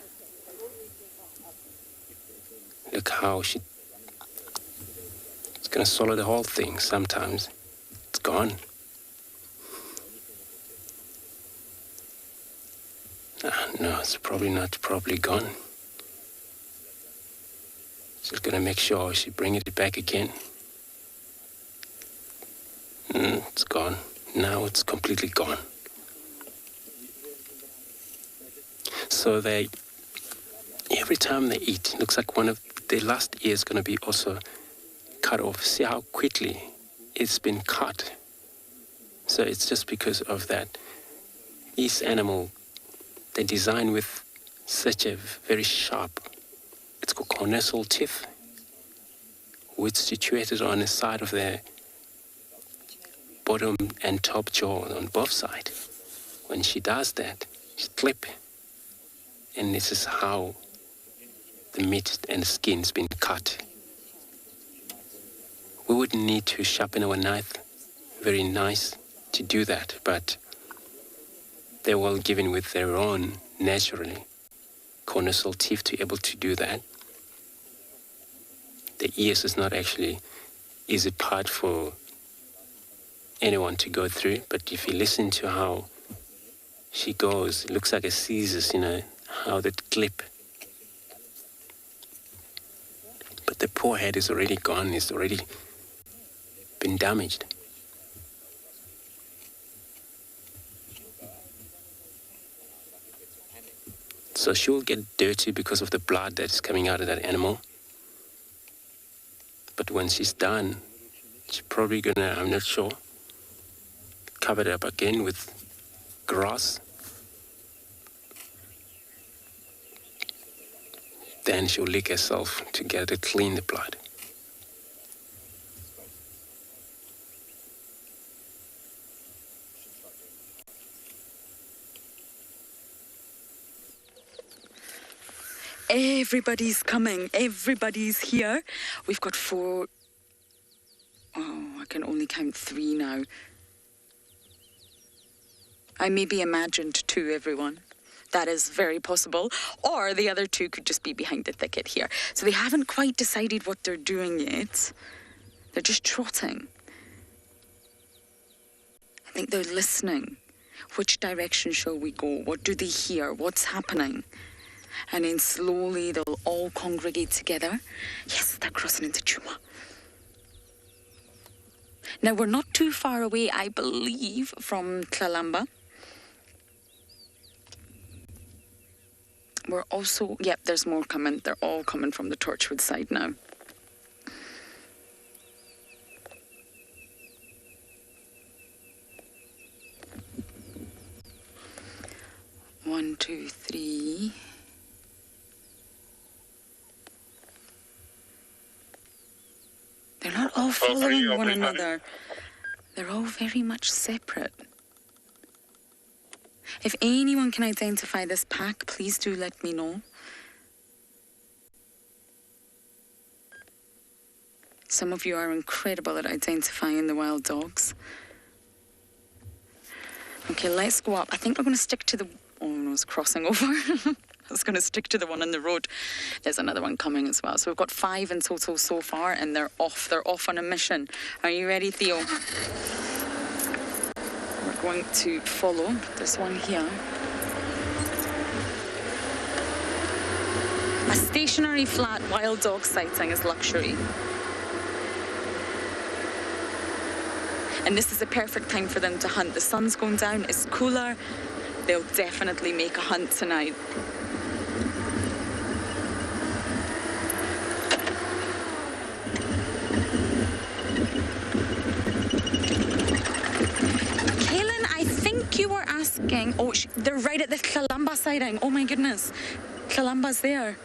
Look how she's gonna swallow the whole thing. Sometimes it's gone. No, it's probably not gone. She's gonna make sure she brings it back again. It's gone. Now it's completely gone. So every time they eat, looks like one of their last ear is gonna be also cut off. See how quickly it's been cut. So it's just because of that. These animals, they're designed with such a very sharp, it's called carnassial teeth, which is situated on the side of their bottom and top jaw on both sides. When she does that, she clip, and this is how the meat and the skin's been cut. We would need to sharpen our knife very nice to do that, but they're well given with their own, naturally, carnassial teeth to be able to do that. The ears is not actually easy part for anyone to go through, but if you listen to how she goes, it looks like a scissors, how that clip. But the poor head is already gone, it's already been damaged. So she will get dirty because of the blood that's coming out of that animal. But when she's done, she's probably gonna, I'm not sure, cover it up again with grass. Then she'll lick herself to get to clean the blood. Everybody's coming. Everybody's here. We've got 4. Oh, I can only count 3 now. I maybe imagined 2, everyone. That is very possible. Or the other 2 could just be behind the thicket here. So they haven't quite decided what they're doing yet. They're just trotting. I think they're listening. Which direction shall we go? What do they hear? What's happening? And then slowly they'll all congregate together. Yes, they're crossing into Chuma. Now, we're not too far away, I believe, from Tlalamba. We're also... Yep, there's more coming. They're all coming from the Torchwood side now. One, 2, 3... They're not all following one another. They're all very much separate. If anyone can identify this pack, please do let me know. Some of you are incredible at identifying the wild dogs. Okay, let's go up. I think we're going to stick to the... Oh, no, it's crossing over. I was going to stick to the one on the road. There's another one coming as well. So we've got 5 in total so far, and they're off. They're off on a mission. Are you ready, Theo? We're going to follow. There's one here. A stationary flat wild dog sighting is luxury. And this is the perfect time for them to hunt. The sun's going down. It's cooler. They'll definitely make a hunt tonight. You were asking... Oh, they're right at the Tlalamba sighting. Oh, my goodness. Tlalamba's there.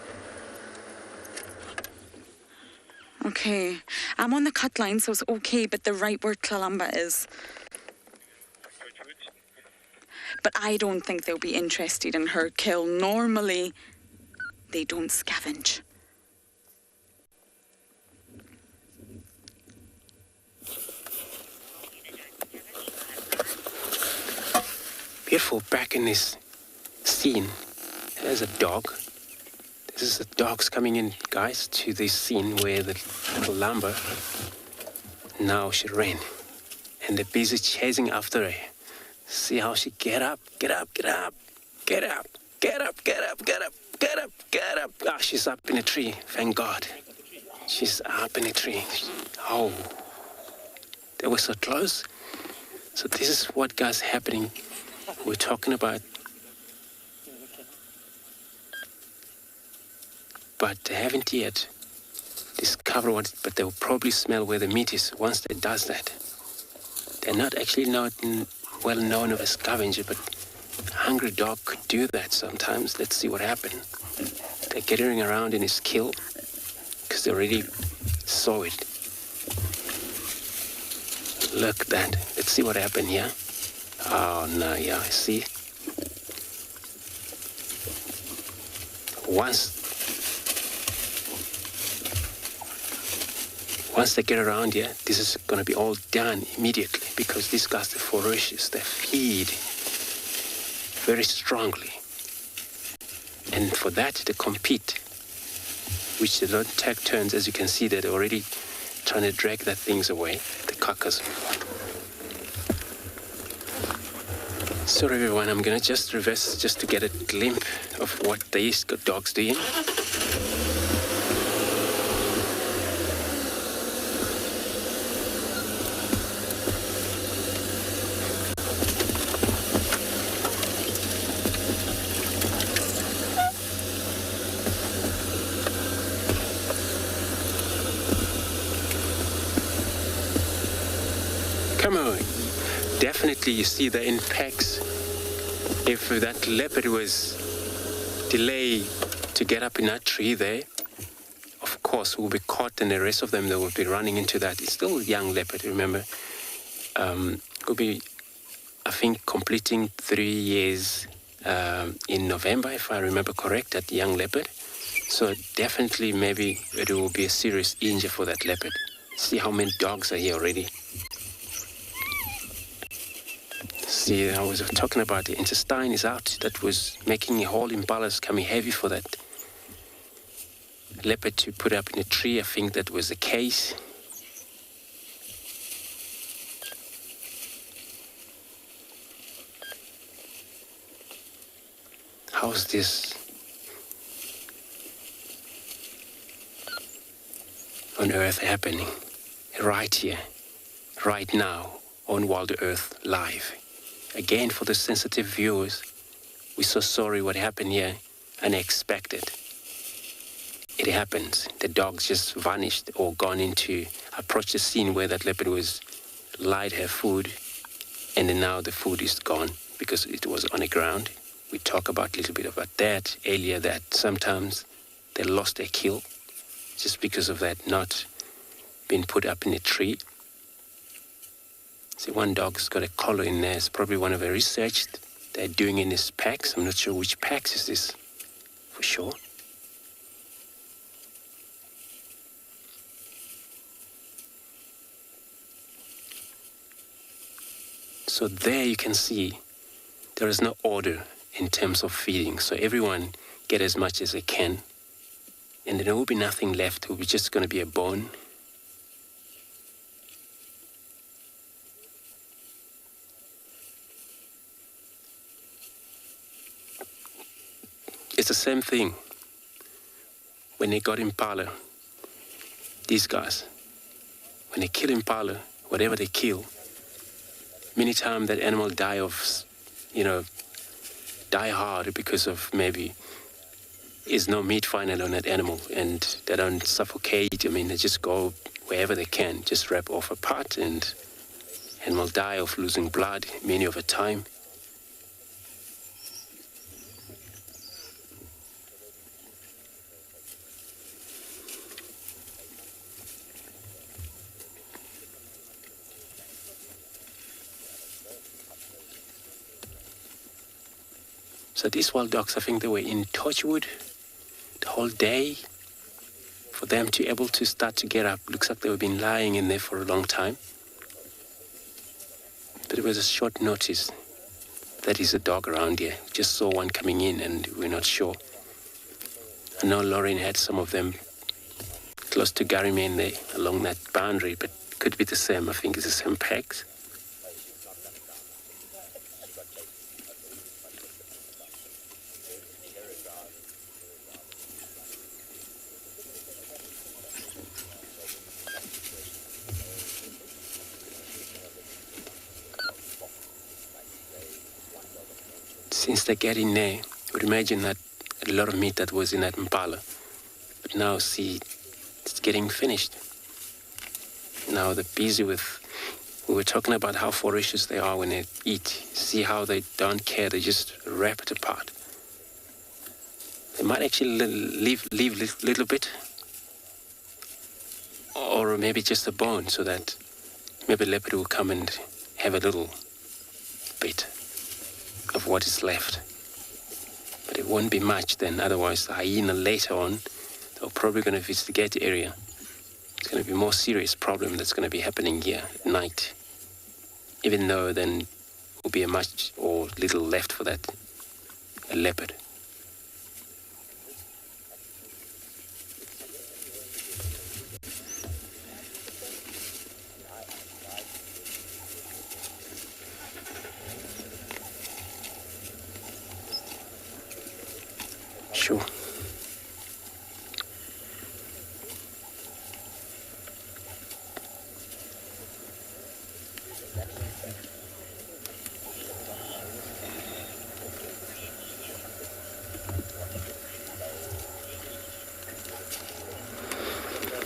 Okay. I'm on the cut line, so it's okay, but they're right where Tlalamba is. But I don't think they'll be interested in her kill. Normally, they don't scavenge. Beautiful, back in this scene. There's a dog. This is the dogs coming in, guys, to this scene where the Tlalamba, now she ran. And they're busy chasing after her. See how she get up, get up, get up, get up, get up, get up, get up, get up, get up. Ah, she's up in a tree, thank God. She's up in a tree. Oh, they were so close. So this is what, guys, happening. We're talking about, but they haven't yet discovered what, but they'll probably smell where the meat is once they does that. They're not actually not well known of a scavenger, but a hungry dog could do that sometimes. Let's see what happened. They're getting around in his kill because they already saw it. Look at that. Let's see what happened here. Oh, no, yeah, I see. Once they get around here, this is going to be all done immediately because these guys are ferocious. They feed very strongly. And for that, to compete, which they don't take turns, as you can see, they're already trying to drag that things away, the carcass. Sorry everyone, I'm gonna just reverse just to get a glimpse of what these dogs doing. Come on. Definitely you see they're in packs. If that leopard was delayed to get up in that tree there, of course will be caught and the rest of them they will be running into that. It's still a young leopard, remember. Will be, I think, completing 3 years in November, if I remember correct, that young leopard. So definitely maybe it will be a serious injury for that leopard. See how many dogs are here already. See, I was talking about the intestine is out. That was making the whole impalas coming heavy for that leopard to put up in a tree. I think that was the case. How's this on Earth happening? Right here, right now, on Wild Earth Live. Again, for the sensitive viewers, we're so sorry what happened here, unexpected. It happens. The dogs just vanished or gone into, approached the scene where that leopard was lied her food, and then now the food is gone because it was on the ground. We talked about a little bit about that earlier, that sometimes they lost their kill just because of that not being put up in a tree. See, one dog's got a collar in there. It's probably one of the research they're doing in his packs. I'm not sure which packs is this for sure. So there you can see there is no order in terms of feeding. So everyone get as much as they can. And then there will be nothing left. It will be just going to be a bone. It's the same thing when they got impala. These guys, when they kill impala, whatever they kill, many times that animal die of, die hard because of maybe is no meat finally on that animal, and they don't suffocate. I mean, they just go wherever they can, just wrap off a part, and animal die of losing blood many of the time. So these wild dogs, I think they were in Torchwood the whole day. For them to be able to start to get up, looks like they've been lying in there for a long time. But it was a short notice that is a dog around here. Just saw one coming in and we're not sure. I know Lauren had some of them close to Garryman there along that boundary, but could be the same. I think it's the same packs. Since they get in there, you would imagine that a lot of meat that was in that impala. But now, see, it's getting finished. Now they're busy with, we were talking about how voracious they are when they eat. See how they don't care, they just rip it apart. They might actually leave a little bit, or maybe just a bone, so that maybe the leopard will come and have a little bit of what is left. But it won't be much then, otherwise the hyena later on, they're probably going to investigate the area. It's going to be a more serious problem that's going to be happening here at night. Even though then will be a much or little left for that leopard. Sure.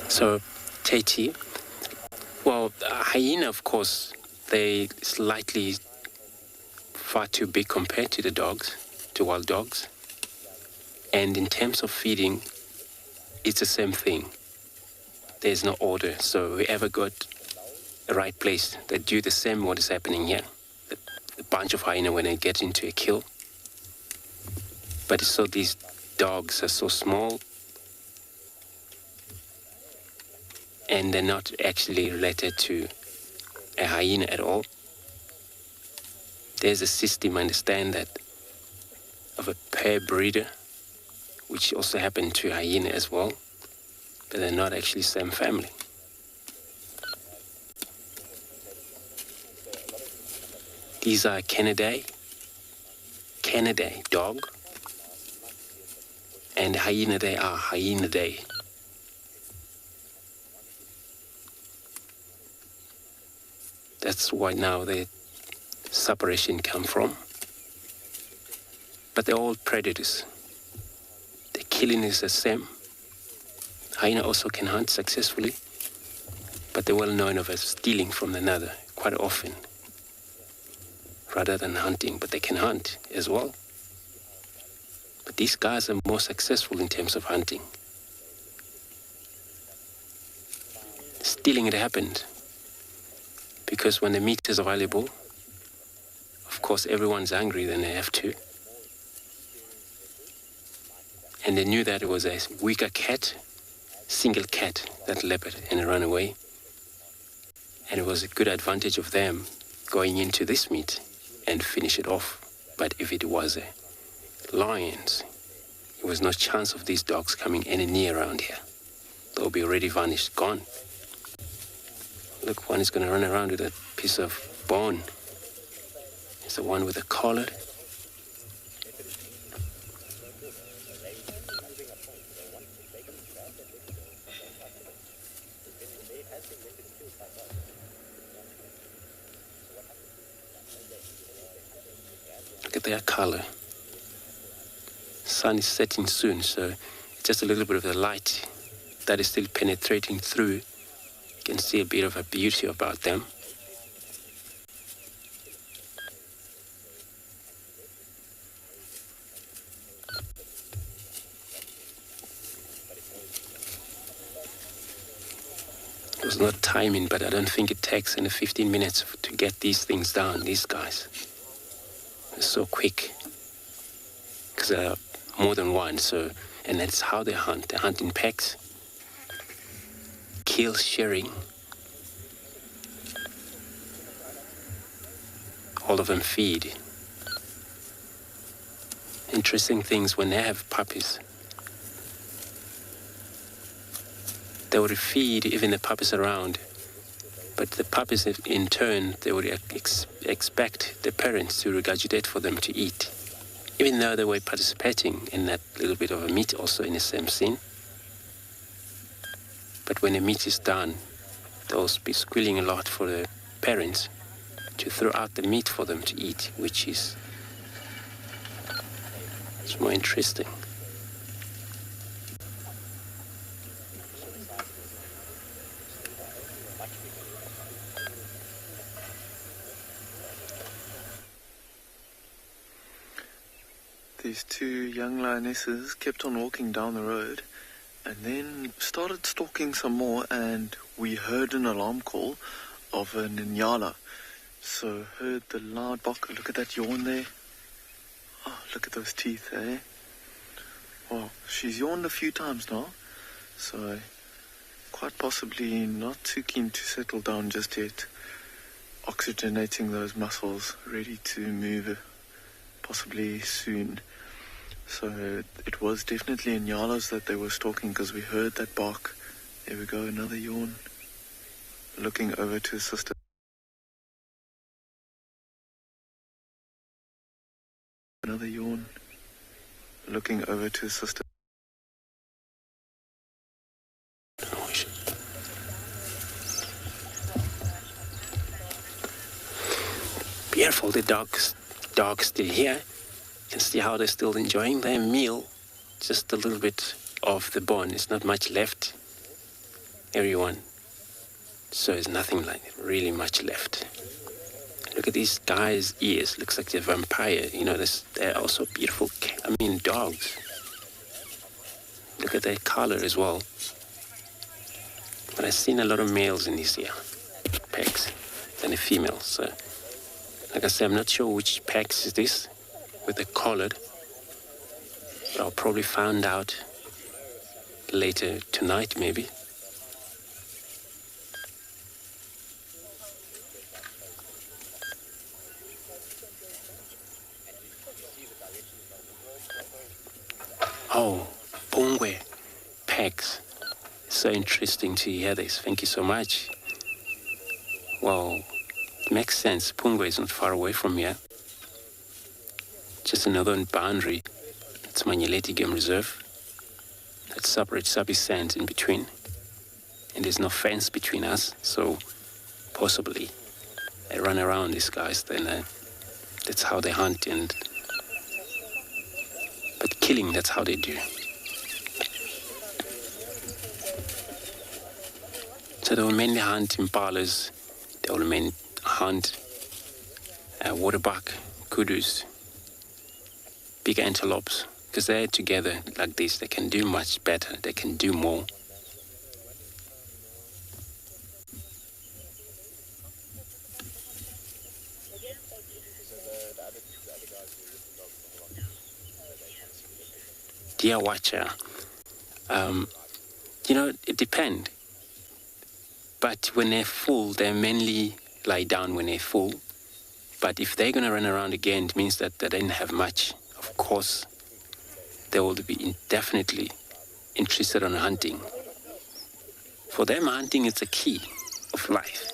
So, Tati, well, hyena, of course, they slightly far too big compared to the dogs, to wild dogs. And in terms of feeding, it's the same thing. There's no order. So whoever got the right place, they do the same what is happening here. The bunch of hyena when they get into a kill. But it's so these dogs are so small, and they're not actually related to a hyena at all. There's a system, I understand, that of a pair breeder, which also happened to hyena as well, but they're not actually same family. These are Canidae dog, and Hyenidae are Hyenidae. That's why now the separation come from. But they're all predators. The killing is the same. Hyena also can hunt successfully, but they're well known of as stealing from another quite often, rather than hunting, but they can hunt as well. But these guys are more successful in terms of hunting. Stealing, it happened because when the meat is available, of course everyone's hungry, then they have to. And they knew that it was a weaker cat, single cat, that leopard, and it ran away. And it was a good advantage of them going into this meat and finish it off. But if it was a lions, there was no chance of these dogs coming any near around here. They'll be already vanished, gone. Look, one is going to run around with a piece of bone. It's the one with the collar. Look at their color. Sun is setting soon, so just a little bit of the light that is still penetrating through. You can see a bit of a beauty about them. It was not timing, but I don't think it takes any 15 minutes to get these things down, these guys. They're so quick. Because there are more than one, so, and that's how they hunt. They hunt in packs. Kill sharing. All of them feed. Interesting things when they have puppies. They would feed even the puppies around, but the puppies in turn, they would expect the parents to regurgitate for them to eat, even though they were participating in that little bit of a meat also in the same scene. But when the meat is done, they'll be squealing a lot for the parents to throw out the meat for them to eat, which is it's more interesting. These two young lionesses kept on walking down the road and then started stalking some more, and we heard an alarm call of an Inyala. So heard the loud bark. Look at that yawn there. Oh, look at those teeth, eh? Well, she's yawned a few times now, so quite possibly not too keen to settle down just yet. Oxygenating those muscles, ready to move possibly soon. So it was definitely Inyalas that they were stalking, because we heard that bark. There we go, another yawn. Looking over to his sister. Another yawn. Looking over to his sister. Beautiful, the dogs still here. You can see how they're still enjoying their meal. Just a little bit of the bone. It's not much left. Everyone. So there's nothing like really much left. Look at these guys' ears. Looks like they're vampire. You know, they're also beautiful. Dogs. Look at their color as well. But I've seen a lot of males in these packs than a female. So, like I said, I'm not sure which packs is this with the collared. But I'll probably find out later tonight, maybe. So interesting to hear this. Thank you so much. Well, it makes sense. Pungo is not far away from here. Just another boundary. It's Manyeleti Game Reserve. That separates Sabi Sands in between. And there's no fence between us, so possibly they run around these guys, then that's how they hunt. But killing, that's how they do. So they will mainly hunt impalas, they will mainly hunt waterbuck, kudus, big antelopes, because they're together like this, they can do much better, they can do more. Deer watcher, it depends. But when they're full, they mainly lie down when they're full. But if they're going to run around again, it means that they didn't have much. Of course, they will be definitely interested in hunting. For them, hunting is the key of life.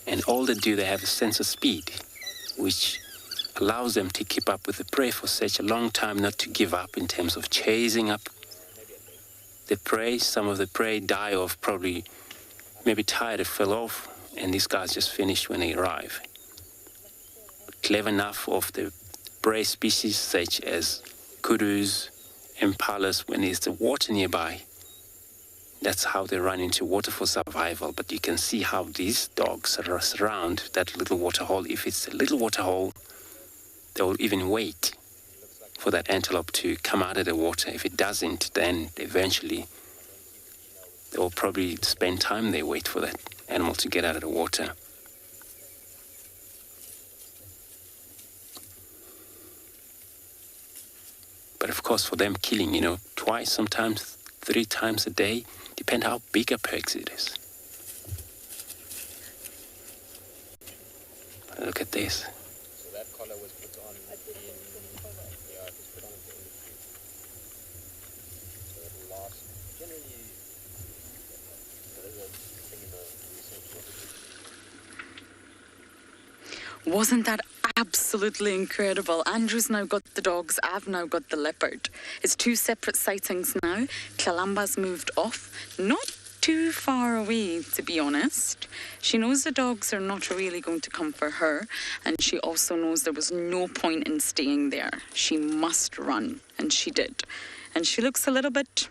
And all they do, they have a sense of speed, which allows them to keep up with the prey for such a long time, not to give up in terms of chasing up the prey. Some of the prey die off, probably maybe tired or fell off, and these guys just finish when they arrive. Clever enough of the prey species such as kudus, impalas, when there's the water nearby, that's how they run into water for survival. But you can see how these dogs surround that little water hole. If it's a little water hole, they will even wait for that antelope to come out of the water. If it doesn't, then eventually they will probably spend time there, wait for that animal to get out of the water. But of course, for them, killing, twice, sometimes 3 times a day, depend how big a perch it is. Look at this. So that collar was put on it was put on the industry. So it'll last, generally, there is a thing in the research. Wasn't that absolutely incredible? Andrew's now got the dogs, I've now got the leopard. It's 2 separate sightings now. Kalamba's moved off, not too far away, to be honest. She knows the dogs are not really going to come for her, and she also knows there was no point in staying there. She must run, and she did. And she looks a little bit,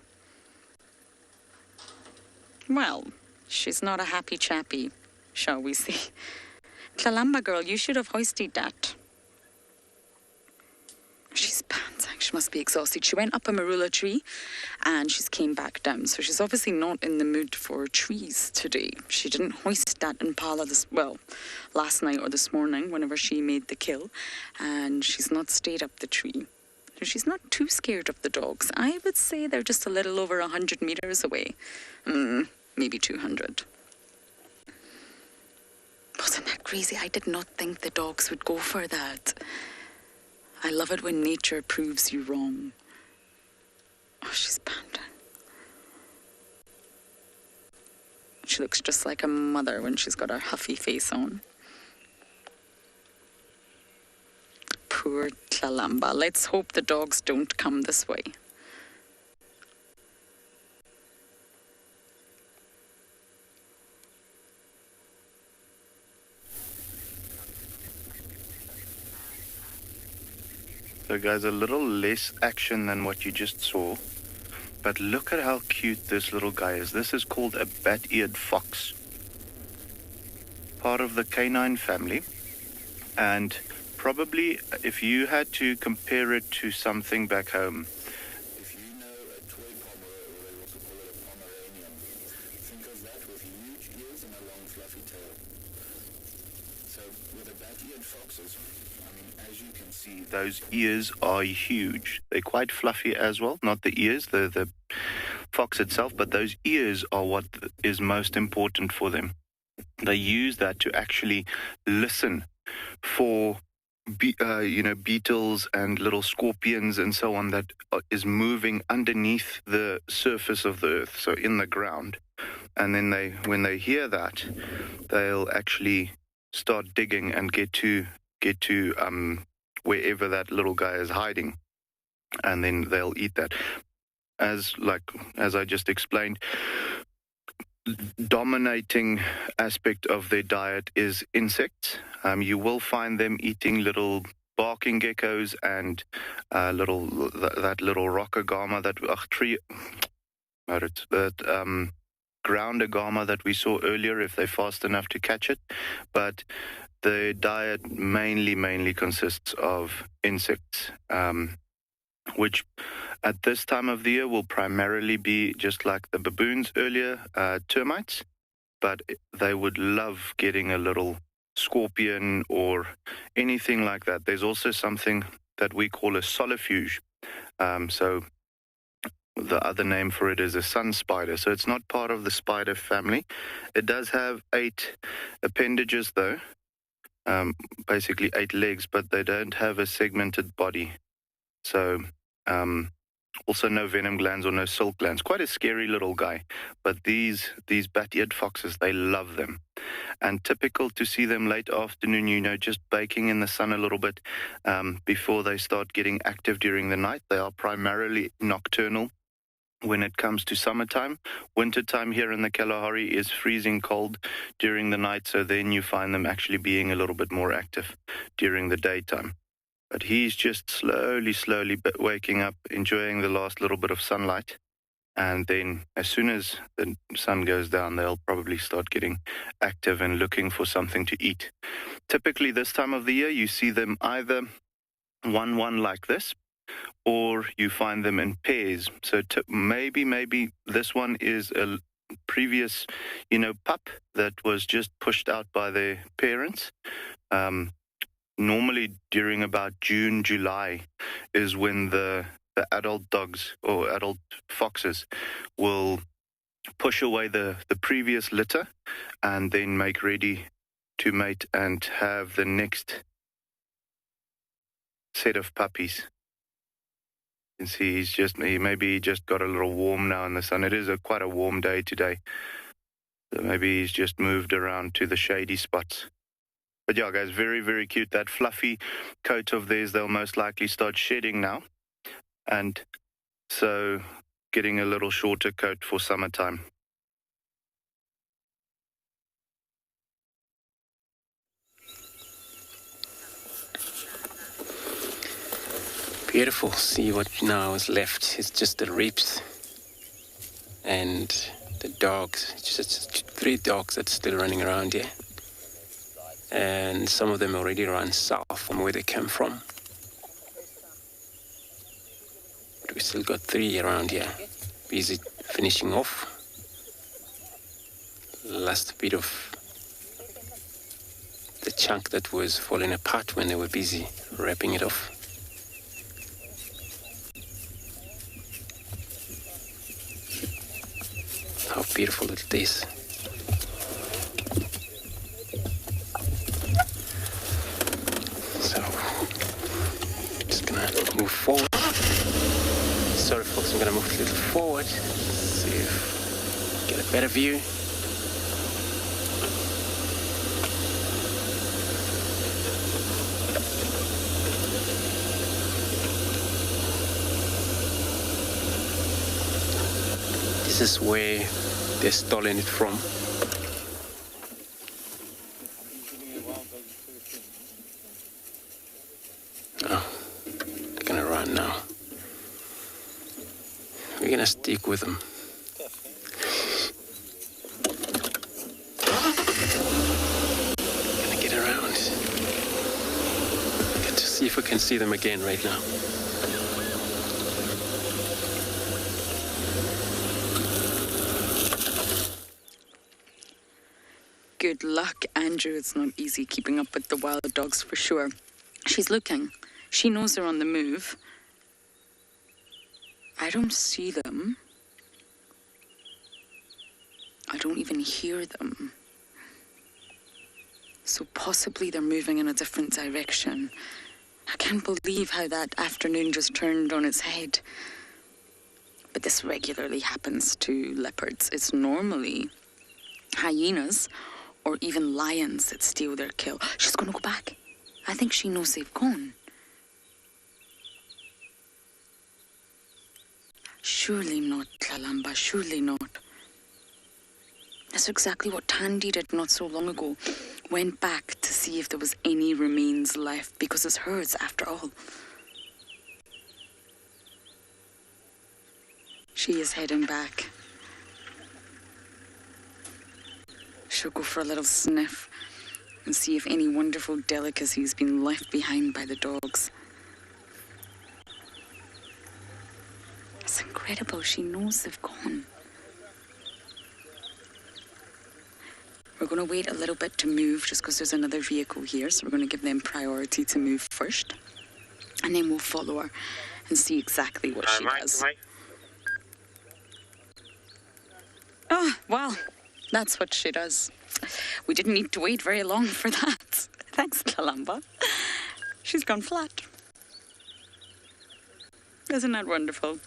well, she's not a happy chappy, shall we say. Kalamba girl, you should have hoisted that. She's panting. She must be exhausted. She went up a marula tree and she's came back down. So she's obviously not in the mood for trees today. She didn't hoist that impala last night or this morning whenever she made the kill. And she's not stayed up the tree. So she's not too scared of the dogs. I would say they're just a little over 100 meters away. Maybe 200. Wasn't that crazy? I did not think the dogs would go for that. I love it when nature proves you wrong. Oh, she's panting. She looks just like a mother when she's got her huffy face on. Poor Kalamba. Let's hope the dogs don't come this way. So guys, a little less action than what you just saw, but look at how cute this little guy is. This is called a bat-eared fox, part of the canine family, and probably if you had to compare it to something back home, if you know a toy pomeroy, or they also call it a Pomeranian, think of that with huge ears and a long fluffy tail. So with the bat-eared foxes, as you can see, those ears are huge. They're quite fluffy as well. Not the ears, the fox itself, but those ears are what is most important for them. They use that to actually listen for beetles and little scorpions and so on that is moving underneath the surface of the earth, so in the ground. And then when they hear that, they'll actually start digging and get to wherever that little guy is hiding, and then they'll eat that. As I just explained, dominating aspect of their diet is insects. You will find them eating little barking geckos and that little rock agama, ground agama that we saw earlier, if they're fast enough to catch it. But the diet mainly consists of insects, which at this time of the year will primarily be, just like the baboons earlier, termites, but they would love getting a little scorpion or anything like that. There's also something that we call a solifuge. So the other name for it is a sun spider. So it's not part of the spider family. It does have 8 appendages though, basically 8 legs, but they don't have a segmented body. So also no venom glands or no silk glands. Quite a scary little guy. But these bat-eared foxes, they love them. And typical to see them late afternoon, just baking in the sun a little bit before they start getting active during the night. They are primarily nocturnal when it comes to summertime. Wintertime here in the Kalahari is freezing cold during the night, so then you find them actually being a little bit more active during the daytime. But he's just slowly waking up, enjoying the last little bit of sunlight. And then as soon as the sun goes down, they'll probably start getting active and looking for something to eat. Typically this time of the year, you see them either one like this, or you find them in pairs. So maybe this one is a previous, pup that was just pushed out by their parents. Normally during about June, July is when the adult dogs or adult foxes will push away the previous litter and then make ready to mate and have the next set of puppies. You can see he just got a little warm now in the sun. It is quite a warm day today. So maybe he's just moved around to the shady spots. But yeah, guys, very, very cute. That fluffy coat of theirs, they'll most likely start shedding now. And so getting a little shorter coat for summertime. Beautiful. See what now is left. It's just the ribs and the dogs. It's just 3 dogs that's still running around here. And some of them already run south from where they came from. But we still got 3 around here, busy finishing off. Last bit of the chunk that was falling apart when they were busy wrapping it off. How beautiful it is. So, just gonna move forward. Sorry folks, I'm gonna move a little forward, see if get a better view. This is where they're stolen it from. Oh, they're gonna run now. We're gonna stick with them. Gonna get around. Get to see if we can see them again right now. Good luck, Andrew. It's not easy keeping up with the wild dogs for sure. She's looking. She knows they're on the move. I don't see them. I don't even hear them. So possibly they're moving in a different direction. I can't believe how that afternoon just turned on its head. But this regularly happens to leopards. It's normally hyenas or even lions that steal their kill. She's going to go back. I think she knows they've gone. Surely not, Kalamba, surely not. That's exactly what Tandy did not so long ago. Went back to see if there was any remains left, because it's hers after all. She is heading back. She'll go for a little sniff and see if any wonderful delicacies been left behind by the dogs. It's incredible. She knows they've gone. We're going to wait a little bit to move just because there's another vehicle here, so we're going to give them priority to move first. And then we'll follow her and see exactly what she does. Oh, well, that's what she does. We didn't need to wait very long for that. Thanks, Kalamba. She's gone flat. Isn't that wonderful?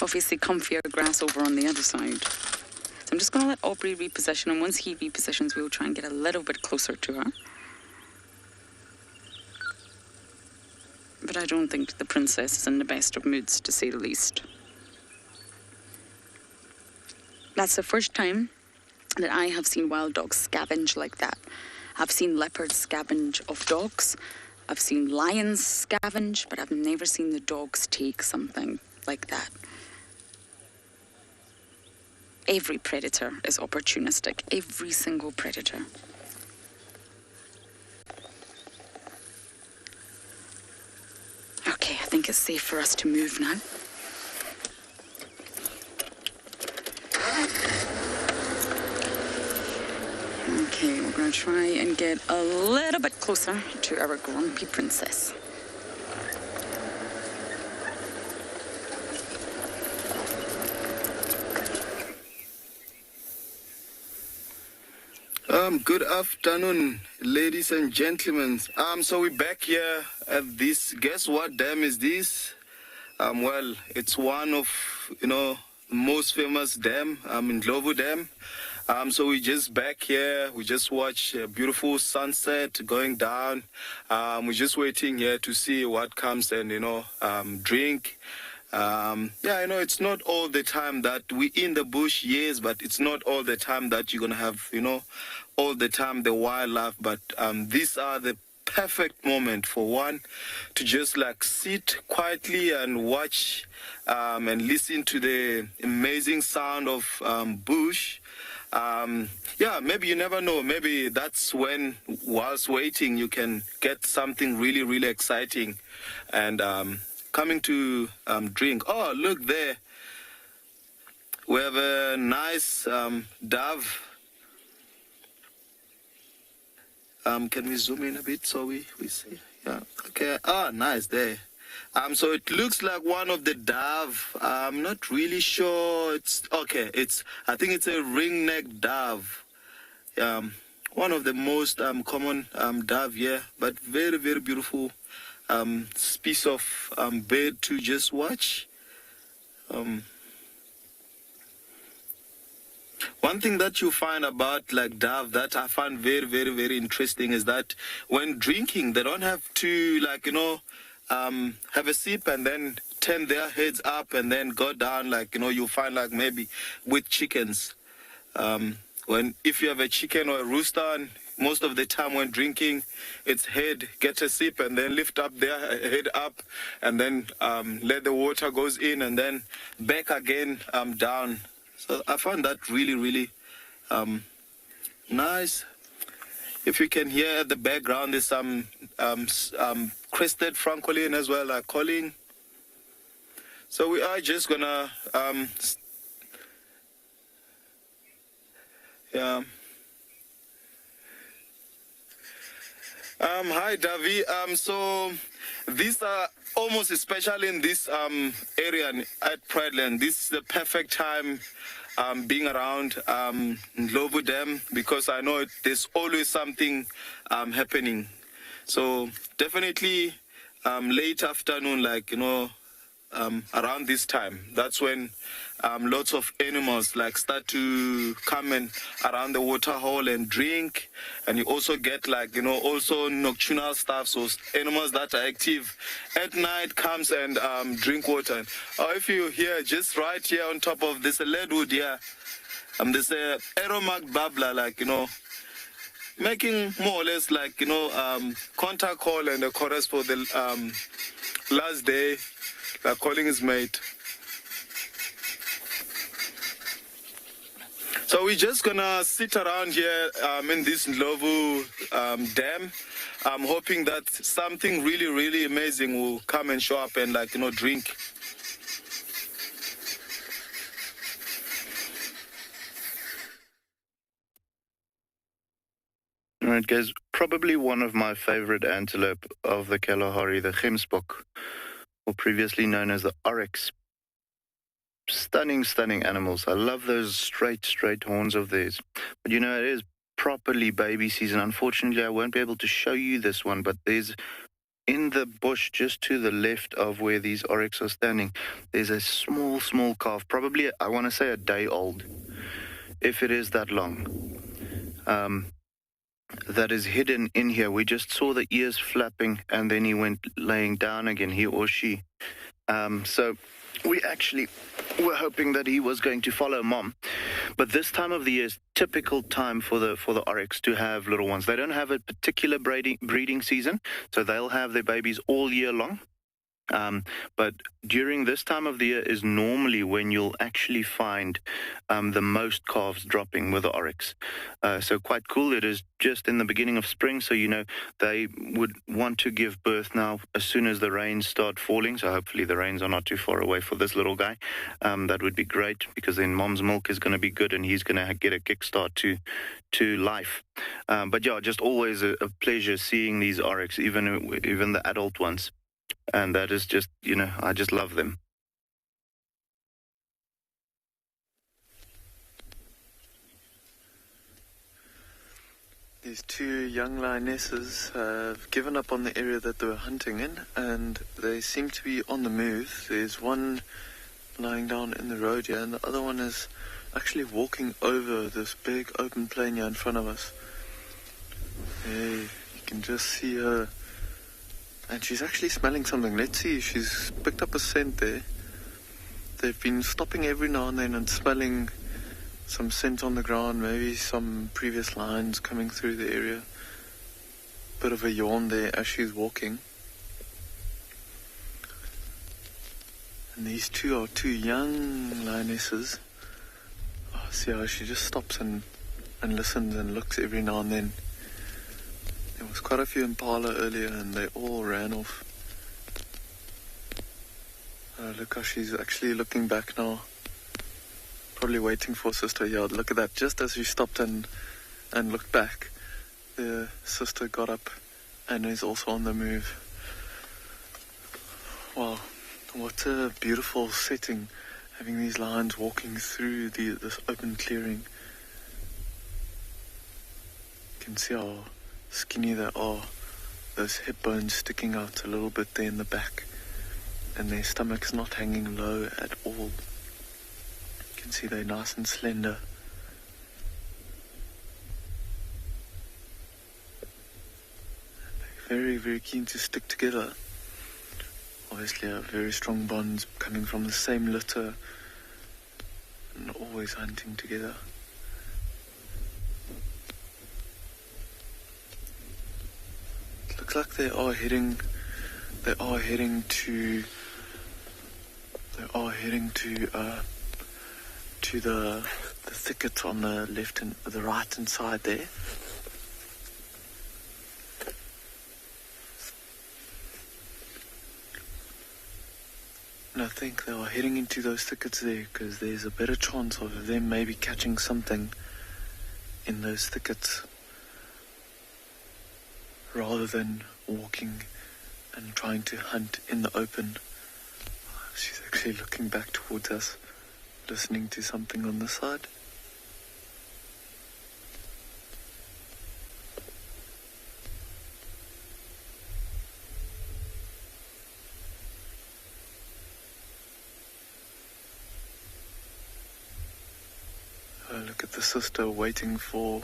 Obviously comfier grass over on the other side. So I'm just going to let Aubrey reposition, and once he repositions, we'll try and get a little bit closer to her. But I don't think the princess is in the best of moods, to say the least. That's the first time that I have seen wild dogs scavenge like that. I've seen leopards scavenge of dogs. I've seen lions scavenge, but I've never seen the dogs take something like that. Every predator is opportunistic. Every single predator. Okay, I think it's safe for us to move now. Okay, we're going to try and get a little bit closer to our grumpy princess. Good afternoon, ladies and gentlemen. So we're back here at this. Guess what dam is this? Well, it's one of, most famous dam, in Ndlovu Dam. So we just back here. We just watch a beautiful sunset going down. We're just waiting here to see what comes and, drink. It's not all the time that we in the bush, yes, but it's not all the time that you're going to have, all the time the wildlife. But these are the perfect moment for one to just like sit quietly and watch and listen to the amazing sound of bush. Maybe you never know. Maybe that's when, whilst waiting, you can get something really, really exciting. And coming to drink. Oh, look there. We have a nice dove. Can we zoom in a bit so we see? Yeah. Okay. Ah, nice there. So it looks like one of the dove. I'm not really sure. I think it's a ring-necked dove. One of the most common dove here, but very, very beautiful piece of bird to just watch. One thing that you find about like dove that I find very, very, very interesting is that when drinking, they don't have to have a sip and then turn their heads up and then go down you find like maybe with chickens. If you have a chicken or a rooster, and most of the time when drinking, its head get a sip and then lift up their head up and then let the water goes in and then back again down. So I found that really, really nice. If you can hear at the background, there's some crested francolin as well, calling. So we are just gonna hi Davi. So these are almost especially in this area at Prideland, this is the perfect time being around Ndlovu Dam, because I know there's always something happening. So definitely late afternoon, like, around this time, that's when lots of animals like start to come in around the water hole and drink. And you also get also nocturnal stuff, so animals that are active at night comes and drink water. Or if you hear just right here on top of this leadwood here, there's a aeromark babbler, making more or less contact call and a chorus for the last day, calling his mate. So we're just gonna sit around here in this Ndlovu dam. I'm hoping that something really, really amazing will come and show up and drink. All right, guys, probably one of my favorite antelope of the Kalahari, the gemsbok, or previously known as the oryx. Stunning, stunning animals. I love those straight horns of theirs. But it is properly baby season. Unfortunately, I won't be able to show you this one, but there's, in the bush just to the left of where these oryx are standing, there's a small calf, probably, I want to say, a day old, if it is that long. That is hidden in here. We just saw the ears flapping, and then he went laying down again, he or she. So we actually were hoping that he was going to follow mom. But this time of the year is typical time for the oryx to have little ones. They don't have a particular breeding season, so they'll have their babies all year long. But during this time of the year is normally when you'll actually find the most calves dropping with the oryx. So quite cool. It is just in the beginning of spring, so they would want to give birth now as soon as the rains start falling. So hopefully the rains are not too far away for this little guy. That would be great, because then mom's milk is going to be good and he's going to get a kickstart to life. But yeah, just always a pleasure seeing these oryx, even the adult ones. And that is just, I just love them. These two young lionesses have given up on the area that they were hunting in, and they seem to be on the move. There's one lying down in the road here, and the other one is actually walking over this big open plain here in front of us. Hey, you can just see her. And she's actually smelling something. Let's see, she's picked up a scent there. They've been stopping every now and then and smelling some scent on the ground, maybe some previous lions coming through the area. Bit of a yawn there as she's walking. And these two are two young lionesses. Oh, see how she just stops and listens and looks every now and then. There was quite a few impala earlier and they all ran off. Look how she's actually looking back now. Probably waiting for sister. Yeah, look at that. Just as she stopped and looked back, the sister got up and is also on the move. Wow, what a beautiful setting, having these lions walking through this open clearing. You can see how skinny they are, those hip bones sticking out a little bit there in the back, and their stomach's not hanging low at all. You can see they're nice and slender. They're very, very keen to stick together. Obviously very strong bonds coming from the same litter and always hunting together. Looks like they are heading to the thicket on the left and the right hand side there. And I think they are heading into those thickets there because there's a better chance of them maybe catching something in those thickets, rather than walking and trying to hunt in the open. She's actually looking back towards us, listening to something on the side. Look at the sister waiting for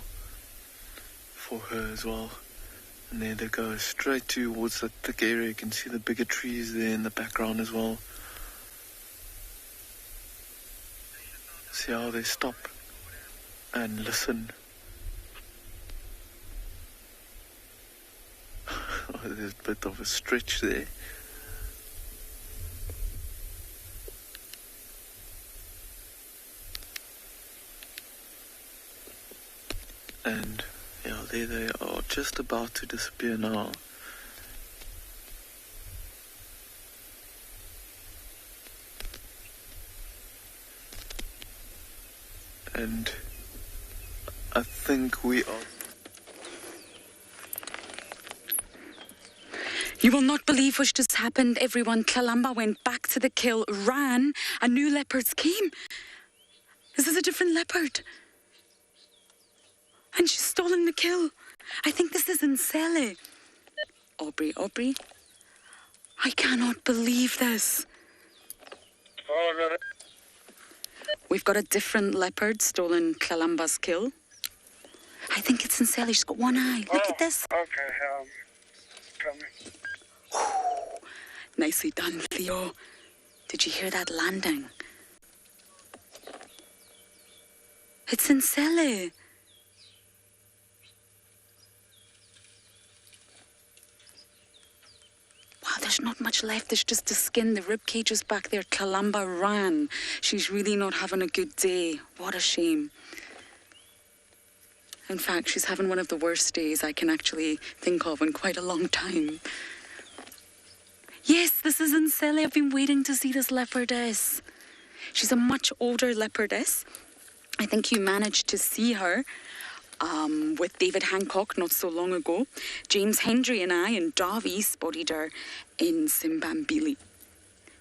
her as well. And there they go, straight towards that thick area. You can see the bigger trees there in the background as well. See how they stop and listen. There's a bit of a stretch there. And yeah, there they are, just about to disappear now. And I think we are... You will not believe what just happened, everyone. Kalamba went back to the kill, ran, and new leopards came. This is a different leopard. And she's stolen the kill. I think this is Nsele. Aubrey. I cannot believe this. We've got a different leopard stolen Kalamba's kill. I think it's Nsele. She's got one eye. Look at this. Okay, coming. Nicely done, Theo. Did you hear that landing? It's Nsele. Wow, there's not much left. There's just the skin. The rib cage is back there. Kalamba ran. She's really not having a good day. What a shame. In fact, she's having one of the worst days I can actually think of in quite a long time. Yes, this is Nsele. I've been waiting to see this leopardess. She's a much older leopardess. I think you managed to see her with David Hancock not so long ago. James Hendry and I and Davi spotted her in Simbambili.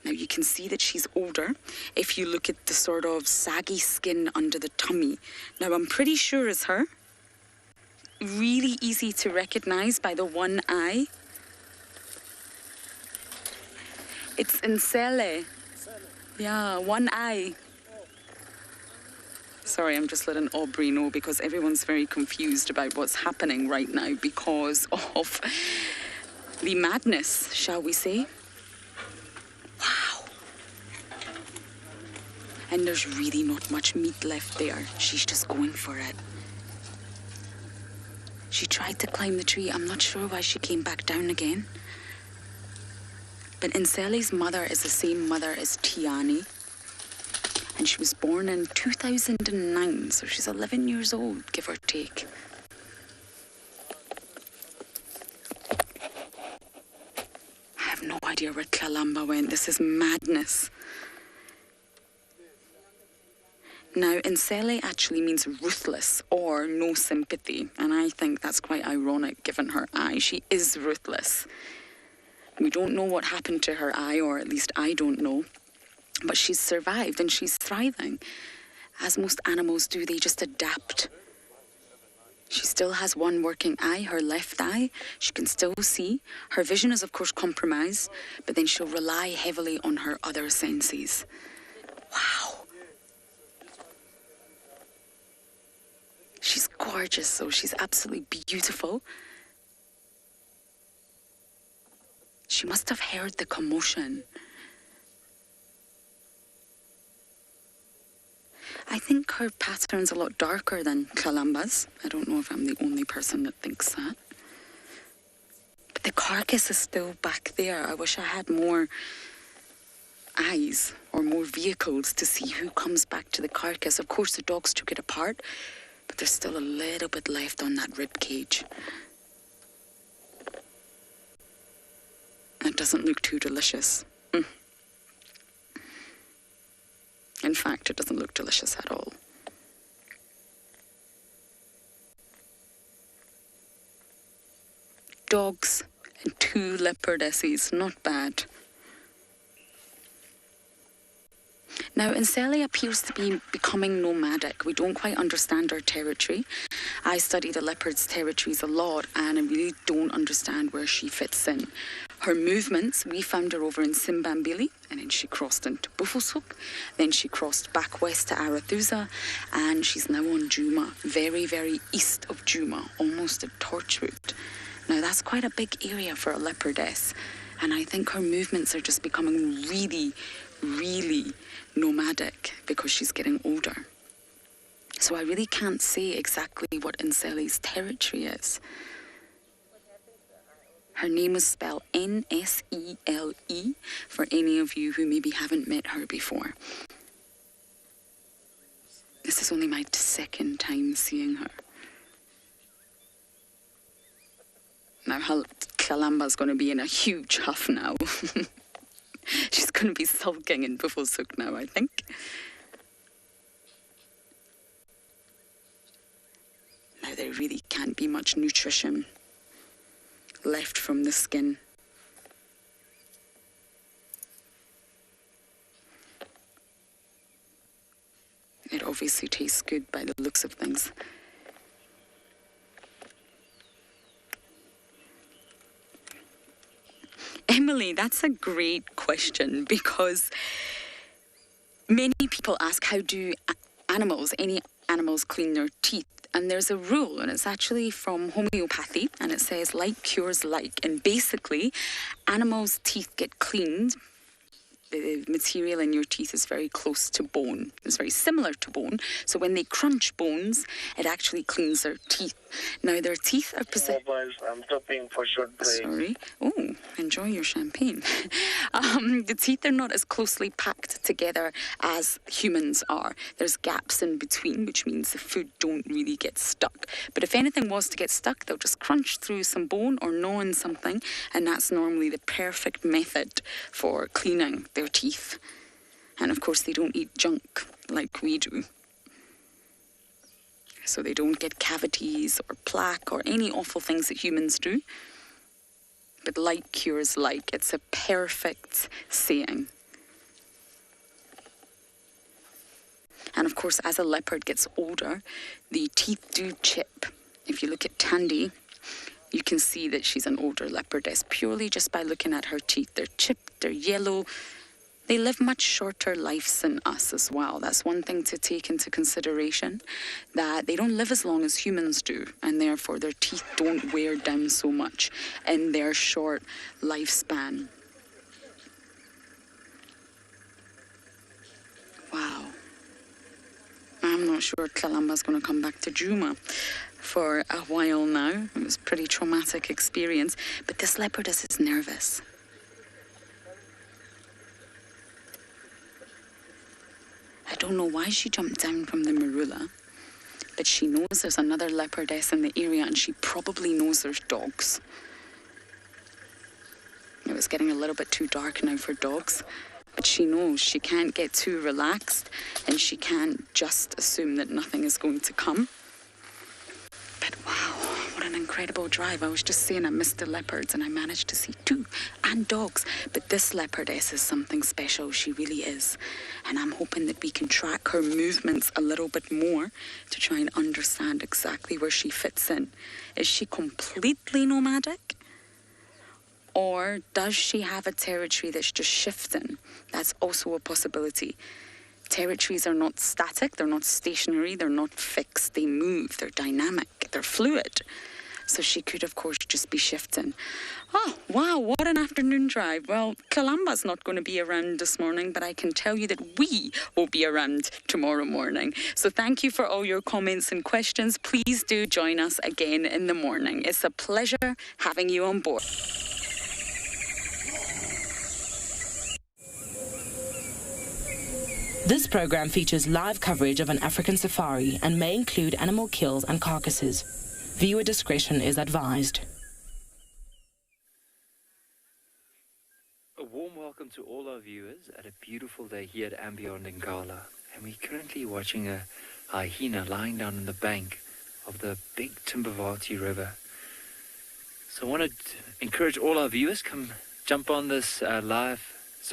Now you can see that she's older if you look at the sort of saggy skin under the tummy. Now I'm pretty sure it's her. Really easy to recognize by the one eye. It's Nsele. Yeah, one eye. Sorry, I'm just letting Aubrey know because everyone's very confused about what's happening right now because of the madness, shall we say. Wow. And there's really not much meat left there. She's just going for it. She tried to climb the tree. I'm not sure why she came back down again. But Nsele's mother is the same mother as Tiani. And she was born in 2009, so she's 11 years old, give or take. I have no idea where Kalamba went. This is madness. Now, Nsele actually means ruthless or no sympathy. And I think that's quite ironic, given her eye. She is ruthless. We don't know what happened to her eye, or at least I don't know. But she's survived and she's thriving. As most animals do, they just adapt. She still has one working eye, her left eye. She can still see. Her vision is, of course, compromised, but then she'll rely heavily on her other senses. Wow. She's gorgeous, though. She's absolutely beautiful. She must have heard the commotion. I think her pattern's a lot darker than Kalamba's. I don't know if I'm the only person that thinks that. But the carcass is still back there. I wish I had more eyes or more vehicles to see who comes back to the carcass. Of course, the dogs took it apart, but there's still a little bit left on that rib cage. It doesn't look too delicious. In fact, it doesn't look delicious at all. Dogs And 2 leopardesses, not bad. Now, Nsele appears to be becoming nomadic. We don't quite understand her territory. I study the leopard's territories a lot, and I really don't understand where she fits in. Her movements, we found her over in Simbambili, and then she crossed into Buffelshoek, then she crossed back west to Arathusa, and she's now on Djuma, very, very east of Djuma, almost at Torchwood. Now, that's quite a big area for a leopardess, and I think her movements are just becoming really, really nomadic because she's getting older. So I really can't say exactly what Nsele's territory is. Her name is spelled Nsele for any of you who maybe haven't met her before. This is only my 2nd time seeing her. Now, Kalamba's going to be in a huge huff now. She's going to be sulking in Buffelshoek now, I think. Now, there really can't be much nutrition left from the skin. It obviously tastes good by the looks of things. Emily, that's a great question, because many people ask, how do any animals clean their teeth? And there's a rule, and it's actually from homeopathy, and it says like cures like. And basically, animals' teeth get cleaned. The material in your teeth is very close to bone. It's very similar to bone. So when they crunch bones, it actually cleans their teeth. Now, their teeth are I'm stopping for short break. Sorry. Oh, enjoy your champagne. The teeth are not as closely packed together as humans are. There's gaps in between, which means the food don't really get stuck. But if anything was to get stuck, they'll just crunch through some bone or gnaw on something, and that's normally the perfect method for cleaning their teeth. And of course, they don't eat junk like we do. So they don't get cavities or plaque or any awful things that humans do. But like cures like. It's a perfect saying. And of course, as a leopard gets older, the teeth do chip. If you look at Tandy, you can see that she's an older leopardess purely just by looking at her teeth. They're chipped, they're yellow. They live much shorter lives than us as well. That's one thing to take into consideration, that they don't live as long as humans do, and therefore their teeth don't wear down so much in their short lifespan. Wow. I'm not sure Kalamba's going to come back to Djuma for a while now. It was a pretty traumatic experience, but this leopardess is nervous. I don't know why she jumped down from the marula, but she knows there's another leopardess in the area, and she probably knows there's dogs. It was getting a little bit too dark now for dogs, but she knows she can't get too relaxed, and she can't just assume that nothing is going to come. But wow, what an incredible drive. I was just saying I missed the leopards, and I managed to see 2, and dogs. But this leopardess is something special. She really is. And I'm hoping that we can track her movements a little bit more to try and understand exactly where she fits in. Is she completely nomadic? Or does she have a territory that's just shifting? That's also a possibility. Territories are not static, they're not stationary, they're not fixed, they move, they're dynamic, they're fluid. So she could, of course, just be shifting. Oh, wow, what an afternoon drive. Well, Kalamba's not going to be around this morning, but I can tell you that we will be around tomorrow morning. So thank you for all your comments and questions. Please do join us again in the morning. It's a pleasure having you on board. This program features live coverage of an African safari and may include animal kills and carcasses. Viewer discretion is advised. A warm welcome to all our viewers at a beautiful day here at and Beyond in Gala. And we're currently watching a hyena lying down on the bank of the big Timbavati River. So I want to encourage all our viewers, come jump on this live